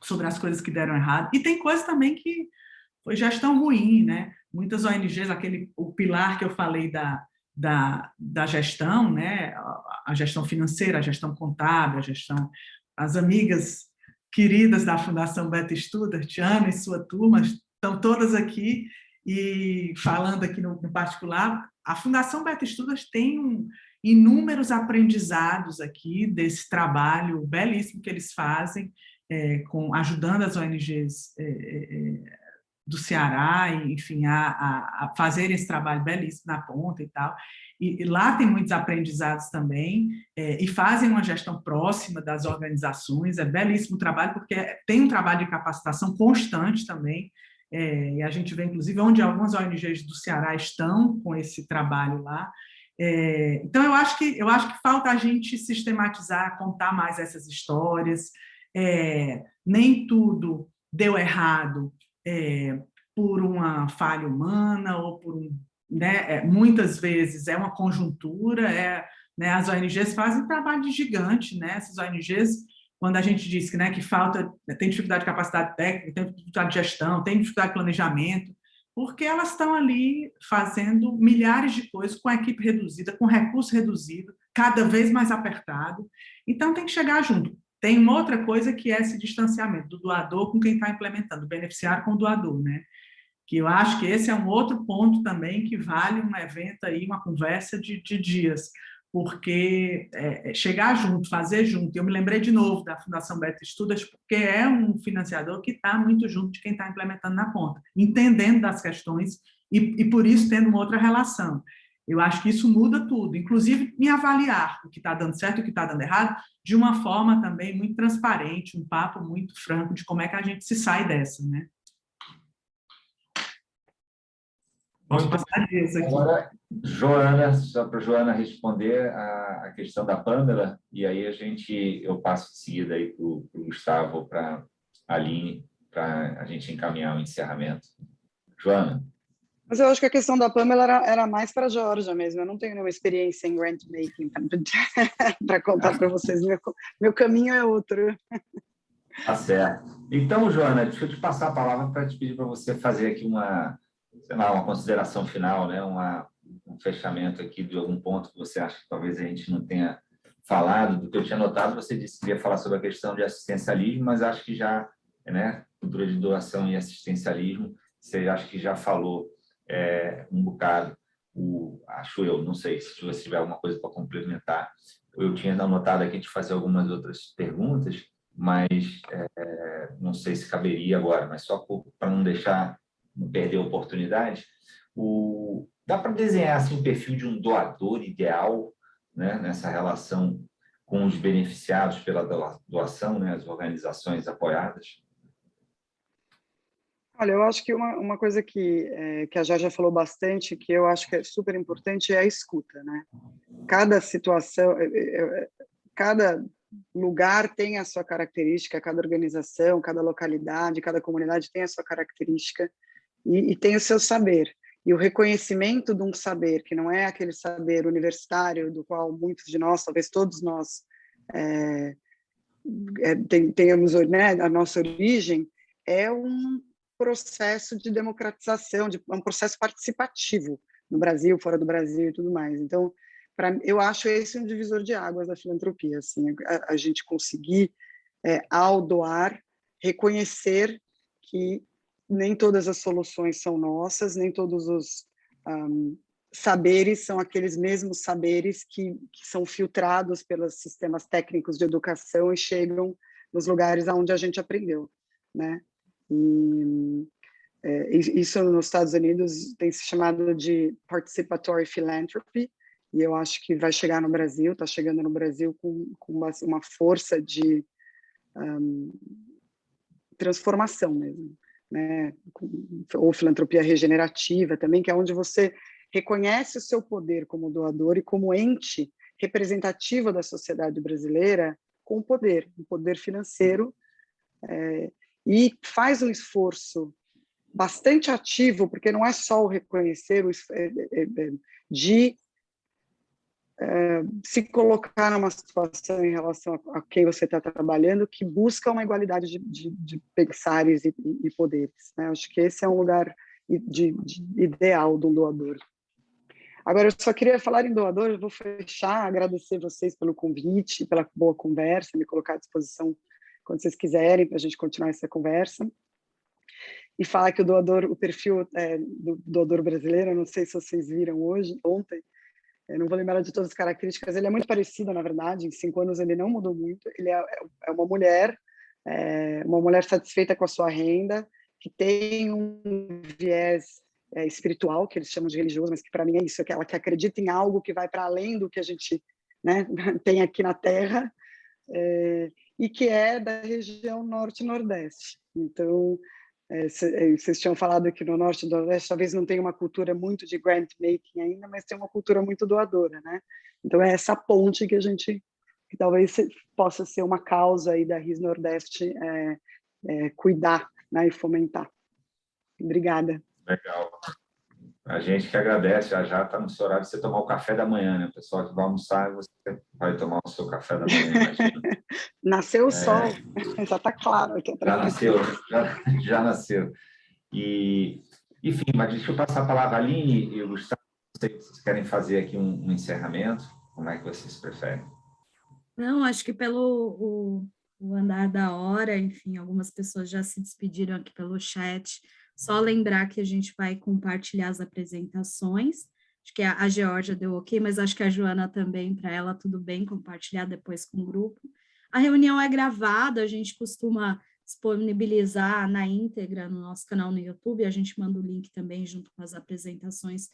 sobre as coisas que deram errado, e tem coisas também que foi gestão ruim, né? Muitas ONGs, o pilar que eu falei da gestão, né? A gestão financeira, a gestão contábil, as amigas queridas da Fundação Beta Studart, Ana e sua turma, estão todas aqui, e falando aqui no particular, a Fundação Beta Studart tem inúmeros aprendizados aqui desse trabalho belíssimo que eles fazem, ajudando as ONGs do Ceará, enfim, a fazerem esse trabalho belíssimo na ponta e tal. E lá tem muitos aprendizados também, e fazem uma gestão próxima das organizações, é belíssimo o trabalho, porque tem um trabalho de capacitação constante também, e a gente vê, inclusive, onde algumas ONGs do Ceará estão com esse trabalho lá. Então, eu acho que falta a gente sistematizar, contar mais essas histórias. Nem tudo deu errado por uma falha humana ou por né, muitas vezes é uma conjuntura, né, as ONGs fazem trabalho de gigante, né, essas ONGs, quando a gente diz que, né, que tem dificuldade de capacidade técnica, tem dificuldade de gestão, tem dificuldade de planejamento, porque elas estão ali fazendo milhares de coisas com a equipe reduzida, com recurso reduzido, cada vez mais apertado, então tem que chegar junto. Tem uma outra coisa que é esse distanciamento do doador com quem está implementando, do beneficiário com o doador, né? Que eu acho que esse é um outro ponto também que vale um evento aí, uma conversa de dias, porque chegar junto, fazer junto. Eu me lembrei de novo da Fundação Beta Studart, porque é um financiador que está muito junto de quem está implementando na ponta, entendendo das questões e por isso tendo uma outra relação. Eu acho que isso muda tudo, inclusive em avaliar o que está dando certo e o que está dando errado, de uma forma também muito transparente, um papo muito franco de como é que a gente se sai dessa, né? Vamos passar disso aqui. agora, Joana, só para a Joana responder a questão da Pamela, e aí eu passo de seguida aí para o Gustavo, para a Aline, para a gente encaminhar o encerramento. Joana. Mas eu acho que a questão da Pamela era mais para a Geórgia mesmo. Eu não tenho nenhuma experiência em grant making para contar para vocês. Meu caminho é outro. Tá certo. Então, Joana, deixa eu te passar a palavra para te pedir para você fazer aqui uma consideração final, né? Um fechamento aqui de algum ponto que você acha que talvez a gente não tenha falado. Do que eu tinha notado, você disse que ia falar sobre a questão de assistencialismo, mas acho que já, né? Cultura de doação e assistencialismo, você acha que já falou um bocado, acho eu, não sei se você tiver alguma coisa para complementar. Eu tinha anotado aqui de fazer algumas outras perguntas, mas não sei se caberia agora, mas só para não perder a oportunidade, dá para desenhar assim, um perfil de um doador ideal, né, nessa relação com os beneficiados pela doação, né, as organizações apoiadas? Olha, eu acho que uma coisa que a Georgia falou bastante, que eu acho que é super importante, é a escuta, né? Cada situação, cada lugar tem a sua característica, cada organização, cada localidade, cada comunidade tem a sua característica e tem o seu saber. E o reconhecimento de um saber, que não é aquele saber universitário, do qual muitos de nós, talvez todos nós, tenhamos, né, a nossa origem, é um processo de democratização, um processo participativo no Brasil, fora do Brasil e tudo mais. Então, eu acho esse um divisor de águas da filantropia, assim, a gente conseguir, ao doar, reconhecer que nem todas as soluções são nossas, nem todos os saberes são aqueles mesmos saberes que são filtrados pelos sistemas técnicos de educação e chegam nos lugares onde a gente aprendeu, né? E isso nos Estados Unidos tem se chamado de participatory philanthropy, e eu acho que vai chegar no Brasil, está chegando no Brasil com uma força de transformação mesmo, né? Ou filantropia regenerativa também, que é onde você reconhece o seu poder como doador e como ente representativo da sociedade brasileira com um poder financeiro, e faz um esforço bastante ativo, porque não é só o reconhecer, de se colocar numa situação em relação a quem você está trabalhando que busca uma igualdade de pensares e poderes, né? Acho que esse é um lugar ideal de um doador. Agora, eu só queria falar em doador, eu vou fechar, agradecer vocês pelo convite, pela boa conversa, me colocar à disposição quando vocês quiserem, para a gente continuar essa conversa. E falar que o perfil do doador brasileiro, eu não sei se vocês viram ontem, eu não vou lembrar de todas as características, ele é muito parecido, na verdade, em 5 anos ele não mudou muito, ele é uma mulher satisfeita com a sua renda, que tem um viés espiritual, que eles chamam de religioso, mas que para mim é isso, que ela que acredita em algo que vai para além do que a gente, né, tem aqui na Terra, e que é da região norte e nordeste. Então, vocês tinham falado que no norte e nordeste talvez não tenha uma cultura muito de grant making ainda, mas tem uma cultura muito doadora, né? Então é essa ponte que talvez possa ser uma causa aí da RIS Nordeste cuidar, né, e fomentar. Obrigada. Legal. A gente que agradece, já está no seu horário de você tomar o café da manhã, né? O pessoal que vai almoçar, você vai tomar o seu café da manhã, imagina. Nasceu o sol, já está claro aqui atrás. Já nasceu. E, enfim, mas deixa eu passar a palavra à Aline e o Gustavo. Não sei se vocês querem fazer aqui um encerramento, como é que vocês preferem? Não, acho que pelo o andar da hora, enfim, algumas pessoas já se despediram aqui pelo chat. Só lembrar que a gente vai compartilhar as apresentações. Acho que a Geórgia deu ok, mas acho que a Joana também, para ela, tudo bem compartilhar depois com o grupo. A reunião é gravada, a gente costuma disponibilizar na íntegra no nosso canal no YouTube, a gente manda o link também junto com as apresentações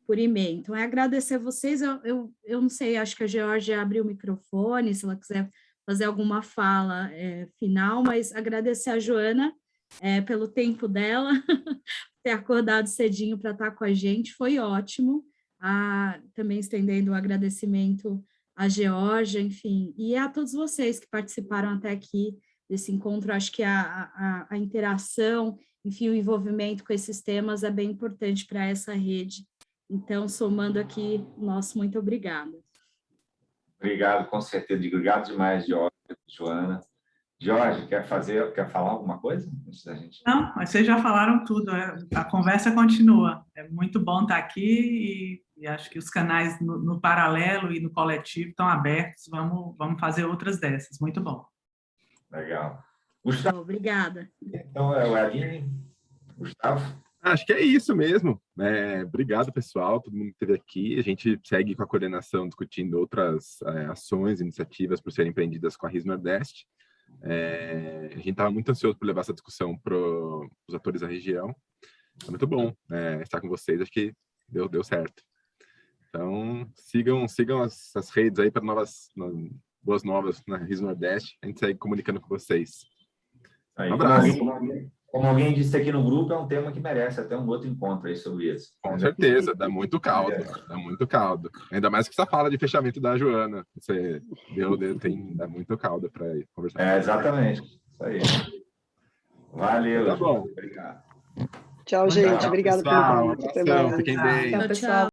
por e-mail. Então, é agradecer vocês, eu não sei, acho que a Geórgia abriu o microfone, se ela quiser fazer alguma fala final, mas agradecer a Joana pelo tempo dela, ter acordado cedinho para estar com a gente, foi ótimo. Também estendendo o agradecimento à Geórgia, enfim, e a todos vocês que participaram até aqui desse encontro. Acho que a interação, enfim, o envolvimento com esses temas é bem importante para essa rede. Então, somando aqui, nosso muito obrigada. Obrigado, com certeza. Obrigado demais, Jorge, Joana. Jorge, quer falar alguma coisa antes da gente? Não, mas vocês já falaram tudo. A conversa continua. É muito bom estar aqui e acho que os canais no paralelo e no coletivo estão abertos. Vamos fazer outras dessas. Muito bom. Legal. Gustavo. Obrigada. Então, é o Aline. Gustavo. Acho que é isso mesmo. Obrigado, pessoal, todo mundo que esteve aqui. A gente segue com a coordenação discutindo outras ações, iniciativas por serem empreendidas com a RIS Nordeste. A gente estava muito ansioso por levar essa discussão para os atores da região. É muito bom estar com vocês, acho que deu certo. Então, sigam as redes aí para boas novas na RIS Nordeste. A gente segue comunicando com vocês. Aí, um abraço. Como alguém disse aqui no grupo, é um tema que merece até um outro encontro aí sobre isso. Com certeza, dá muito caldo, Ainda mais que essa fala de fechamento da Joana. Você dá muito caldo para conversar. Exatamente. Isso aí. Valeu. Tá bom. Obrigado. Tchau, gente. Obrigada pelo convite. Fiquem bem. Tchau.